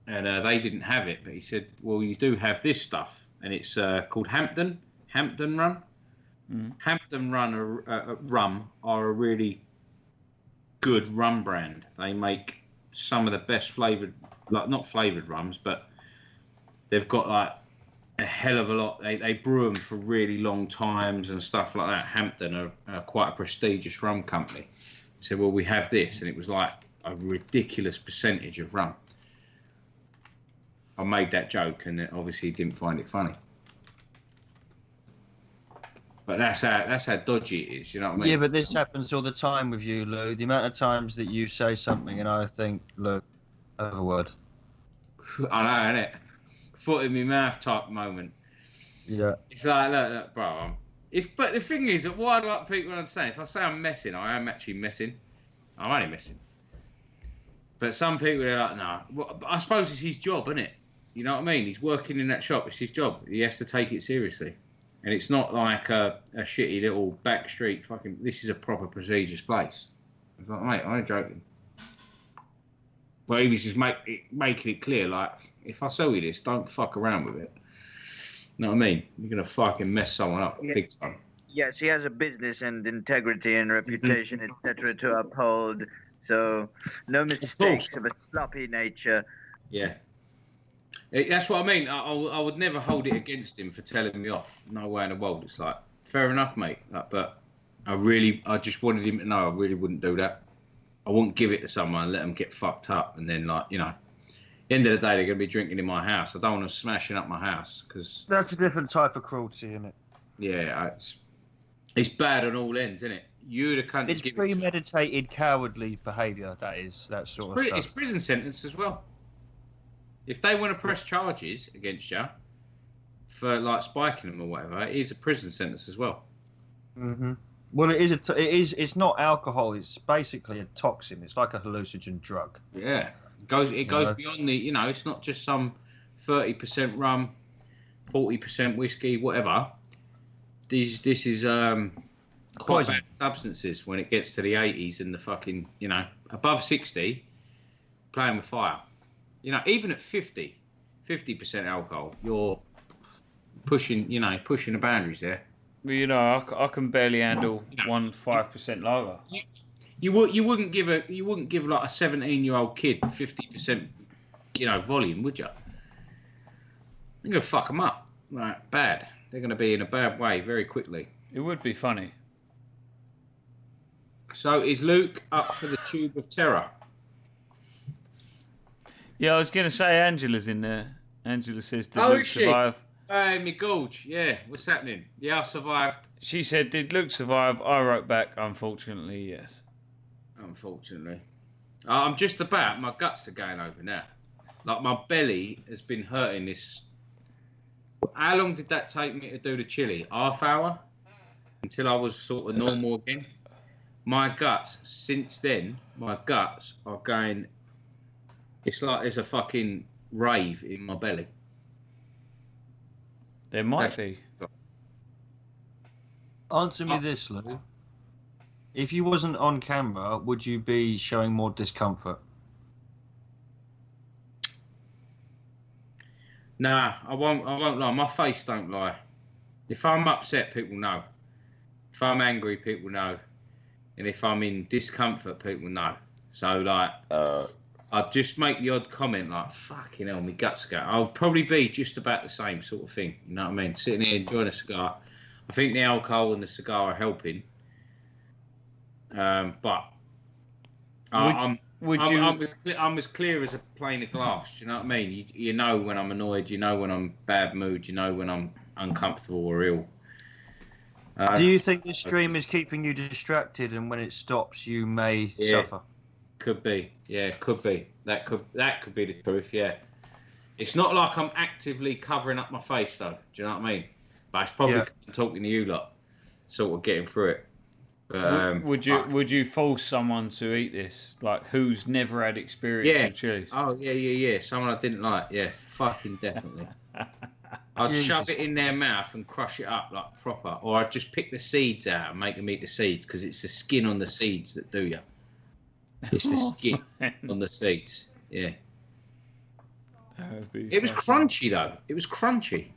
And they didn't have it. But he said, well, you do have this stuff. And it's called Hampton Rum. Mm. Hampton Rum are a really good rum brand. They make some of the best flavoured, like, not flavoured rums, but they've got like a hell of a lot. They brew them for really long times and stuff like that. Hampton are quite a prestigious rum company. He said, well, we have this. And it was like a ridiculous percentage of rum. I made that joke, and obviously he didn't find it funny. But that's how dodgy it is, you know what I mean? Yeah, but this happens all the time with you, Lou. The amount of times that you say something and I think, Lou, have a word. I know, innit? Foot in my mouth type moment. Yeah. It's like, look, bro. But the thing is, what I'd like people to understand, if I say I'm messing, I am actually messing. I'm only messing. But some people are like, no. Well, I suppose it's his job, isn't it? You know what I mean? He's working in that shop. It's his job. He has to take it seriously. And it's not like a shitty little back street fucking... This is a proper prestigious place. I was like, mate, I ain't joking. Well, he was just making it clear, like, if I sell you this, don't fuck around with it. You know what I mean? You're going to fucking mess someone up big time. Yes, he has a business and integrity and reputation, etc. to uphold. So, no mistakes of a sloppy nature. Yeah. That's what I mean. I would never hold it against him for telling me off. No way in the world. It's like, fair enough, mate. But I just wanted him to know I really wouldn't do that. I wouldn't give it to someone and let them get fucked up. And then, like, you know, at the end of the day, they're going to be drinking in my house. I don't want them smashing up my house. Cause, that's a different type of cruelty, isn't it? Yeah, it's bad on all ends, isn't it? You're the cunt. It's premeditated, cowardly behaviour, that stuff. It's prison sentence as well. If they want to press charges against you for, like, spiking them or whatever, it is a prison sentence as well. Mm-hmm. Well, it's not alcohol. It's basically a toxin. It's like a hallucinogen drug. Yeah, it goes beyond the. You know, it's not just some 30% rum, 40% whiskey, whatever. This is quite bad substances when it gets to the 80s and the fucking, you know, above 60, playing with fire. You know, even at 50% alcohol, you're pushing the boundaries there. Well, you know, I can barely handle 5% lager. You wouldn't give like a 17-year-old kid 50%, volume, would you? You're gonna fuck them up, like bad. They're gonna be in a bad way very quickly. It would be funny. So is Luke up for the Tube of Terror? Yeah, I was going to say Angela's in there. Angela says, did Oh, Luke is she? survive? Hey, me gorge. Yeah, what's happening? Yeah, I survived. She said, did Luke survive? I wrote back, unfortunately, yes. Unfortunately. I'm just about, my guts are going over now. Like, my belly has been hurting this. How long did that take me to do the chili? Half hour? Until I was sort of normal again? My guts, since then, are going... It's like there's a fucking rave in my belly. There might be. Answer me this, Lou. If you wasn't on camera, would you be showing more discomfort? Nah, I won't lie. My face don't lie. If I'm upset, people know. If I'm angry, people know. And if I'm in discomfort, people know. So, like, I'd just make the odd comment like, fucking hell, my guts go. I'll probably be just about the same sort of thing. You know what I mean? Sitting here enjoying a cigar. I think the alcohol and the cigar are helping. But I'm as clear as a pane of glass. You know what I mean? You know when I'm annoyed. You know when I'm bad mood. You know when I'm uncomfortable or ill. Do you think the stream is keeping you distracted, and when it stops, you may suffer? Could be. Yeah, could be. That could be the truth. Yeah. It's not like I'm actively covering up my face though. Do you know what I mean? But it's probably talking to you lot, sort of getting through it. But, would you force someone to eat this? Like, who's never had experience with chilies? Oh, yeah. Someone I didn't like. Yeah, fucking definitely. I'd shove it in their mouth and crush it up like proper. Or I'd just pick the seeds out and make them eat the seeds, because it's the skin on the seeds that do you. It's the skin on the seeds. Yeah. It was crunchy, though. It was crunchy.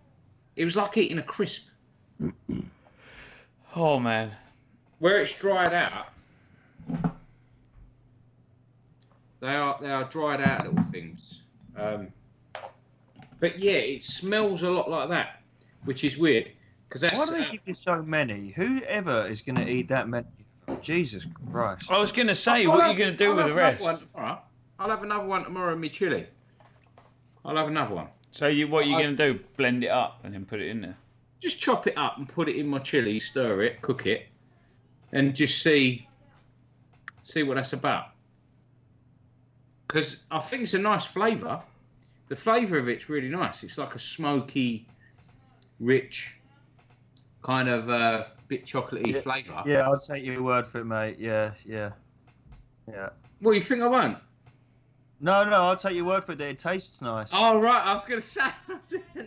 It was like eating a crisp. Oh, man. Where it's dried out, they are dried out little things. But yeah, it smells a lot like that, which is weird. Why do they give you so many? Whoever is going to eat that many? Jesus Christ! I was going to say, what are you going to do with the rest? I'll have another one tomorrow in my chili. I'll have another one. So what are you going to do? Blend it up and then put it in there? Just chop it up and put it in my chili, stir it, cook it, and just see what that's about. Because I think it's a nice flavour. The flavour of it's really nice. It's like a smoky, rich, kind of bit chocolatey flavour. Yeah, I'll take your word for it, mate. Yeah. Well, you think I won't? No, I'll take your word for it. It tastes nice. Oh, right. I was going to say.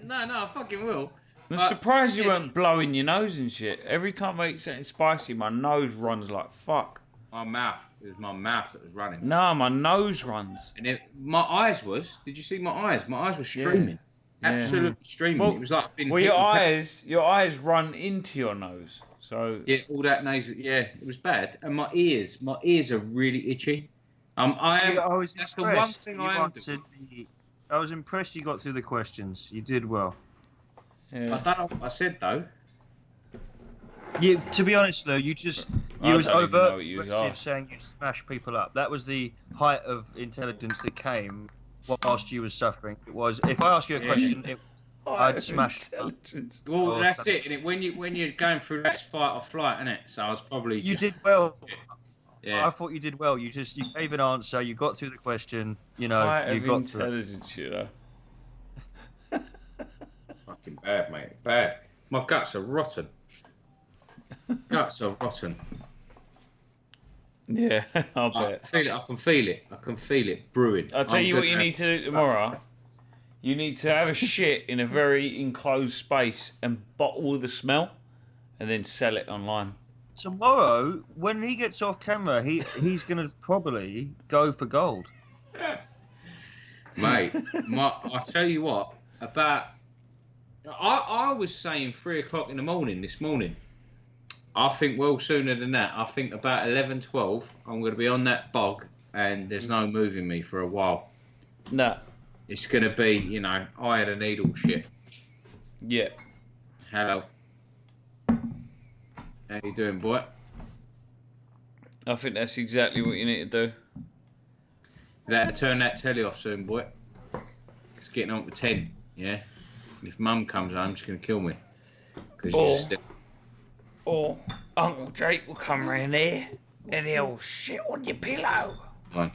No, I fucking will. I'm surprised you weren't blowing your nose and shit. Every time I eat something spicy, my nose runs like fuck. My mouth. It was my mouth that was running. No, my nose runs. And my eyes was. Did you see my eyes? My eyes were streaming. Yeah. Absolutely streaming. Well, it was like your eyes run into your nose. So yeah, all that nasal. Yeah, it was bad. And my ears are really itchy. That's the one thing I am doing. I was impressed you got through the questions. You did well. Yeah. I don't know what I said though. To be honest though, you was overt saying you'd smash people up. That was the height of intelligence that came whilst you was suffering. It was, if I ask you a question, I'd smash. Well, that's it. And when you're going through that, it's fight or flight, isn't it? So I was probably. You did well. Yeah. I thought you did well. You gave an answer. You got through the question. You know, you got through. Intelligence, you know. Fucking bad, mate. Bad. My guts are rotten. Guts are rotten. Yeah, I'll bet. I can feel it brewing. I'll tell you what you need to do tomorrow. You need to have a shit in a very enclosed space and bottle the smell, and then sell it online. Tomorrow, when he gets off camera, he's going to probably go for gold. Mate, I tell you what, I was saying 3 o'clock in the morning this morning. I think well sooner than that. I think about 11, 12, I'm going to be on that bog and there's no moving me for a while. No. It's going to be, you know, eye of the needle shit. Yeah. Hello. How you doing, boy? I think that's exactly what you need to do. You better turn that telly off soon, boy. It's getting on to 10, yeah? If Mum comes home, she's going to kill me. Or Uncle Jake will come round here and he'll shit on your pillow. Fine.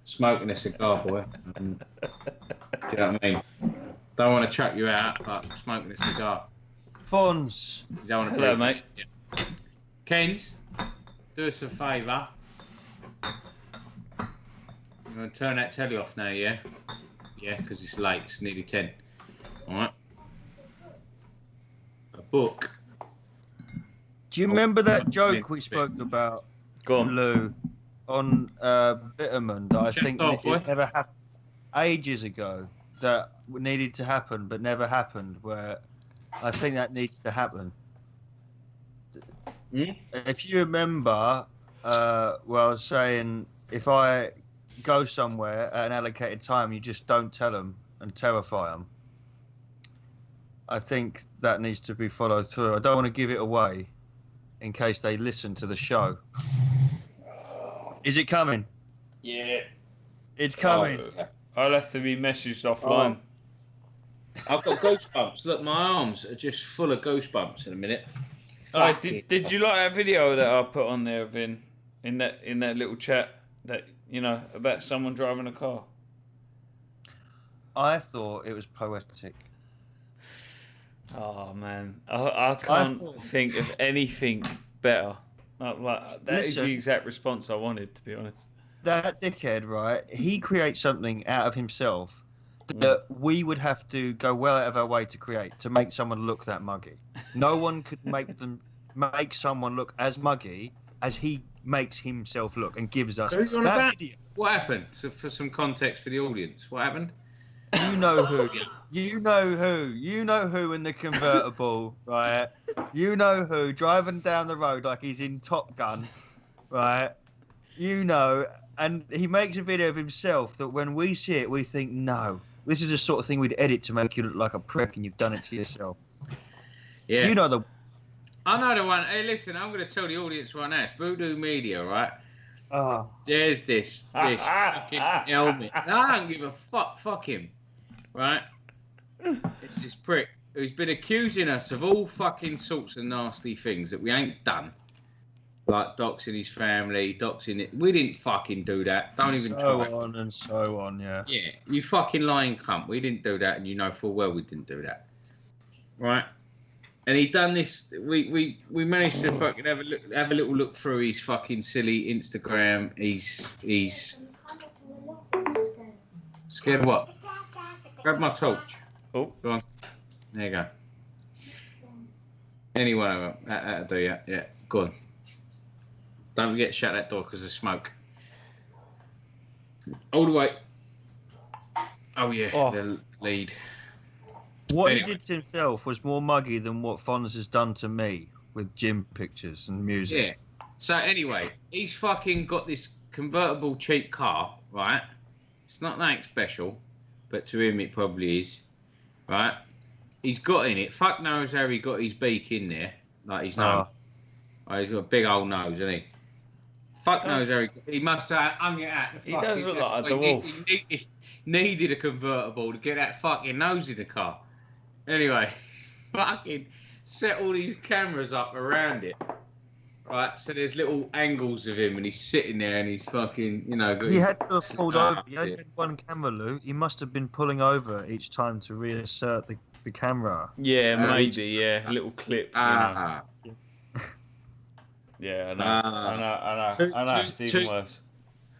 Smoking a cigar, boy. Do you know what I mean? Don't want to chuck you out, but smoking a cigar. Fonz. You don't want to Hello, breathe. mate. Yeah. Kens, do us a favour. You're going to turn that telly off now, yeah? Yeah, because it's late. It's nearly 10. Alright? A book. Do you remember that joke we spoke about, Go on. Lou, on Bitterman, that I think it never happened ages ago, that needed to happen but never happened, where I think that needs to happen. If you remember, well, I was saying, if I go somewhere at an allocated time, you just don't tell them and terrify them. I think that needs to be followed through. I don't want to give it away in case they listen to the show. Is it coming? Yeah. It's coming. I'll have to be messaged offline. I've got goosebumps. Look, my arms are just full of goosebumps in a minute. Oh, did you like that video that I put on there, Vin? In that little chat that, you know, about someone driving a car? I thought it was poetic. Oh man, I can't think of anything better. Like that is the exact response I wanted, to be honest. That dickhead, right? He creates something out of himself that we would have to go well out of our way to create, to make someone look that muggy. No one could make someone look as muggy as he makes himself look and gives us that video. What happened? So for some context for the audience, what happened? You know who. You know who. You know who in the convertible, right? You know who driving down the road like he's in Top Gun, right? You know, and he makes a video of himself that when we see it, we think, no, this is the sort of thing we'd edit to make you look like a prick, and you've done it to yourself. Yeah. You know the. I know the one. Hey, listen, I'm going to tell the audience right now. It's Voodoo Media, right? Oh. There's this fucking helmet. No, I don't give a fuck. Fuck him. Right? It's this prick who's been accusing us of all fucking sorts of nasty things that we ain't done. Like doxing his family, doxing it. We didn't fucking do that. Don't even try. So on and so on, yeah. Yeah, you fucking lying cunt. We didn't do that, and you know full well we didn't do that. Right? And he done this. We managed to fucking have a little look through his fucking silly Instagram. He's scared of what? Grab my torch. Oh, go on. There you go. Anyway, that'll do. Yeah. Go on. Don't forget to shut that door because of smoke. All the way. Oh yeah, the lead. What he did to himself was more muggy than what Fonz has done to me with gym pictures and music. Yeah. So anyway, he's fucking got this convertible cheap car, right? It's not that special, but to him it probably is, right? He's got in it. Fuck knows how he got his beak in there. Like he's known. Oh, he's got a big old nose, isn't he? Fuck knows how he must have hung it out. He does look like a dwarf. He needed a convertible to get that fucking nose in the car. Anyway, fucking set all these cameras up around it. Right, so there's little angles of him and he's sitting there and he's fucking, you know... He had to have pulled over. He only had one camera, Lou. He must have been pulling over each time to reassert the camera. Yeah, maybe, yeah. A little clip, you know. Yeah, I know. It's even worse.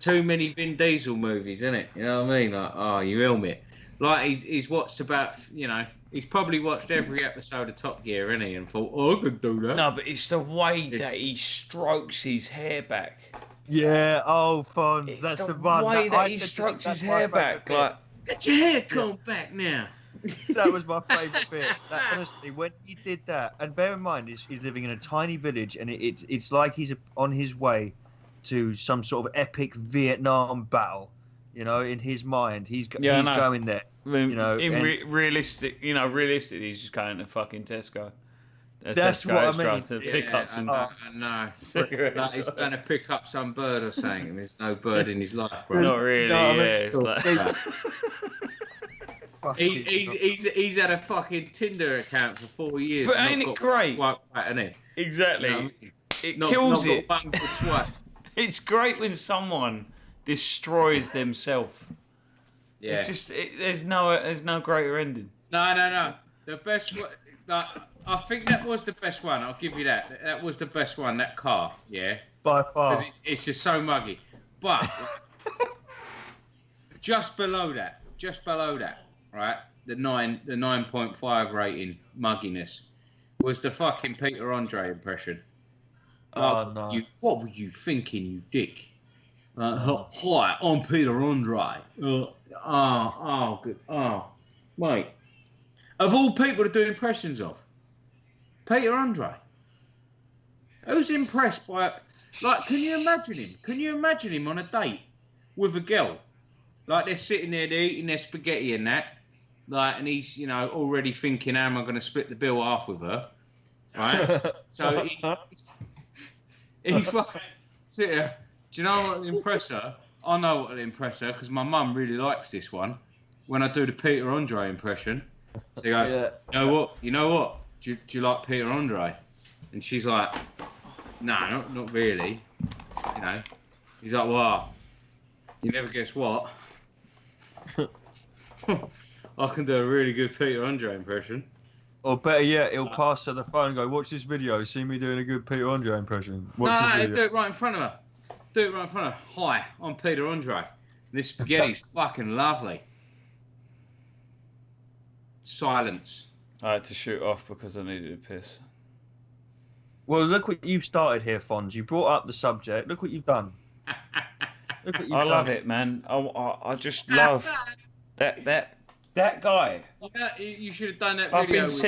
Too many Vin Diesel movies, isn't it? You know what I mean? Like, oh, you helmet. Like, he's watched about, you know... He's probably watched every episode of Top Gear, isn't he? And thought, oh, I could do that. No, but it's the way that he strokes his hair back. Yeah, Fonz, that's the one. The way that he strokes his hair back. Like, get your hair combed back now. That was my favourite bit. That, honestly, when he did that, and bear in mind, he's living in a tiny village, and it's like he's on his way to some sort of epic Vietnam battle. You know, in his mind, he's going there. I mean, You know, realistically, he's just going to fucking Tesco. That's what I mean. To pick up some cigarettes. Like he's going to pick up some bird or something, and there's no bird in his life, bro. Not really. It's like... he's had a fucking Tinder account for 4 years. But ain't it great? Exactly. You know, it kills it. It's great when someone destroys themselves. Yeah. It's just there's no greater ending. No. The best one. I think that was the best one. I'll give you that. That was the best one. That car, yeah. By far. It's just so muggy. But just below that, right? The 9.5 rating mugginess was the fucking Peter Andre impression. No. What were you thinking, you dick? Hi, I'm Peter Andre. Good. Mate. Of all people to do impressions of, Peter Andre. Who's impressed by it? Like, can you imagine him? Can you imagine him on a date with a girl? Like, they're sitting there, they're eating their spaghetti and that. Like, and he's, already thinking, how am I going to split the bill half with her? Right? So he fucking sit there. Do you know what will impress her? I know what will impress her because my mum really likes this one. When I do the Peter Andre impression, so you go, You know what? Do you like Peter Andre? And she's like, no, not really. He's like, well, you never guess what? I can do a really good Peter Andre impression. Or better yet, he'll pass her the phone and go, watch this video, see me doing a good Peter Andre impression. Do it right in front of her. Hi, I'm Peter Andre. This spaghetti's fucking lovely. Silence. I had to shoot off because I needed a piss. Well, look what you've started here, Fonz. You brought up the subject. Look what you've done. I love it, man. I just love that guy. You should have done that video with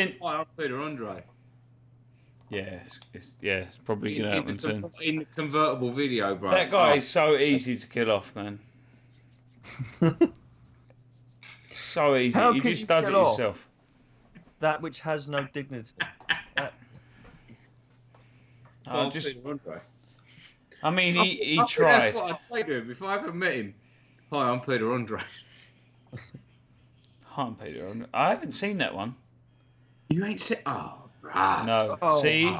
Peter Andre. Yeah, it's probably going to happen soon. In the convertible video, bro. That guy is so easy to kill off, man. So easy. He just does it himself. That which has no dignity. I mean, he I tried. That's what I'd say to him if I ever met him. Hi, I'm Peter Andre. Hi, I'm Peter Andre. I haven't seen that one. You ain't seen... Oh, right. No. Oh. See?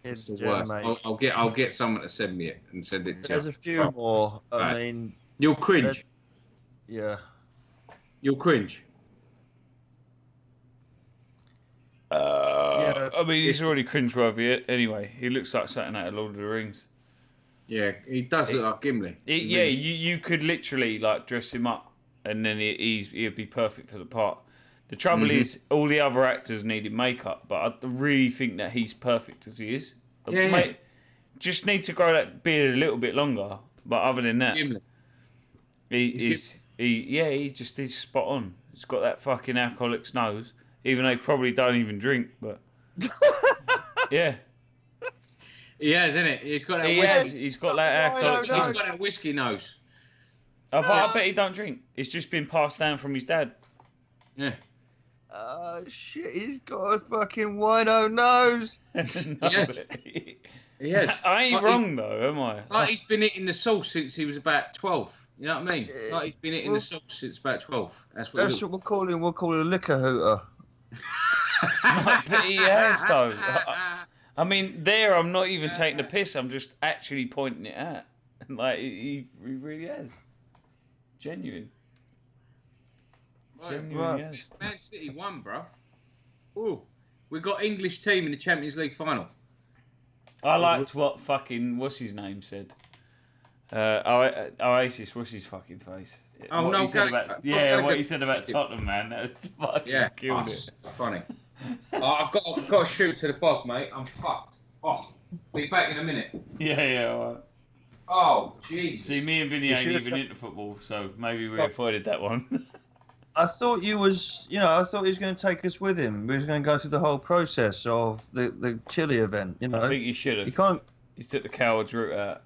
It's the worst. I'll get someone to send me it and send it to There's a few more. I mean... You'll cringe. Yeah. You'll cringe. I mean, he's already cringeworthy anyway. He looks like something out of Lord of the Rings. Yeah, he does look like Gimli. You could literally like dress him up, and then he'd be perfect for the part. The trouble is, all the other actors needed makeup, but I really think that he's perfect as he is. Yeah. Just need to grow that beard a little bit longer. But other than that, Gimli. he's spot on. He's got that fucking alcoholic's nose, even though he probably don't even drink. But yeah, he has, isn't it? He's got that. He's got that alcoholic's nose. He's got that whiskey nose. I bet he don't drink. It's just been passed down from his dad. Yeah. Shit, he's got a fucking wino nose. Yes. I ain't wrong though, am I? Like he's been eating the sauce since he was about 12. You know what I mean? Like he's been eating the sauce since about 12. That's what we'll call him. We'll call him a liquor hooter. But he has though. I mean, I'm not even taking the piss. I'm just actually pointing it at. Like he really has. Genuine. Yes. Man City won, bruv. Ooh, we got English team in the Champions League final. I liked what what's his name said. Oasis, what's his fucking face? Oh, what he said about Tottenham, man. That was fucking killed it. Funny. I've got to shoot to the bog, mate. I'm fucked. Oh, be back in a minute. Yeah, all right. Oh, jeez. See, me and Vinny You ain't should've even said- into football, so maybe we avoided that one. I thought you was, I thought he was going to take us with him. We was going to go through the whole process of the Chile event. I think you should He have. can't. He's took the coward's route out.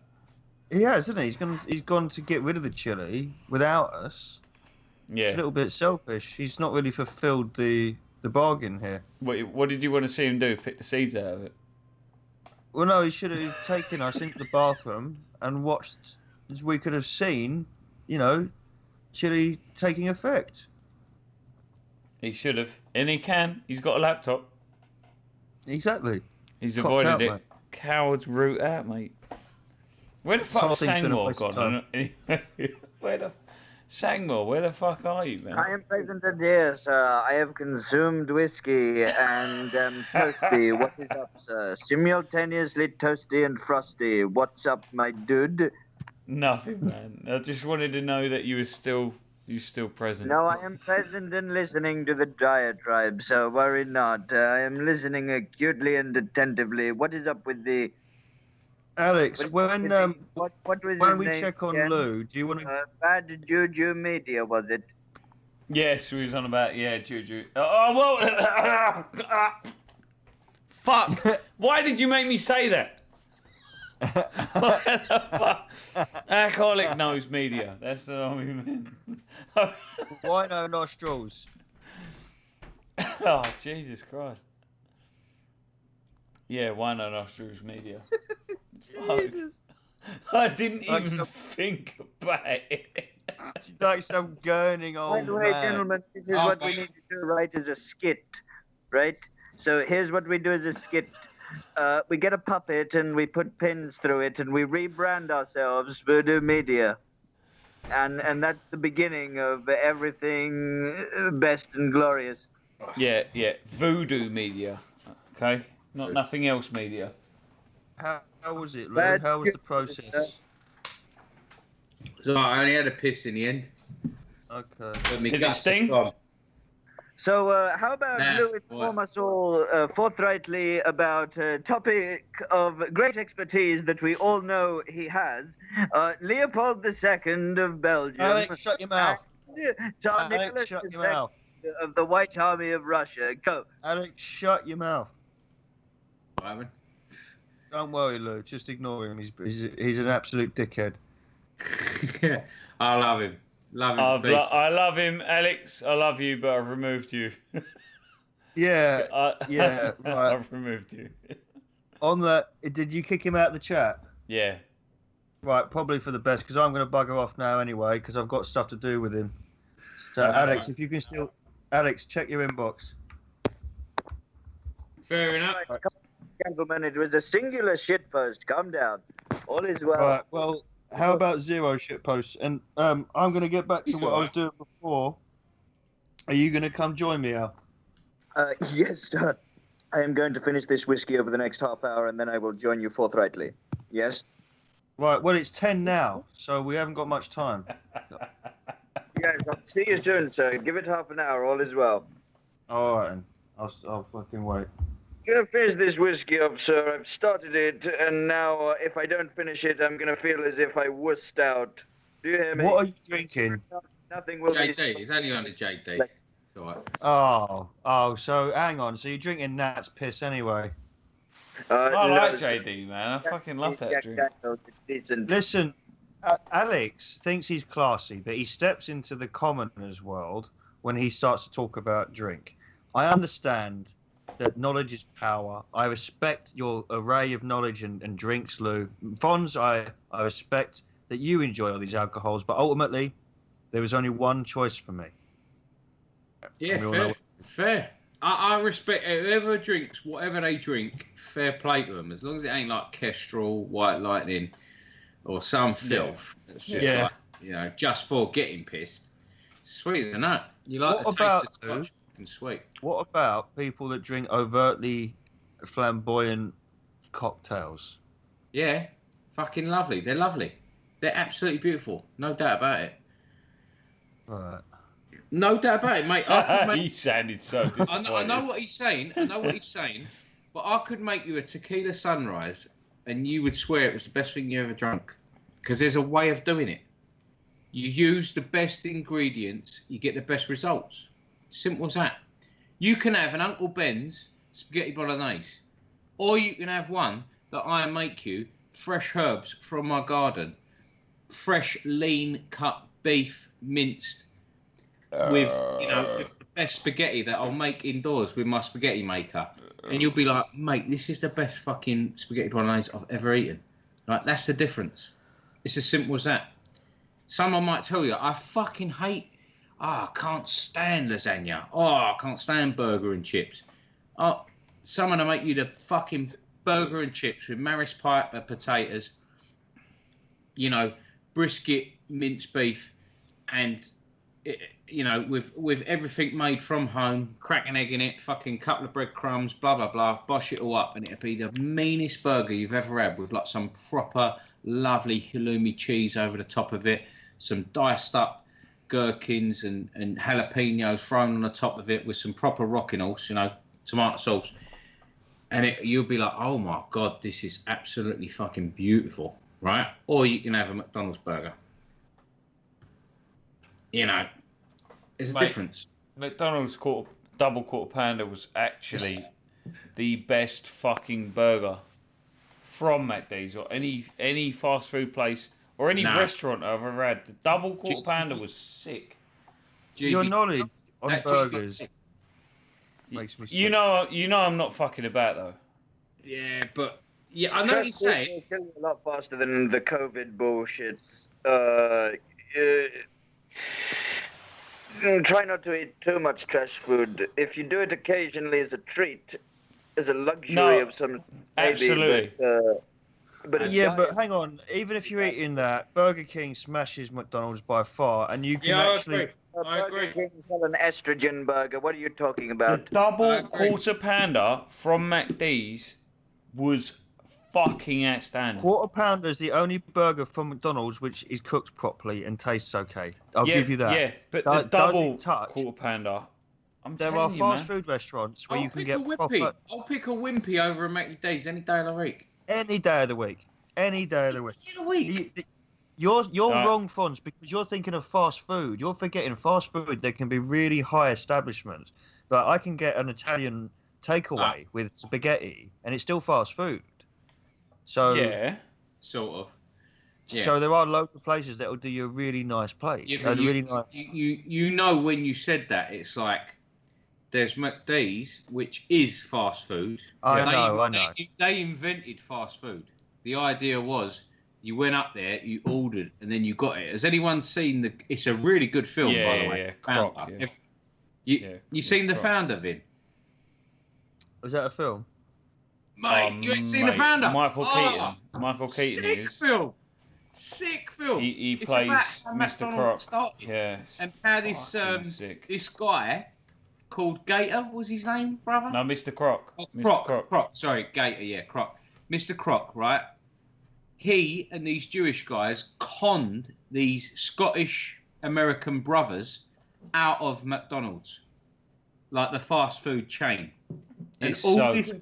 He has, isn't he? He's gone to get rid of the Chile without us. It's Yeah. a little bit selfish. He's not really fulfilled the bargain here. What did you want to see him do? Pick the seeds out of it? Well, no, he should have taken us into the bathroom and watched, as we could have seen, Chile taking effect. He should have. And he can. He's got a laptop. Exactly. He's Copped avoided out, it. mate. Coward's route out, mate. Where the fuck Whole thing's been a Sangmore waste of gone? Sangmore, where the fuck are you, man? I am present and here, sir. I have consumed whiskey and am toasty. What is up, sir? Simultaneously toasty and frosty. What's up, my dude? Nothing, man. I just wanted to know that you still present. No, I am present and listening to the diatribe, so worry not. I am listening acutely and attentively. What is up with the... Alex, when what was when his we name check on again? Lou, do you want to? Bad Juju Media, was it? Yes, we was on about Juju. Oh, whoa! Fuck! Why did you make me say that? What the fuck? Alcoholic Nose Media. That's what I mean. Why no nostrils? Oh, Jesus Christ. Yeah, Wino Nostrils Media. Jesus. I didn't Like even some- think about it. Like some gurning By old the way, man. gentlemen, this is what we need to do, right, as a skit, right? So here's what we do as a skit. We get a puppet and we put pins through it and we rebrand ourselves Voodoo Media. And that's the beginning of everything best and glorious. Yeah. Voodoo Media. Okay? Not nothing else media. How was it, Lou? Bad How was the news, process? So I only had a piss in the end. Okay. But me Did it guts sting? are gone. So how about Nah, Lou inform us all forthrightly about a topic of great expertise that we all know he has, Leopold II of Belgium. Alex, shut your mouth. Tsar Alex, Nicholas shut your II mouth. of the White Army of Russia. Go. Alex, shut your mouth. Ivan. Don't worry, Lou. Just ignore him. He's an absolute dickhead. I love him. Love him. to pieces. I love him, Alex. I love you, but I've removed you. Yeah. Yeah, right. I've removed you. On that, did you kick him out of the chat? Yeah. Right, probably for the best, because I'm going to bugger off now anyway, because I've got stuff to do with him. So, Alex, if you can still... Alex, check your inbox. Fair enough. Right, gentlemen, it was a singular shitpost. Calm down. All is well. Right, well, how about zero shitposts? And I'm going to get back to what I was doing before. Are you going to come join me, Al? Yes, sir. I am going to finish this whiskey over the next half hour, and then I will join you forthrightly. Yes? Right, well, it's 10 now, so we haven't got much time. Yes, I'll see you soon, sir. Give it half an hour. All is well. All right, then. I'll fucking wait. Gonna finish this whiskey up, sir. I've started it, and now if I don't finish it, I'm gonna feel as if I wussed out. Do you hear me? What are you drinking? Nothing will JD. be... He's only on the JD. It's all right. Oh, so hang on. So you're drinking Nat's piss anyway. I no, like JD, man. I fucking love that Jack drink. Daniels, it's decent. Listen, Alex thinks he's classy, but he steps into the commoner's world when he starts to talk about drink. I understand that knowledge is power. I respect your array of knowledge and drinks, Lou. Fonz, I respect that you enjoy all these alcohols, but ultimately, there was only one choice for me. Yeah, We all fair. know- Fair. I respect whoever drinks whatever they drink. Fair play to them, as long as it ain't like Kestrel, White Lightning, or some filth. It's just Yeah. like just for getting pissed. Sweet as a nut. You like What the about, taste of Scotch and sweet. What about people that drink overtly flamboyant cocktails? Yeah, fucking lovely. They're lovely. They're absolutely beautiful. No doubt about it. Right. No doubt about it, mate. I could He make, sounded so disappointed. I know what he's saying. But I could make you a tequila sunrise, and you would swear it was the best thing you ever drunk. because there's a way of doing it. You use the best ingredients, you get the best results. Simple as that. You can have an Uncle Ben's spaghetti bolognese, or you can have one that I make you, fresh herbs from my garden, fresh lean cut beef minced with with the best spaghetti that I'll make indoors with my spaghetti maker, and you'll be like, mate, this is the best fucking spaghetti bolognese I've ever eaten. Like, that's the difference. It's as simple as that. Someone might tell you, I fucking hate, I can't stand lasagna. I can't stand burger and chips. Someone will make you the fucking burger and chips with Maris Piper potatoes, brisket, minced beef, and with everything made from home, crack an egg in it, fucking couple of breadcrumbs, blah blah blah, bosh it all up, and it'll be the meanest burger you've ever had, with like some proper lovely halloumi cheese over the top of it, some diced up gherkins and jalapenos thrown on the top of it with some proper rocking horse, tomato sauce, and you'll be like, oh my god, this is absolutely fucking beautiful, right? Or you can have a McDonald's burger. There's a difference. McDonald's double quarter pounder was actually the best fucking burger from McD's or any fast food place or any restaurant I've ever had. The double quarter pounder was sick. Your knowledge on burgers makes me sick. You know I'm not fucking about though. Yeah, but I know what you're saying. It's a lot faster than the COVID bullshit. Try not to eat too much trash food. If you do it occasionally as a treat, as a luxury of some, absolutely. But hang on. Even if you're eating that, Burger King smashes McDonald's by far, and you can actually. I agree. Burger King's not an estrogen burger. What are you talking about? The double quarter pounder from McD's was fucking outstanding. Quarter pounder is the only burger from McDonald's which is cooked properly and tastes okay. I'll give you that. Yeah, but the double quarter pounder. There are fast food restaurants where you can get proper. I'll pick a Wimpy over a McD's any day of the week. Any day of the week. Any day of the week. In a week. You're wrong, Fons, because you're thinking of fast food. You're forgetting fast food. There can be really high establishments, but I can get an Italian takeaway with spaghetti, and it's still fast food. So yeah, sort of. Yeah. So there are local places that will do you a really nice place. Yeah, when you said that, it's like there's McD's, which is fast food. I know. They invented fast food. The idea was you went up there, you ordered, and then you got it. Has anyone seen it's a really good film, by the way. Croc, you seen The Founder, Vin? Was that a film? Mate, you ain't seen The Founder? Michael Keaton. Michael Keaton sick film. Sick film. He plays Mr. Croc. Started. Yeah. And how this guy called Gator was his name, brother? No, Mr. Croc. Croc. Sorry, Gator. Yeah, Croc. Mr. Croc, right? He and these Jewish guys conned these Scottish American brothers out of McDonald's, like the fast food chain. And this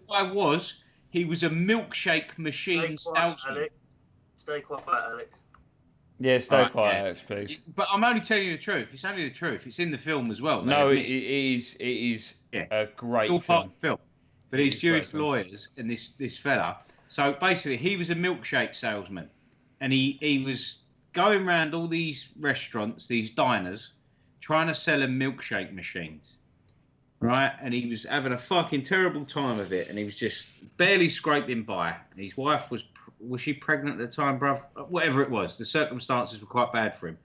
guy he was a milkshake machine salesman. Stay quiet, Alex. Yeah, stay quiet, Alex, please. But I'm only telling you the truth. It's only the truth. It's in the film as well. No, it is a great film. Part of the film. But these Jewish lawyers and this fella. So basically, he was a milkshake salesman, and he was going around all these restaurants, these diners, trying to sell them milkshake machines. Right, and he was having a fucking terrible time of it, and he was just barely scraping by. And his wife was she pregnant at the time, bruv? Whatever it was, the circumstances were quite bad for him.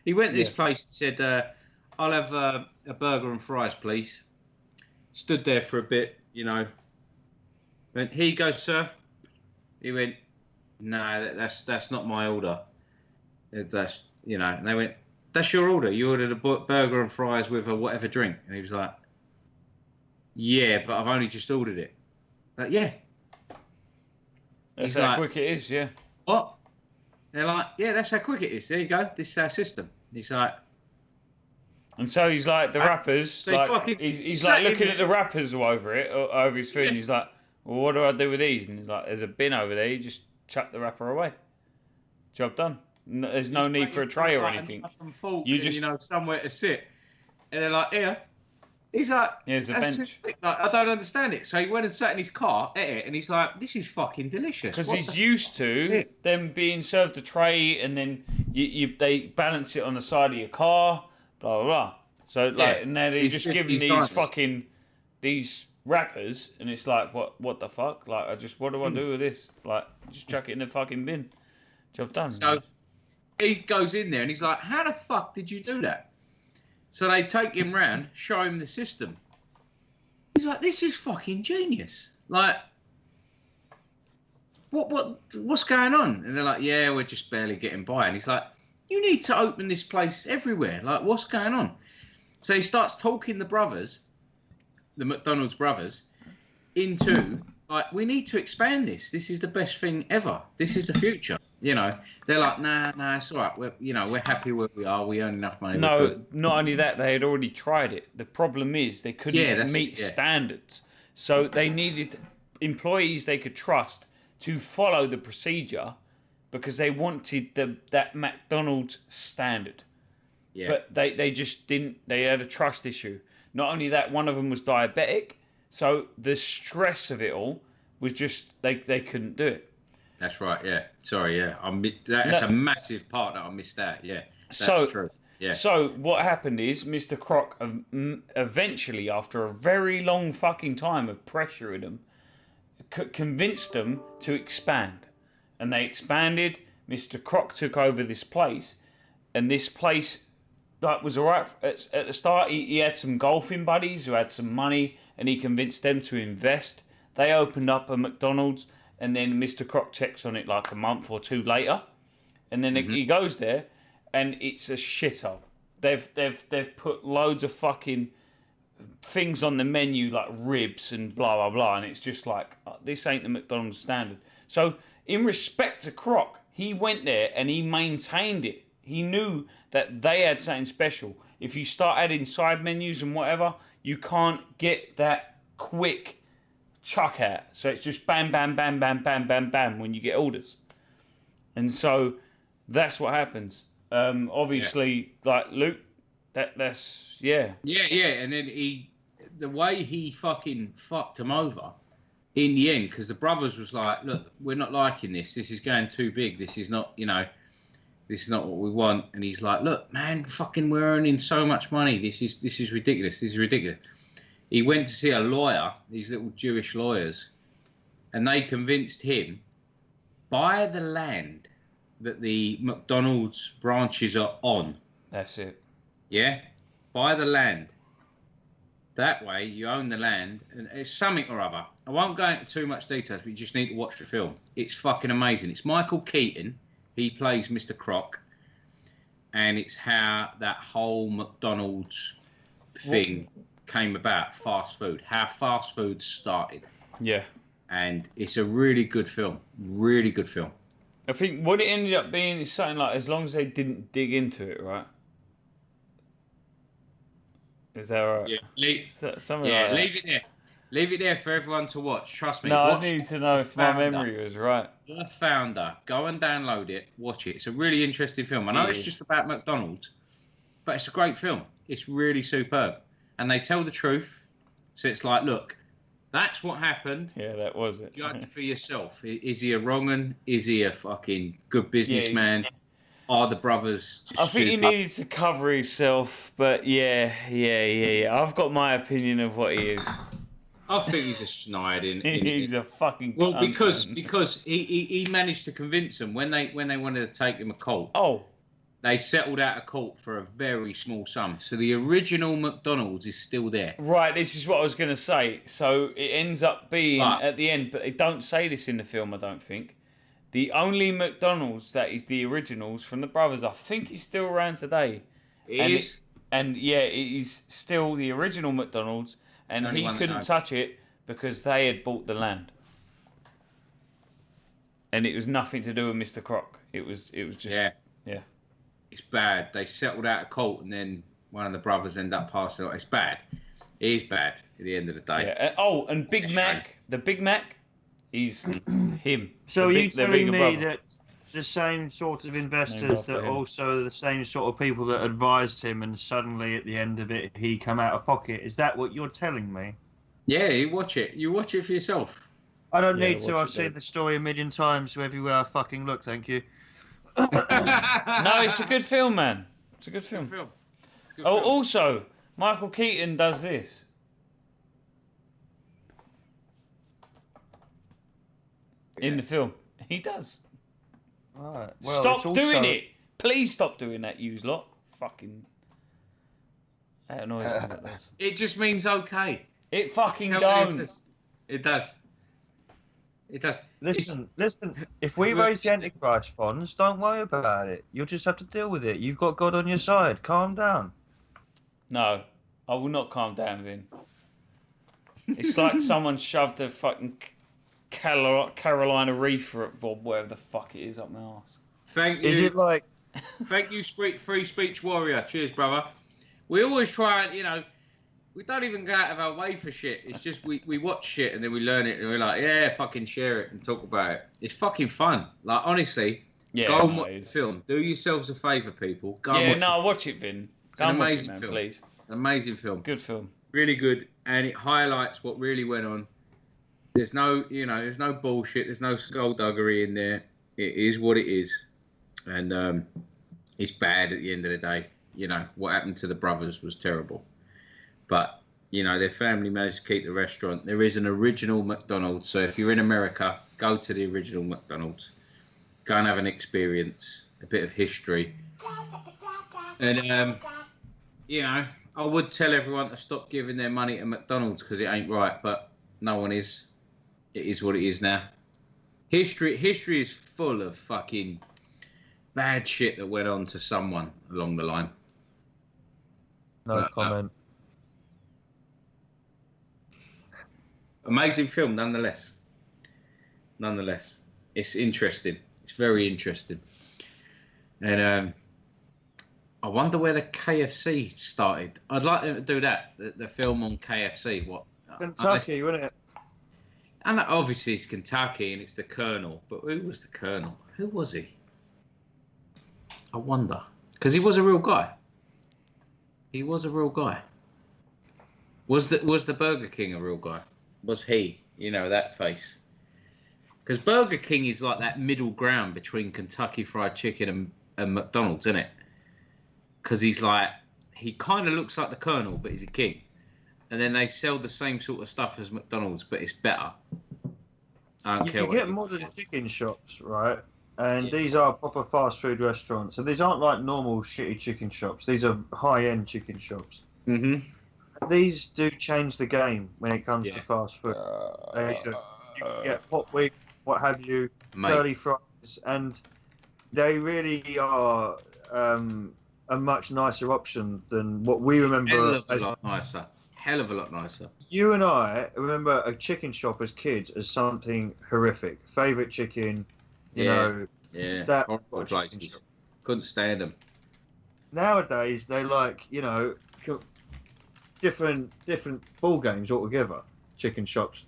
He went to this place and said, "I'll have a burger and fries, please." Stood there for a bit, Went, "Here you go, sir." He went, "No, that's not my order. That's And they went, "That's your order. You ordered a burger and fries with a whatever drink." And he was like, "Yeah, but I've only just ordered it." Like, yeah. That's how quick it is, yeah. What? They're like, yeah, that's how quick it is. There you go. This is our system. He's like... And so he's like, the rappers, he's like looking at the rappers over his food, and he's like, well, what do I do with these? And he's like, there's a bin over there, you just chuck the rapper away. Job done. there's no need for a tray or anything. You just, somewhere to sit. And they're like, here. He's like, here's a bench. Like, I don't understand it. So he went and sat in his car, ate it, and he's like, this is fucking delicious. Because he's used to them being served a tray, and then they balance it on the side of your car, blah, blah, blah. So, like, and now they're just giving these wrappers, and it's like, what the fuck? Like, what do I do with this? Like, just chuck it in the fucking bin. Job done. So he goes in there, and he's like, how the fuck did you do that? So they take him round, show him the system. He's like, this is fucking genius. Like, what's going on? And they're like, yeah, we're just barely getting by. And he's like, you need to open this place everywhere. Like, what's going on? So he starts talking the brothers, the McDonald's brothers, into, like, we need to expand this. This is the best thing ever. This is the future. They're like, nah, it's all right. We're happy where we are. We earn enough money. No, not only that, they had already tried it. The problem is they couldn't meet standards. So they needed employees they could trust to follow the procedure because they wanted that McDonald's standard. Yeah. But they just didn't. They had a trust issue. Not only that, one of them was diabetic. So the stress of it all was just, they couldn't do it. That's right, yeah. Sorry, yeah. That's a massive part that I missed out, yeah. That's true. Yeah. So what happened is Mr. Croc eventually, after a very long fucking time of pressuring them, convinced them to expand. And they expanded. Mr. Croc took over this place. And this place was all right. At the start, he had some golfing buddies who had some money, and he convinced them to invest. They opened up a McDonald's. And then Mr. Croc checks on it like a month or two later, and then he goes there, and it's a shithole. They've put loads of fucking things on the menu like ribs and blah blah blah, and it's just like, this ain't the McDonald's standard. So in respect to Croc, he went there and he maintained it. He knew that they had something special. If you start adding side menus and whatever, you can't get that quick chuck out. So it's just bam, bam, bam, bam, bam, bam, bam when you get orders. And so that's what happens. Obviously, like Luke, that's. Yeah, and then the way he fucking fucked him over in the end, because the brothers was like, look, we're not liking this. This is going too big. This is not, this is not what we want. And he's like, look, man, fucking, we're earning so much money. This is ridiculous. This is ridiculous. He went to see a lawyer, these little Jewish lawyers, and they convinced him, buy the land that the McDonald's branches are on. That's it. Yeah? Buy the land. That way, you own the land, and it's something or other. I won't go into too much details, but you just need to watch the film. It's fucking amazing. It's Michael Keaton. He plays Mr. Croc. And it's how that whole McDonald's thing came about, fast food, how fast food started. Yeah. And it's a really good film. Really good film. I think what it ended up being is something like, as long as they didn't dig into it, right? Is that right? Yeah, leave it there. Leave it there for everyone to watch. Trust me. No, I need to know if my memory was right. The Founder. Go and download it. Watch it. It's a really interesting film. I know it's just about McDonald's, but it's a great film. It's really superb. And they tell the truth. So it's like, look, that's what happened. Yeah, that was it. Judge for yourself. Is he a wrong un? Is he a fucking good businessman? Yeah. Are the brothers just I think he needed to cover himself, but yeah. I've got my opinion of what he is. I think he's a schneid. He's a fucking well, cunt, because he managed to convince them when they wanted to take him a colt. Oh. They settled out of court for a very small sum. So the original McDonald's is still there. Right, this is what I was going to say. So it ends up being at the end, but they don't say this in the film, I don't think. The only McDonald's that is the originals from the brothers, I think is still around today. It is? And yeah, it is still the original McDonald's, and he couldn't touch it because they had bought the land. And it was nothing to do with Mr. Croc. It was just... Yeah. It's bad. They settled out of court, and then one of the brothers ended up passing out. It's bad. It is bad at the end of the day. Yeah. And Big Mac. The Big Mac is him. So are you telling me that the same sort of Named investors after that him. also the same sort of people that advised him, and suddenly at the end of it he come out of pocket. Is that what you're telling me? Yeah, you watch it. You watch it for yourself. I don't Yeah, need to. watch I've it, seen dude. the story a million times, so everywhere I fucking look, thank you. No, it's a good film, man. It's a good film. Film. It's a good Oh, film. also, Michael Keaton does this. In the film. He does. Right. Well, Stop it's also... doing it. Please stop doing that, yous lot. Fucking... That annoys me, that does. It just means okay. It fucking Tell me what it don't. says. It does. It does. Listen. If we raise the Antichrist funds, don't worry about it. You'll just have to deal with it. You've got God on your side. Calm down. No, I will not calm down, Vin. It's like someone shoved a fucking Caralina reefer or whatever the fuck it is up my arse. Thank you. Is it like... Thank you, free speech warrior. Cheers, brother. We always try, you know, we don't even go out of our way for shit. It's just we watch shit and then we learn it and we're like, yeah, fucking share it and talk about it. It's fucking fun. Like, honestly, Yeah, go and no, watch it the is. film. Do yourselves a favour, people. Go and Yeah, watch no, it. watch it, Vin. It's Go an and watch it, amazing man, film. please. It's an amazing film. Good film. Really good, and it highlights what really went on. There's no, there's no bullshit. There's no skullduggery in there. It is what it is, and it's bad at the end of the day. You know what happened to the brothers was terrible, but their family managed to keep the restaurant. There is an original McDonald's, so if you're in America, go to the original McDonald's. Go and have an experience, a bit of history, and I would tell everyone to stop giving their money to McDonald's because it ain't right, but no one is. It is what it is now. History is full of fucking bad shit that went on to someone along the line. No comment. Amazing film, nonetheless. Nonetheless, it's interesting. It's very interesting, and I wonder where the KFC started. I'd like them to do that. The film on KFC. What? Kentucky, wouldn't it? And obviously it's Kentucky and it's the Colonel. But who was the Colonel? Who was he? I wonder. Because he was a real guy. He was a real guy. Was the Burger King a real guy? Was he? That face. Because Burger King is like that middle ground between Kentucky Fried Chicken and McDonald's, isn't it? Because he kind of looks like the Colonel, but he's a king. And then they sell the same sort of stuff as McDonald's, but it's better. I don't care You what get it modern is. chicken shops, right? And Yeah. these are proper fast food restaurants. So these aren't like normal shitty chicken shops. These are high-end chicken shops. Mm-hmm. These do change the game when it comes Yeah. to fast food. They do. You can get hot wings, what have you, Mate. curly fries, and they really are a much nicer option than what we remember. Hell of a As lot nicer. Hell of a lot nicer. you and I remember a chicken shop as kids as something horrific. Favorite chicken, you Yeah. know. Yeah. That Horrible chicken places. shop. Couldn't stand them. Nowadays they like different ball games altogether. Chicken shops.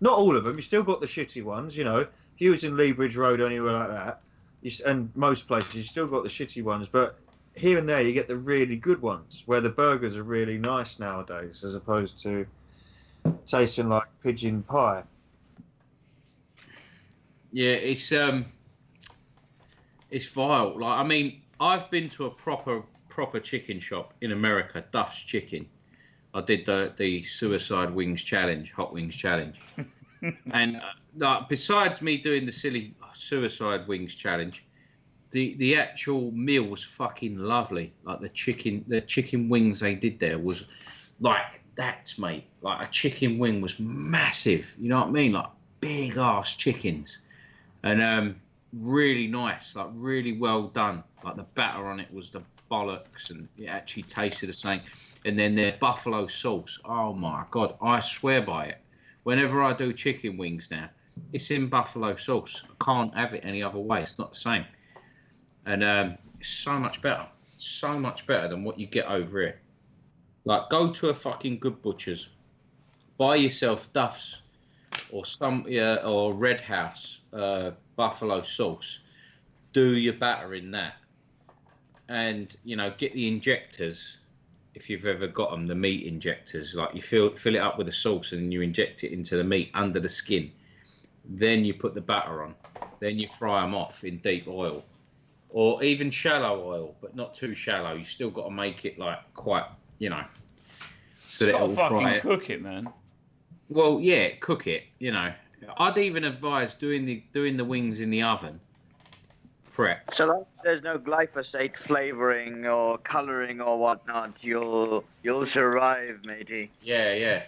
Not all of them. You still got the shitty ones. If you was in Lee Bridge Road or anywhere like that, and most places you still got the shitty ones, but here and there you get the really good ones where the burgers are really nice nowadays, as opposed to tasting like pigeon pie. Yeah, it's vile. Like, I mean, I've been to a proper chicken shop in America, Duff's Chicken. I did the suicide wings challenge, hot wings challenge, and besides me doing the silly suicide wings challenge, the actual meal was fucking lovely. Like the chicken wings they did there was like that, mate. Like a chicken wing was massive. You know what I mean? Like big ass chickens, and really nice, like really well done. Like the batter on it was the bollocks, and it actually tasted the same. And then their buffalo sauce. Oh my God, I swear by it. Whenever I do chicken wings now, it's in buffalo sauce. I can't have it any other way. It's not the same. And it's so much better. So much better than what you get over here. Like, go to a fucking good butcher's. Buy yourself Duff's or Red House buffalo sauce. do your batter in that, and you know, get the injectors if you've ever got them, the meat injectors. Like you fill it up with the sauce and you inject it into the meat under the skin. Then you put the batter on. Then you fry them off in deep oil, or even shallow oil, but not too shallow. You still got to make it like quite, you know, so that it'll fucking cook it, man. Well, yeah, cook it. You know, I'd even advise doing the wings in the oven. Prep. So long as there's no glyphosate flavoring or coloring or whatnot, you'll survive, matey. Yeah, yeah.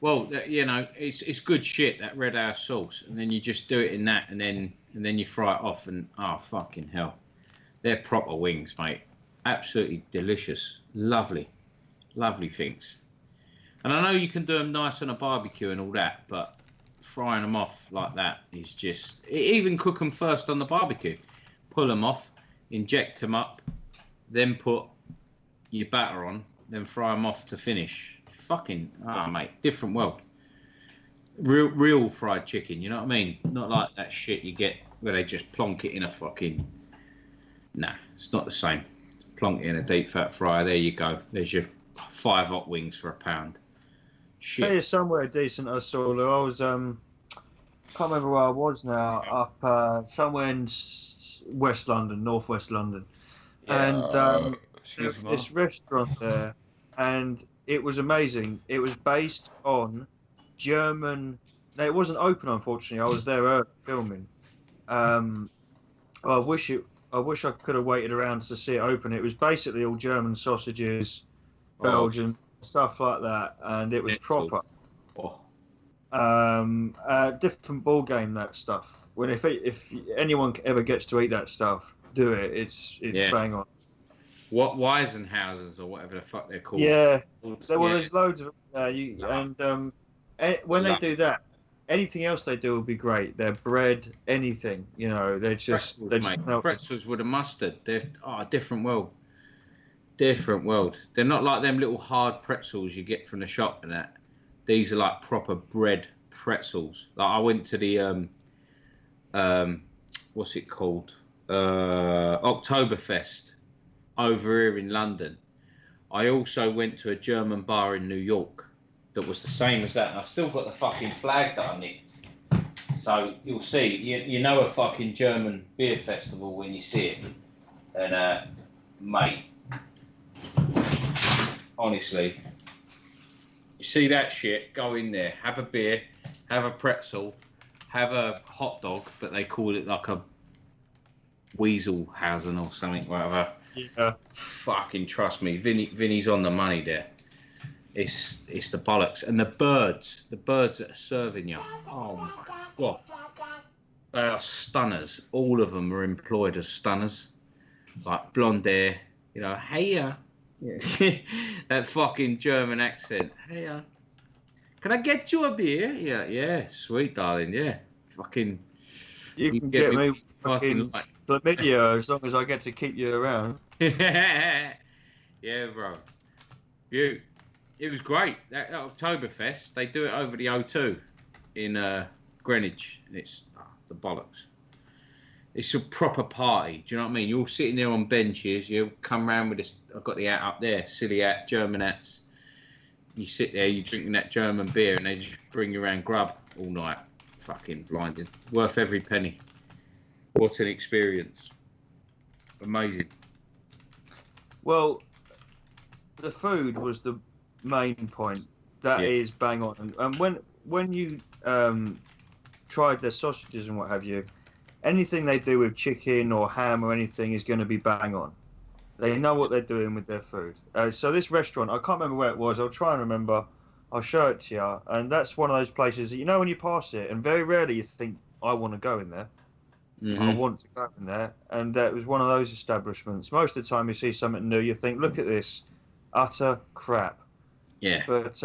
Well, you know, it's good shit, that red house sauce, and then you just do it in that, and then you fry it off, and oh fucking hell, they're proper wings, mate. Absolutely delicious, lovely things. And I know you can do them nice on a barbecue and all that, but frying them off like that is just. Even cook them first on the barbecue, pull them off, inject them up, then put your batter on, then fry them off to finish. Fucking mate, different world. Real fried chicken, you know what I mean? Not like that shit you get where they just plonk it in a fucking. Nah, it's not the same. Plonk it in a deep fat fryer. There you go. There's your 5 hot wings for £1. Shit. Hey, somewhere decent I saw. I was can't remember where I was now. Up somewhere in West London, northwest London, and this restaurant there, and it was amazing. It was based on German. No, it wasn't open, unfortunately. I was there early filming. I wish I could have waited around to see it open. It was basically all German sausages, Belgian stuff like that, and it was proper. Different ball game, that stuff. When if anyone ever gets to eat that stuff, do it. It's bang on. What Weisenhausers or whatever the fuck they're called. Yeah. There's loads of them. When they do that, anything else they do will be great. Their bread, anything, you know, pretzels with a mustard. They're a different world. Different world. They're not like them little hard pretzels you get from the shop and that. These are like proper bread pretzels. Like I went to the what's it called? Oktoberfest over here in London. I also went to a German bar in New York that was the same as that, and I've still got the fucking flag that I nicked. So you'll see, you know a fucking German beer festival when you see it. And mate, honestly, you see that shit, go in there, have a beer, have a pretzel, have a hot dog, but they call it like a Weaselhausen or something, whatever. Yeah. Fucking trust me, Vinny's on the money there. It's the bollocks. And the birds that are serving you, oh my God, they are stunners. All of them are employed as stunners, like blonde hair, you know, heya. Yeah. That fucking German accent. Heya. Can I get you a beer? Yeah, sweet darling, yeah. Fucking. You can get me fucking chlamydia as long as I get to keep you around. Yeah, bro. It was great. That Oktoberfest, they do it over the O2 in Greenwich, and it's the bollocks. It's a proper party. Do you know what I mean? You're all sitting there on benches. You come round with this. I've got the hat up there, silly hat, German hats. You sit there, you're drinking that German beer, and they just bring you around grub all night. Fucking blinding. Worth every penny. What an experience. Amazing. Well, the food was the main point. That is bang on. And when you tried their sausages and what have you, anything they do with chicken or ham or anything is going to be bang on. They know what they're doing with their food. So this restaurant, I can't remember where it was. I'll try and remember. I'll show it to you. And that's one of those places that, you know, when you pass it, and very rarely you think, I want to go in there. Mm-hmm. I want to go in there. And it was one of those establishments. Most of the time you see something new, you think, look at this. Utter crap. Yeah. But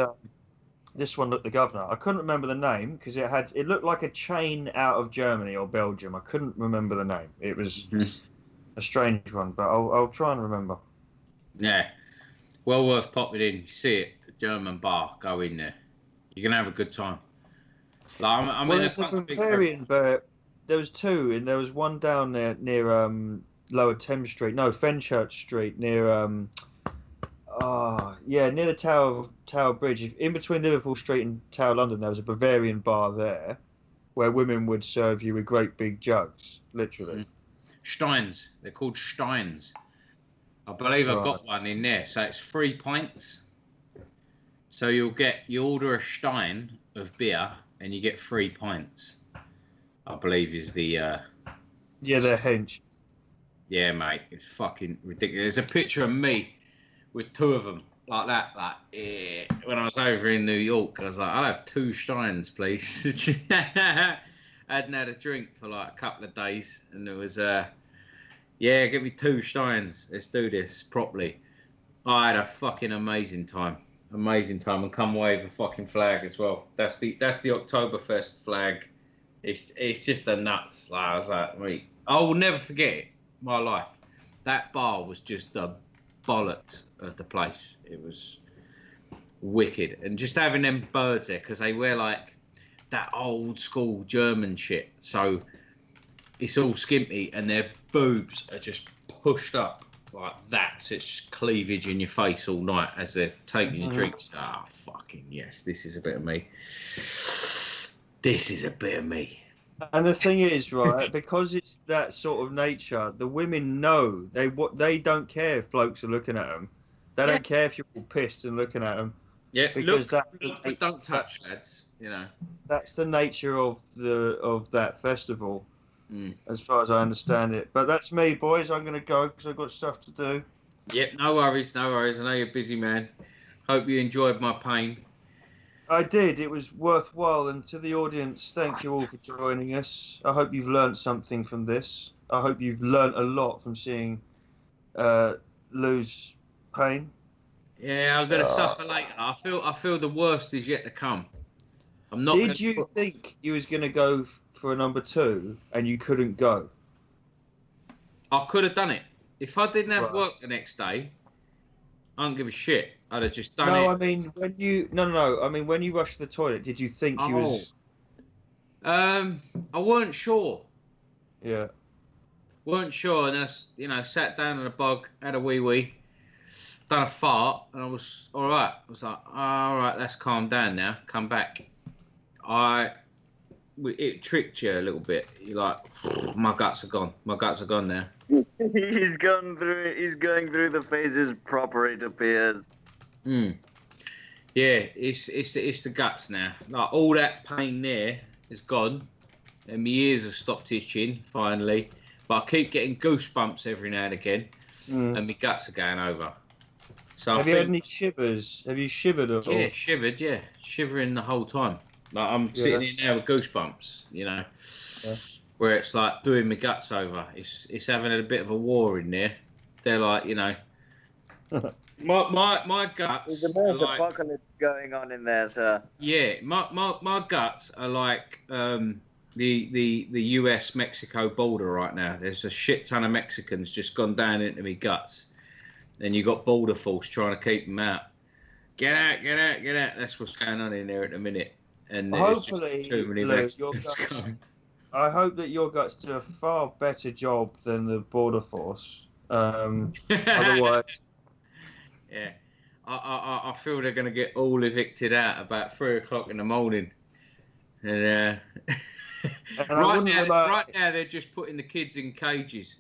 this one looked the governor. I couldn't remember the name because it looked like a chain out of Germany or Belgium. I couldn't remember the name. It was a strange one, but I'll try and remember. Yeah. Well worth popping in. You see it, the German bar, go in there. You're going to have a good time. Like, It's a Bavarian, but there was two, and there was one down there near Lower Thames Street. No, Fenchurch Street near near the Tower Bridge. In between Liverpool Street and Tower London, there was a Bavarian bar there, where women would serve you with great big jugs, literally. Steins. They're called Steins. I believe I've got one in there. So it's 3 pints. So you order a Stein of beer and you get 3 pints. I believe is the. Yeah, they're hench. Yeah, mate, it's fucking ridiculous. There's a picture of me with 2 of them like that. When I was over in New York, I was like, I'll have 2 Steins, please. I hadn't had a drink for like a couple of days, and there was yeah, give me 2 Steins. Let's do this properly. I had a fucking amazing time, and come wave a fucking flag as well. That's the Oktoberfest flag. It's just a nuts. Like, I was like, mate, I will never forget it. My life. That bar was just the bollocks of the place. It was wicked, and just having them birds there, because they wear like that old school German shit, so it's all skimpy and their boobs are just pushed up like that, so it's just cleavage in your face all night as they're taking your drinks. Fucking yes, this is a bit of me. This is a bit of me. And the thing is, right, because it's that sort of nature, the women know they don't care if blokes are looking at them. They don't care if you're all pissed and looking at them. Yeah, because look, but don't touch, lads. You know. That's the nature of that festival, as far as I understand it. But that's me, boys. I'm gonna go because I've got stuff to do. Yep, no worries. I know you're a busy man. Hope you enjoyed my pain. I did. It was worthwhile. And to the audience, thank you all for joining us. I hope you've learned something from this. I hope you've learned a lot from seeing Lou's pain. Yeah, I'm gonna suffer later. I feel the worst is yet to come. I'm not. Did you think you was gonna go for a number 2 and you couldn't go? I could have done it if I didn't have work the next day. I don't give a shit. I'd have just done it. No, I mean when you I mean when you rushed to the toilet, did you think you was? I weren't sure. Yeah. Weren't sure, and I, sat down in a bog, had a wee, done a fart, and I was all right. I was like, all right, let's calm down now. Come back. It tricked you a little bit. You're like, my guts are gone. My guts are gone now. He's going through the phases proper, it appears. Yeah, it's the guts now. Like all that pain there is gone, and my ears have stopped itching finally. But I keep getting goosebumps every now and again, and my guts are going over. So have you had any shivers? Have you shivered at all? Yeah, shivered. Yeah, shivering the whole time. Like I'm sitting in there with goosebumps. Where it's like doing my guts over. It's having a bit of a war in there. They're like, my guts. There's a mass apocalypse going on in there, sir. Yeah, my guts are like the US-Mexico border right now. There's a shit ton of Mexicans just gone down into me guts, and you got border force trying to keep them out. Get out! That's what's going on in there at the minute. And hopefully, just too many Mexicans going. I hope that your guts do a far better job than the border force. Otherwise, yeah, I feel they're going to get all evicted out about 3 o'clock in the morning, and right now they're just putting the kids in cages.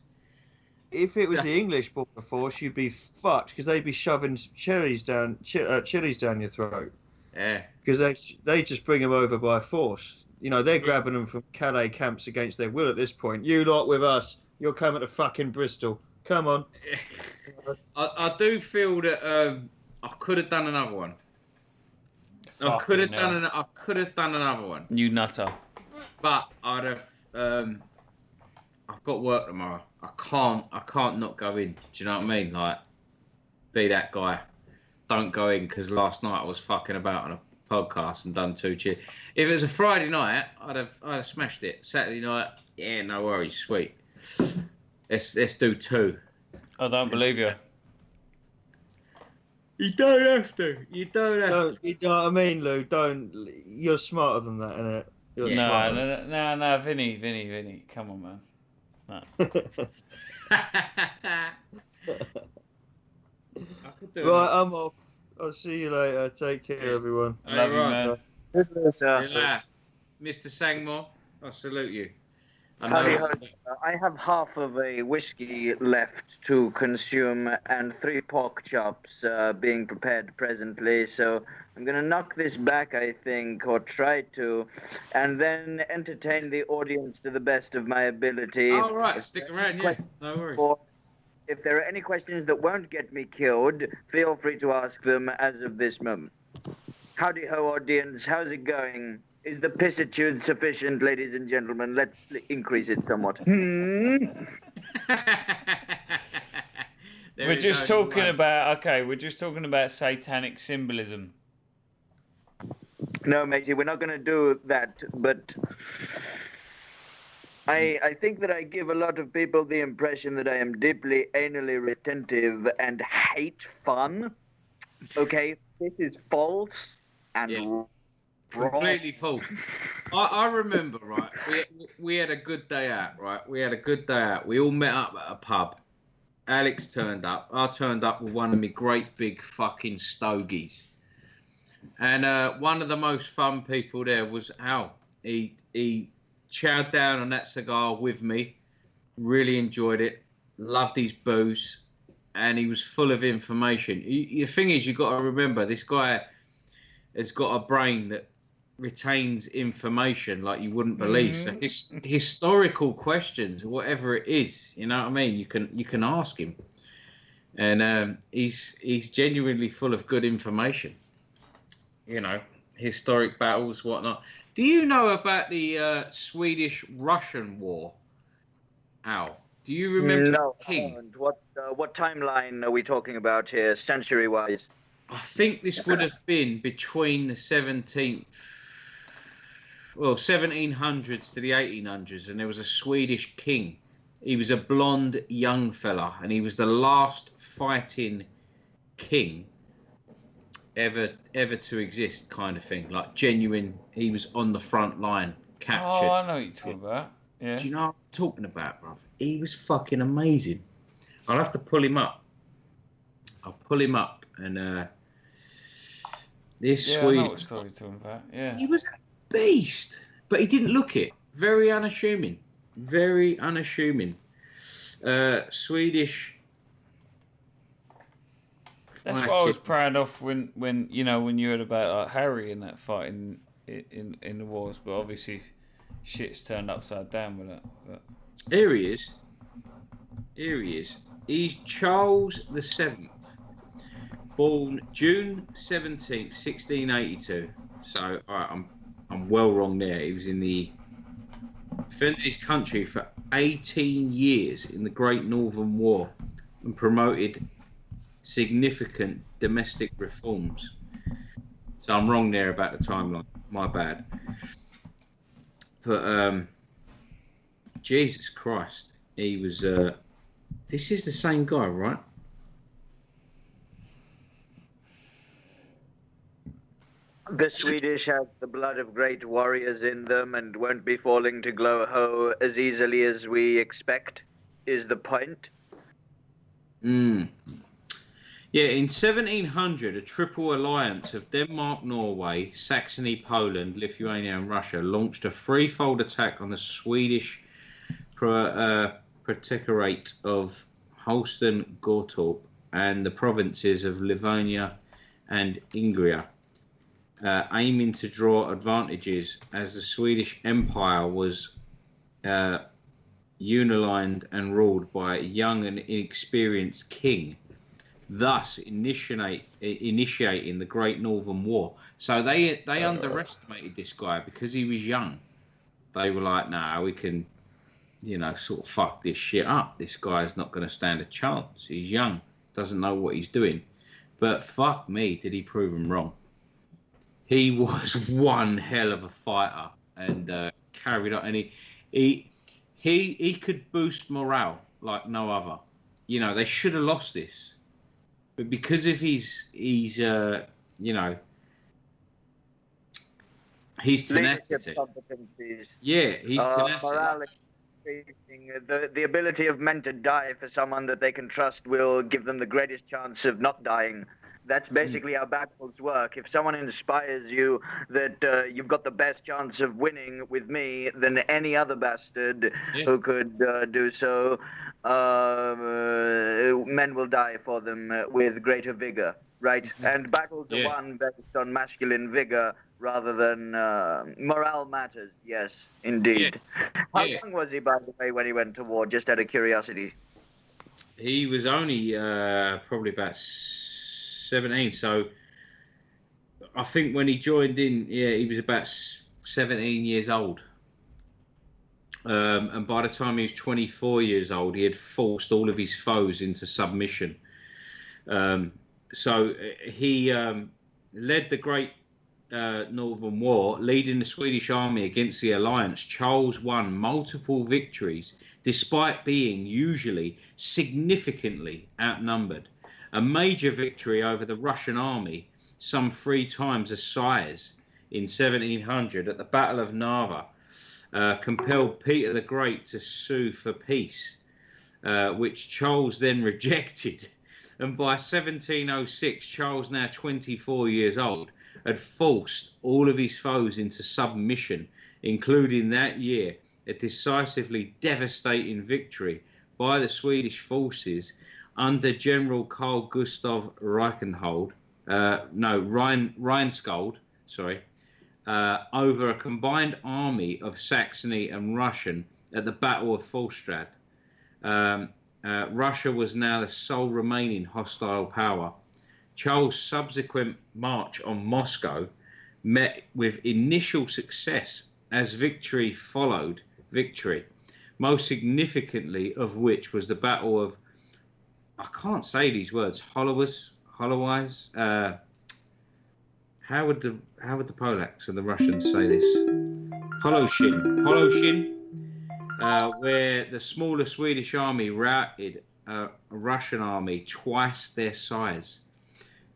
If it was the English border force, you'd be fucked because they'd be shoving chilies down your throat. Yeah, because they just bring them over by force. They're grabbing them from Calais camps against their will at this point. You lot with us. You're coming to fucking Bristol. Come on. I do feel that I could have done another one. I could have done another one. You nutter. But I'd have. I've got work tomorrow. I can't not go in. Do you know what I mean? Like, be that guy. Don't go in because last night I was fucking about on a podcast and done 2 cheers. If it was a Friday night, I'd have smashed it. Saturday night, yeah, no worries, sweet. Let's do 2. I don't believe you. You don't have to. You don't have to. You know what I mean, Lou? Don't. You're smarter than that, innit? You're Yeah. smart. No, Vinny. Come on, man. No. I could do Right, that. I'm off. I'll see you later. Take care, everyone. Love you, right. man. Yeah. Mr. Sangmore, I salute you. I Howdy, know. howdy. I have half of a whiskey left to consume and 3 pork chops being prepared presently, so I'm going to knock this back, I think, or try to, and then entertain the audience to the best of my ability. All right, stick around, yeah. No worries. Or if there are any questions that won't get me killed, feel free to ask them as of this moment. Howdy ho, audience. How's it going? Is the pissitude sufficient, ladies and gentlemen? Let's increase it somewhat. There We're is just only talking one. about satanic symbolism. No, matey, we're not going to do that, but I think that I give a lot of people the impression that I am deeply anally retentive and hate fun. Okay, this is false and Yeah. wrong. Completely false. I remember, right? We had a good day out, right? We had a good day out. We all met up at a pub. Alex turned up. I turned up with one of my great big fucking stogies. And one of the most fun people there was Al. He chowed down on that cigar with me. Really enjoyed it. Loved his booze. And he was full of information. The thing is, you've got to remember, this guy has got a brain that retains information like you wouldn't believe. So historical questions, whatever it is, you know what I mean? You can ask him, and he's genuinely full of good information. You know, historic battles, whatnot. Do you know about the Swedish-Russian War, Al? Do you remember No, the king? and what timeline are we talking about here, century-wise? I think this would have been between the 1700s to the 1800s, and there was a Swedish king. He was a blonde young fella, and he was the last fighting king ever to exist, kind of thing. Like genuine, he was on the front line, captured. Oh, I know what you're talking about. Yeah. Do you know what I'm talking about, bruv? He was fucking amazing. I'll have to pull him up. I'll pull him up, and this Yeah, I Swede. know what story you're talking about. Yeah. He was a beast, but he didn't look it. Very unassuming. Very unassuming. Swedish. That's what I was proud of when you heard about like Harry and that fight in the wars, but obviously shit's turned upside down with that. But... Here he is. He's Charles VII, born June 17th, 1682. So, all right, I'm well wrong there. He was defended his country for 18 years in the Great Northern War and promoted significant domestic reforms. So I'm wrong there about the timeline. My bad. But Jesus Christ, he was. This is the same guy, right? The Swedish have the blood of great warriors in them and won't be falling to glow-ho as easily as we expect, is the point. Yeah, in 1700, a triple alliance of Denmark, Norway, Saxony, Poland, Lithuania and Russia launched a threefold attack on the Swedish protectorate of Holstein, Gottorp and the provinces of Livonia and Ingria, aiming to draw advantages as the Swedish Empire was unilined and ruled by a young and inexperienced king, thus initiating the Great Northern War. So they underestimated this guy because he was young. They were like, nah, we can, sort of fuck this shit up. This guy's not going to stand a chance. He's young, doesn't know what he's doing. But fuck me, did he prove him wrong. He was one hell of a fighter and carried on. And he could boost morale like no other. They should have lost this. But because of his his leadership tenacity. competencies. Yeah, his tenacity. Morale increasing. The ability of men to die for someone that they can trust will give them the greatest chance of not dying. That's basically how battles work. If someone inspires you that you've got the best chance of winning with me than any other bastard who could do so, men will die for them with greater vigor, right? And battles are won based on masculine vigor rather than morale matters. Yes, indeed. How young was he, by the way, when he went to war? Just out of curiosity. He was only probably about 17. So I think when he joined in, he was about 17 years old. And by the time he was 24 years old, he had forced all of his foes into submission. So he led the Great Northern War, leading the Swedish army against the Alliance. Charles won multiple victories, despite being usually significantly outnumbered. A major victory over the Russian army, some 3 times the size, in 1700 at the Battle of Narva, compelled Peter the Great to sue for peace, which Charles then rejected. And by 1706, Charles, now 24 years old, had forced all of his foes into submission, including that year a decisively devastating victory by the Swedish forces under General Carl Gustav Reinskold, over a combined army of Saxony and Russian at the Battle of Volstrad. Russia was now the sole remaining hostile power. Charles' subsequent march on Moscow met with initial success as victory followed victory, most significantly of which was the Battle of, I can't say these words, Holowys. How would the Polacks and the Russians say this? Holoshin, where the smaller Swedish army routed a Russian army twice their size.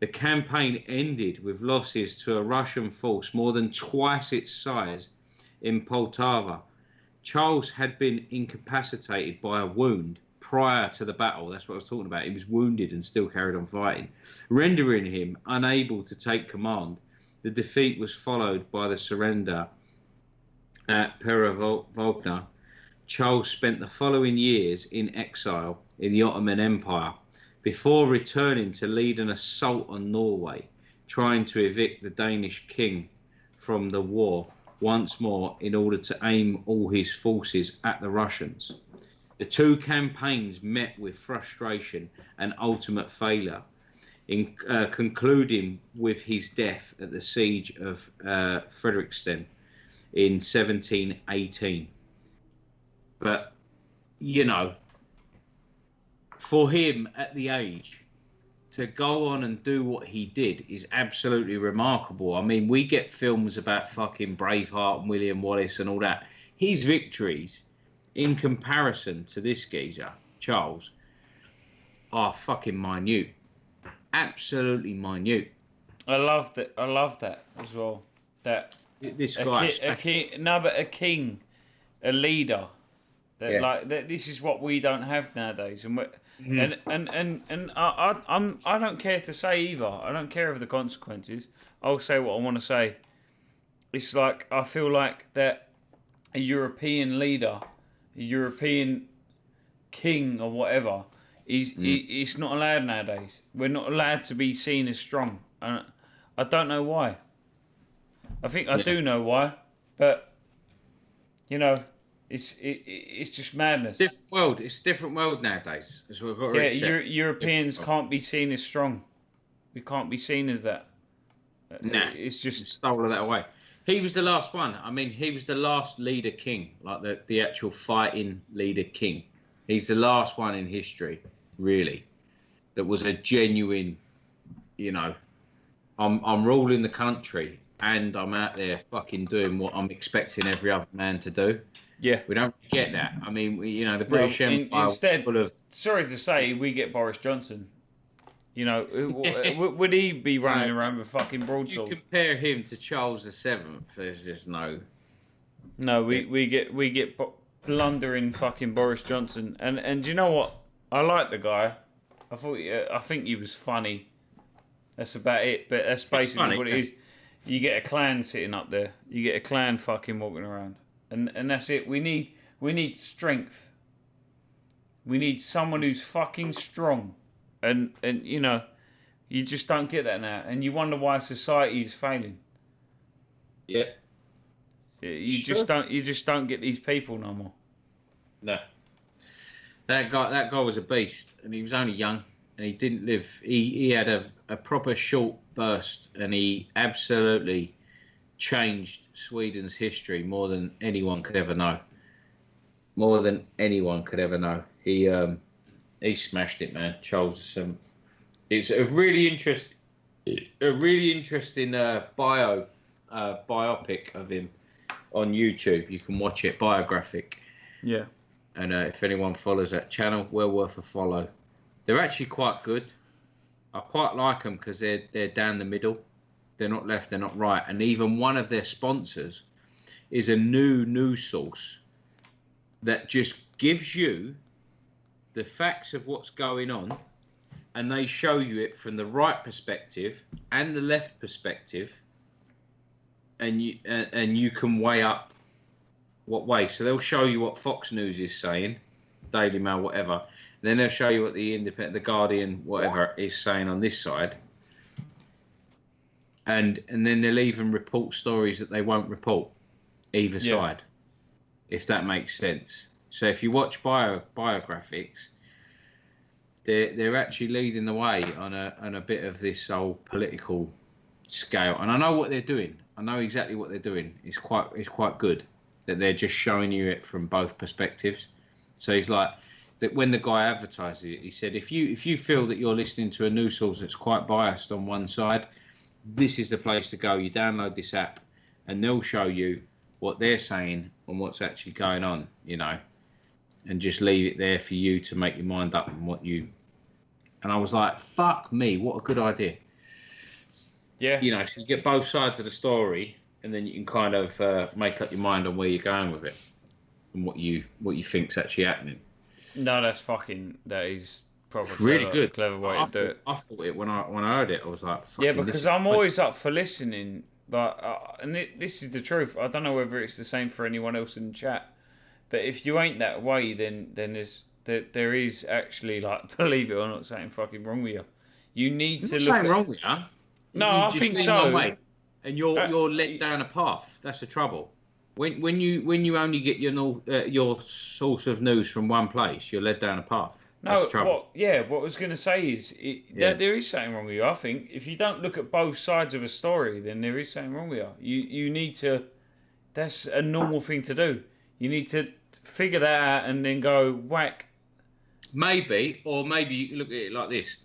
The campaign ended with losses to a Russian force more than twice its size in Poltava. Charles had been incapacitated by a wound prior to the battle. That's what I was talking about. He was wounded and still carried on fighting, rendering him unable to take command. The defeat was followed by the surrender at Perevolkna. Charles spent the following years in exile in the Ottoman Empire before returning to lead an assault on Norway, trying to evict the Danish king from the war once more in order to aim all his forces at the Russians. The 2 campaigns met with frustration and ultimate failure, concluding with his death at the siege of Fredriksten in 1718. But, you know, for him at the age to go on and do what he did is absolutely remarkable. I mean, we get films about fucking Braveheart and William Wallace and all that. His victories, in comparison to this geezer, Charles, are fucking minute. Absolutely minute. I love that as well. That this guy, a king, a leader. That this is what we don't have nowadays, and I don't care to say either. I don't care of the consequences. I'll say what I want to say. It's like I feel like that a European leader, a European king or whatever, it's not allowed nowadays. We're not allowed to be seen as strong, and I don't know why. I think I do know why, but you know. It's just madness. Different world. It's a different world nowadays. As we've got to accept. Europeans can't be seen as strong. We can't be seen as that. Nah, it's just stole that away. He was the last one. I mean, he was the last leader king, like the actual fighting leader king. He's the last one in history, really, that was a genuine. You know, I'm ruling the country and I'm out there fucking doing what I'm expecting every other man to do. Yeah, we don't get that. I mean, the British Empire instead, was full of. Sorry to say, we get Boris Johnson. You know, would he be running around with fucking You broadsword? compare him to Charles VII. There's just no. No, we get blundering fucking Boris Johnson, and do you know what? I like the guy. I think he was funny. That's about it. But that's basically funny, what it is. You get a clan sitting up there. You get a clan fucking walking around, and that's it. We need strength. We need someone who's fucking strong, and you know, you just don't get that now, and you wonder why society is failing. Yeah. You just don't get these people no more. No. That guy was a beast, and he was only young, and he didn't live. He had a proper short burst, and he absolutely changed Sweden's history more than anyone could ever know. More than anyone could ever know. He smashed it, man. Charles VII. It's a really interesting biopic of him on YouTube. You can watch it, biographic. Yeah. And if anyone follows that channel, well worth a follow. They're actually quite good. I quite like them because they're down the middle. They're not left, they're not right. And even one of their sponsors is a new news source that just gives you the facts of what's going on, and they show you it from the right perspective and the left perspective, and you can weigh up what way. So they'll show you what Fox News is saying, Daily Mail, whatever. Then they'll show you what the Independent, the Guardian, whatever is saying on this side, and then they'll even report stories that they won't report either side, if that makes sense. So if you watch biographics, they're actually leading the way on a bit of this whole political scale, and I know what they're doing. I know exactly what they're doing. It's quite good that they're just showing you it from both perspectives. So he's like that when the guy advertised it, he said, if you feel that you're listening to a news source that's quite biased on one side, this is the place to go. You download this app, and they'll show you what they're saying and what's actually going on, you know, and just leave it there for you to make your mind up on what you. And I was like, fuck me, what a good idea. Yeah. You know, so you get both sides of the story, and then you can kind of make up your mind on where you're going with it and what you think's actually happening. No, that is probably really good. Clever way to do it. I thought it when I heard it, I was like, yeah, because I'm always up for listening. But this is the truth. I don't know whether it's the same for anyone else in the chat, but if you ain't that way, then there is actually, like, believe it or not, something fucking wrong with you. You need to look. Something wrong with you. No, I think so. And you're led down a path. That's the trouble. When you only get your source of news from one place, you're led down a path. That's the trouble. What I was going to say is there is something wrong with you. I think if you don't look at both sides of a story, then there is something wrong with you. You need to. That's a normal thing to do. You need to figure that out and then go whack. Maybe you look at it like this: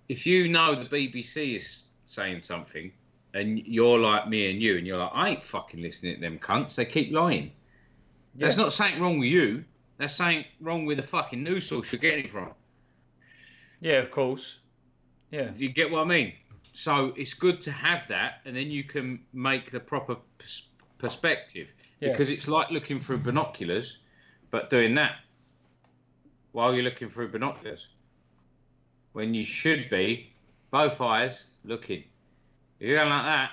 if you know the BBC is saying something, and you're like me and you, and you're like, I ain't fucking listening to them cunts. They keep lying. Yeah. That's not something wrong with you. That's something wrong with the fucking news source you're getting it from. Yeah, of course. Yeah. Do you get what I mean? So it's good to have that, and then you can make the proper perspective. Yeah. Because it's like looking through binoculars, but doing that while you're looking through binoculars. When you should be both eyes looking. If you're going like that,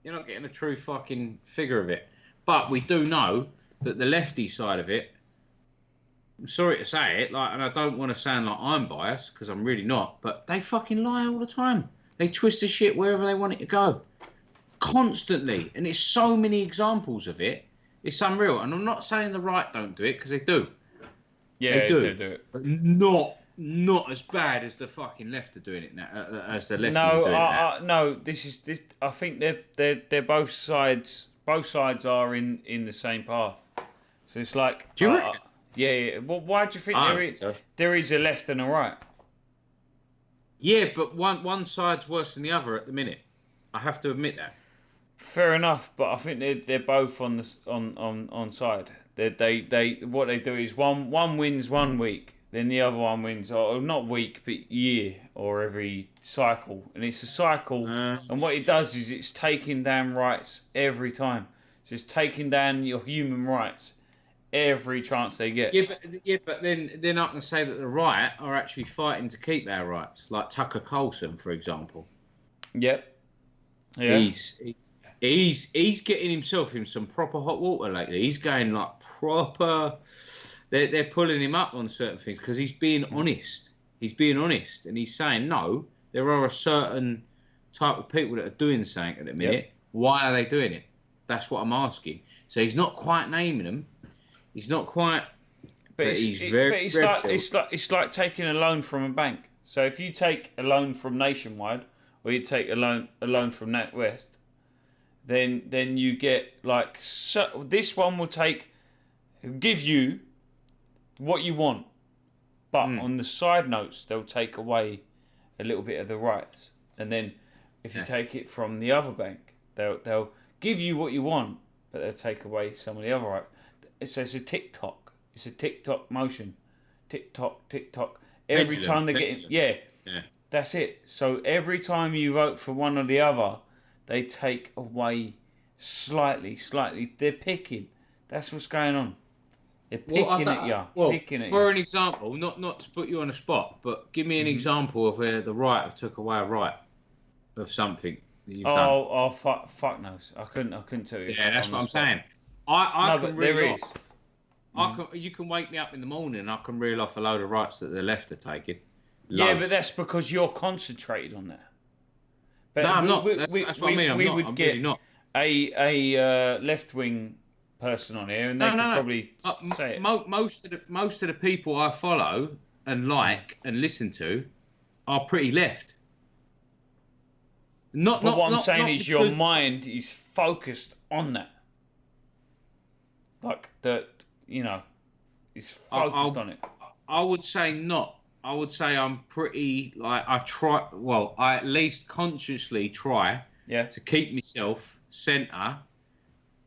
you're not getting a true fucking figure of it. But we do know that the lefty side of it, I'm sorry to say it, and I don't want to sound like I'm biased, because I'm really not, but they fucking lie all the time. They twist the shit wherever they want it to go. Constantly. And it's so many examples of it. It's unreal. And I'm not saying the right don't do it, because they do. Yeah, they do it. But not as bad as the fucking left are doing it now, as the lefties are doing it now. No, this. I think they're both sides. Both sides are in the same path. So it's like. Do you reckon? Yeah. Well, why do you think there is a left and a right? Yeah, but one side's worse than the other at the minute. I have to admit that. Fair enough, but I think they're both on side. They what they do is one wins one week, then the other one wins, or not week, but year, or every cycle. And it's a cycle, and what it does is it's taking down rights every time. So it's taking down your human rights every chance they get. But then I can say that the right are actually fighting to keep our rights, like Tucker Carlson, for example. Yep. Yeah. He's getting himself in some proper hot water lately. He's going like proper. They're pulling him up on certain things because he's being honest. He's being honest, and he's saying no. There are a certain type of people that are doing something at the minute. Yep. Why are they doing it? That's what I'm asking. So he's not quite naming them. He's not quite. But it's like taking a loan from a bank. So if you take a loan from Nationwide, or you take a loan from NatWest, then you get like this one will give you what you want, but on the side notes they'll take away a little bit of the rights, and then if you take it from the other bank, they'll give you what you want, but they'll take away some of the other rights. It's a TikTok. It's a TikTok motion. TikTok. Every time they get that's it. So every time you vote for one or the other, they take away slightly. They're picking. That's what's going on. They're picking at you. Well, for an example, not to put you on the spot, but give me an example of where the right have took away a right of something that you've done. Oh, fuck knows. I couldn't tell you. Yeah, that's what I'm saying. I can reel off. You can wake me up in the morning and I can reel off a load of rights that the left are taking. Loads. Yeah, but that's because you're concentrated on that. But no, I'm not. That's what I mean. I'm really not. A left-wing person on here, and they could probably say it. Most of the people I follow and like and listen to are pretty left. What I'm saying is your mind is focused on that. Like that, is focused on it. I would say not. I would say I'm pretty I at least consciously try to keep myself centre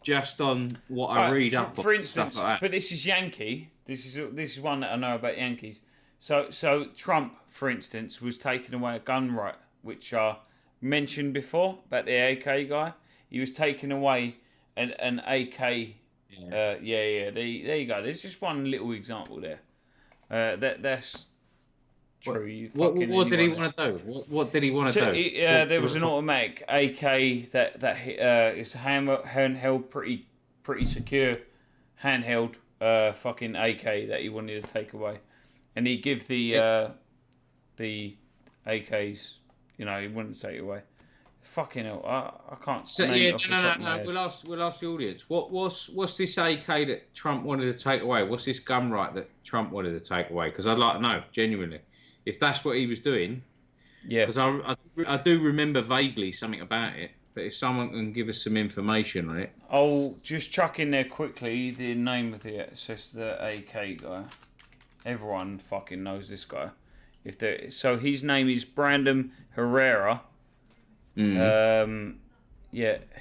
just on what I read up on. For instance, stuff like that. But this is Yankee. This is one that I know about Yankees. So Trump, for instance, was taking away a gun right, which I mentioned before about the AK guy. He was taking away an AK. There you go. There's just one little example there. That's true. What did he want to do? What did he want to do? There was an automatic AK that is handheld, pretty secure, handheld fucking AK that he wanted to take away, and he give the AKs, he wanted to take it away. Fucking hell, I can't. So, no. We'll ask the audience. What's this AK that Trump wanted to take away? What's this gun right that Trump wanted to take away? Because I'd like to know genuinely if that's what he was doing. Yeah. Because I do remember vaguely something about it, but if someone can give us some information on it. I'll just chuck in there quickly the name of it. Says the AK guy. Everyone fucking knows this guy. So his name is Brandon Herrera.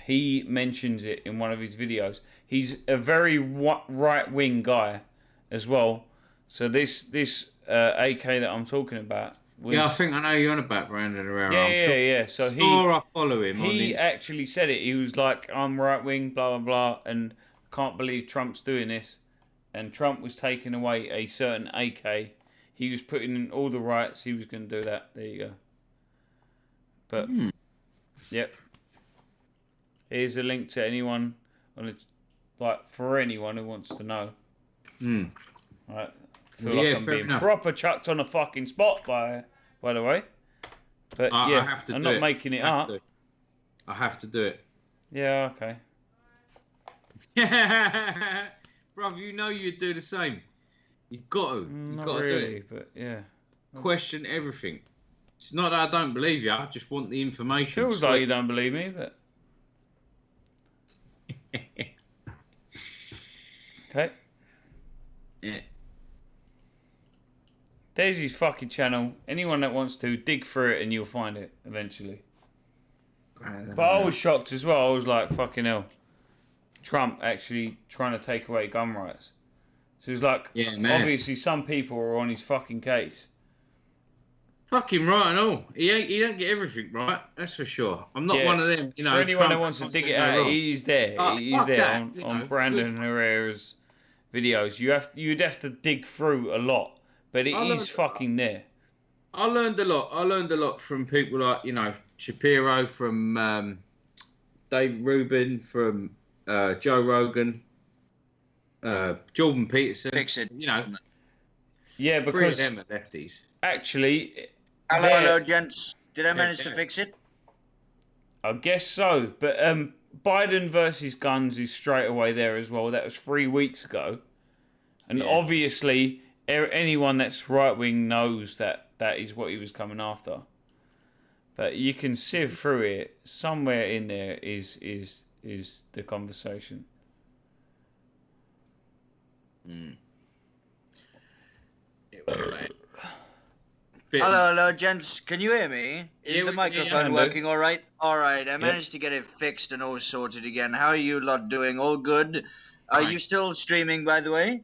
He mentions it in one of his videos. He's a very right-wing guy as well. So this AK that I'm talking about was... I think I know you're on about Brandon Herrera. Yeah. So I follow him. He actually said it. He was like, I'm right-wing, blah, blah, blah, and can't believe Trump's doing this. And Trump was taking away a certain AK. He was putting in all the rights. He was going to do that. There you go. But... Yep. Here's a link to anyone for anyone who wants to know. Right. I feel like I'm being proper chucked on a fucking spot by the way. But I have to I'm not making it up. I have to do it. Yeah, okay. Bruv, you'd do the same. You've got to. Not really, do it. But yeah. Question everything. It's not that I don't believe you. I just want the information. Feels like you don't believe me, but... Okay. Yeah. There's his fucking channel. Anyone that wants to, dig through it and you'll find it eventually. But I was shocked as well. I was like, fucking hell. Trump actually trying to take away gun rights. So it's like, Yeah, man. obviously some people are on his fucking case. Fucking right and all. He don't get everything right. That's for sure. I'm not one of them. You know, For anyone Trump who wants to dig it no out, wrong. he's there. Oh, He's fuck there that, on Brandon Herrera's videos. You'd have to dig through a lot, but it is fucking there. I learned a lot. I learned a lot from people like, Shapiro, from Dave Rubin, from Joe Rogan, Jordan Peterson. Fix it. Yeah, because three of them are lefties. Actually, hello, gents. Did I manage to fix it? I guess so. But Biden versus guns is straight away there as well. That was 3 weeks ago. And obviously, anyone that's right-wing knows that is what he was coming after. But you can sieve through it. Somewhere in there is the conversation. Hello, gents. Can you hear me? Is the microphone working all right? All right. I managed to get it fixed and all sorted again. How are you lot doing? All good? Are you still streaming, by the way?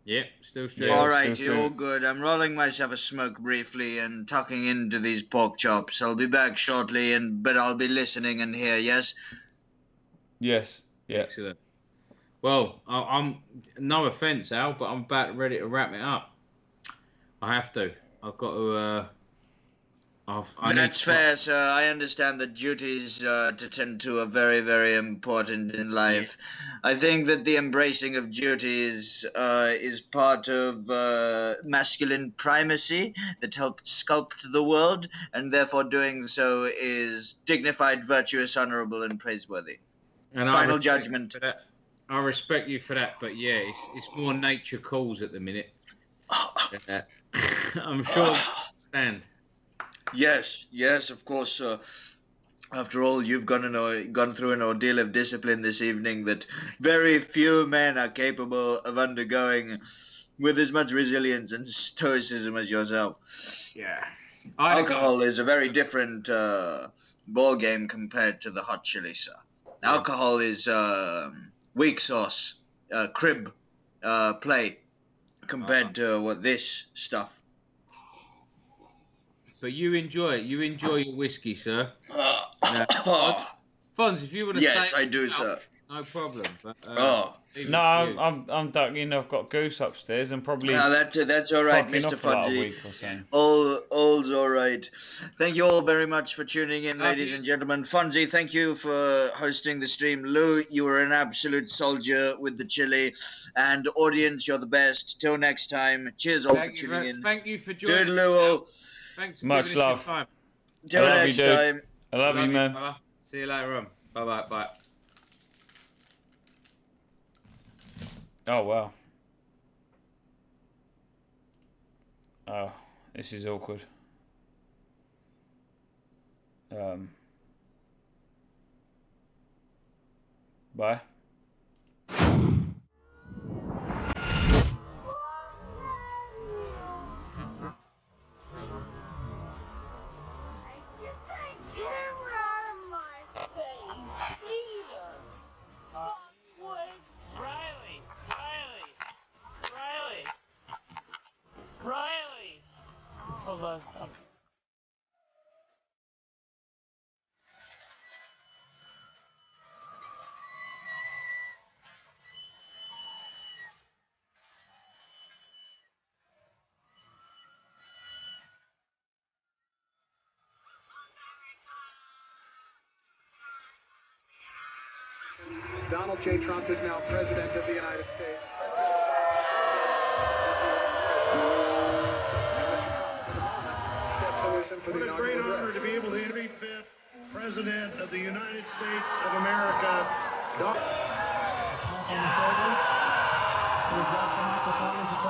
Yep, still streaming. All right, you're all good. I'm rolling myself a smoke briefly and tucking into these pork chops. I'll be back shortly, but I'll be listening in here, yes? Yes. Yeah. Excellent. Well, I'm no offence, Al, but I'm about ready to wrap it up. I have to. I've got to. That's fair, sir. I understand that duties to tend to are very, very important in life. Yeah. I think that the embracing of duties is part of masculine primacy that helped sculpt the world, and therefore doing so is dignified, virtuous, honorable, and praiseworthy. And final judgment. I respect you for that, but yeah, it's more nature calls at the minute. I'm sure you understand. Yes, of course. After all, you've gone through an ordeal of discipline this evening that very few men are capable of undergoing with as much resilience and stoicism as yourself. Yeah. Alcohol is a very different ball game compared to the hot chili, sir. Alcohol is weak sauce, crib play compared to this stuff. But you enjoy it. You enjoy your whiskey, sir. Fonz, if you want to stay... Yes, I do, sir. No problem. But, no, I'm ducking. I've got Goose upstairs and probably... No, that's all right, Mr. Fonzie. All's all right. Thank you all very much for tuning in, ladies and gentlemen. Fonzie, thank you for hosting the stream. Lou, you were an absolute soldier with the chili. And audience, you're the best. Till next time. Cheers all for tuning in. Thank you for joining. Toodaloo. Thanks for much love. Till next time. I love you, man. See you later on. Bye. Bye. Oh, wow. Oh, this is awkward. Bye. Riley! Hold on. Donald J. Trump is now President of the United States. What a great honor to be able to interview the 35th President of the United States of America. The microphone is a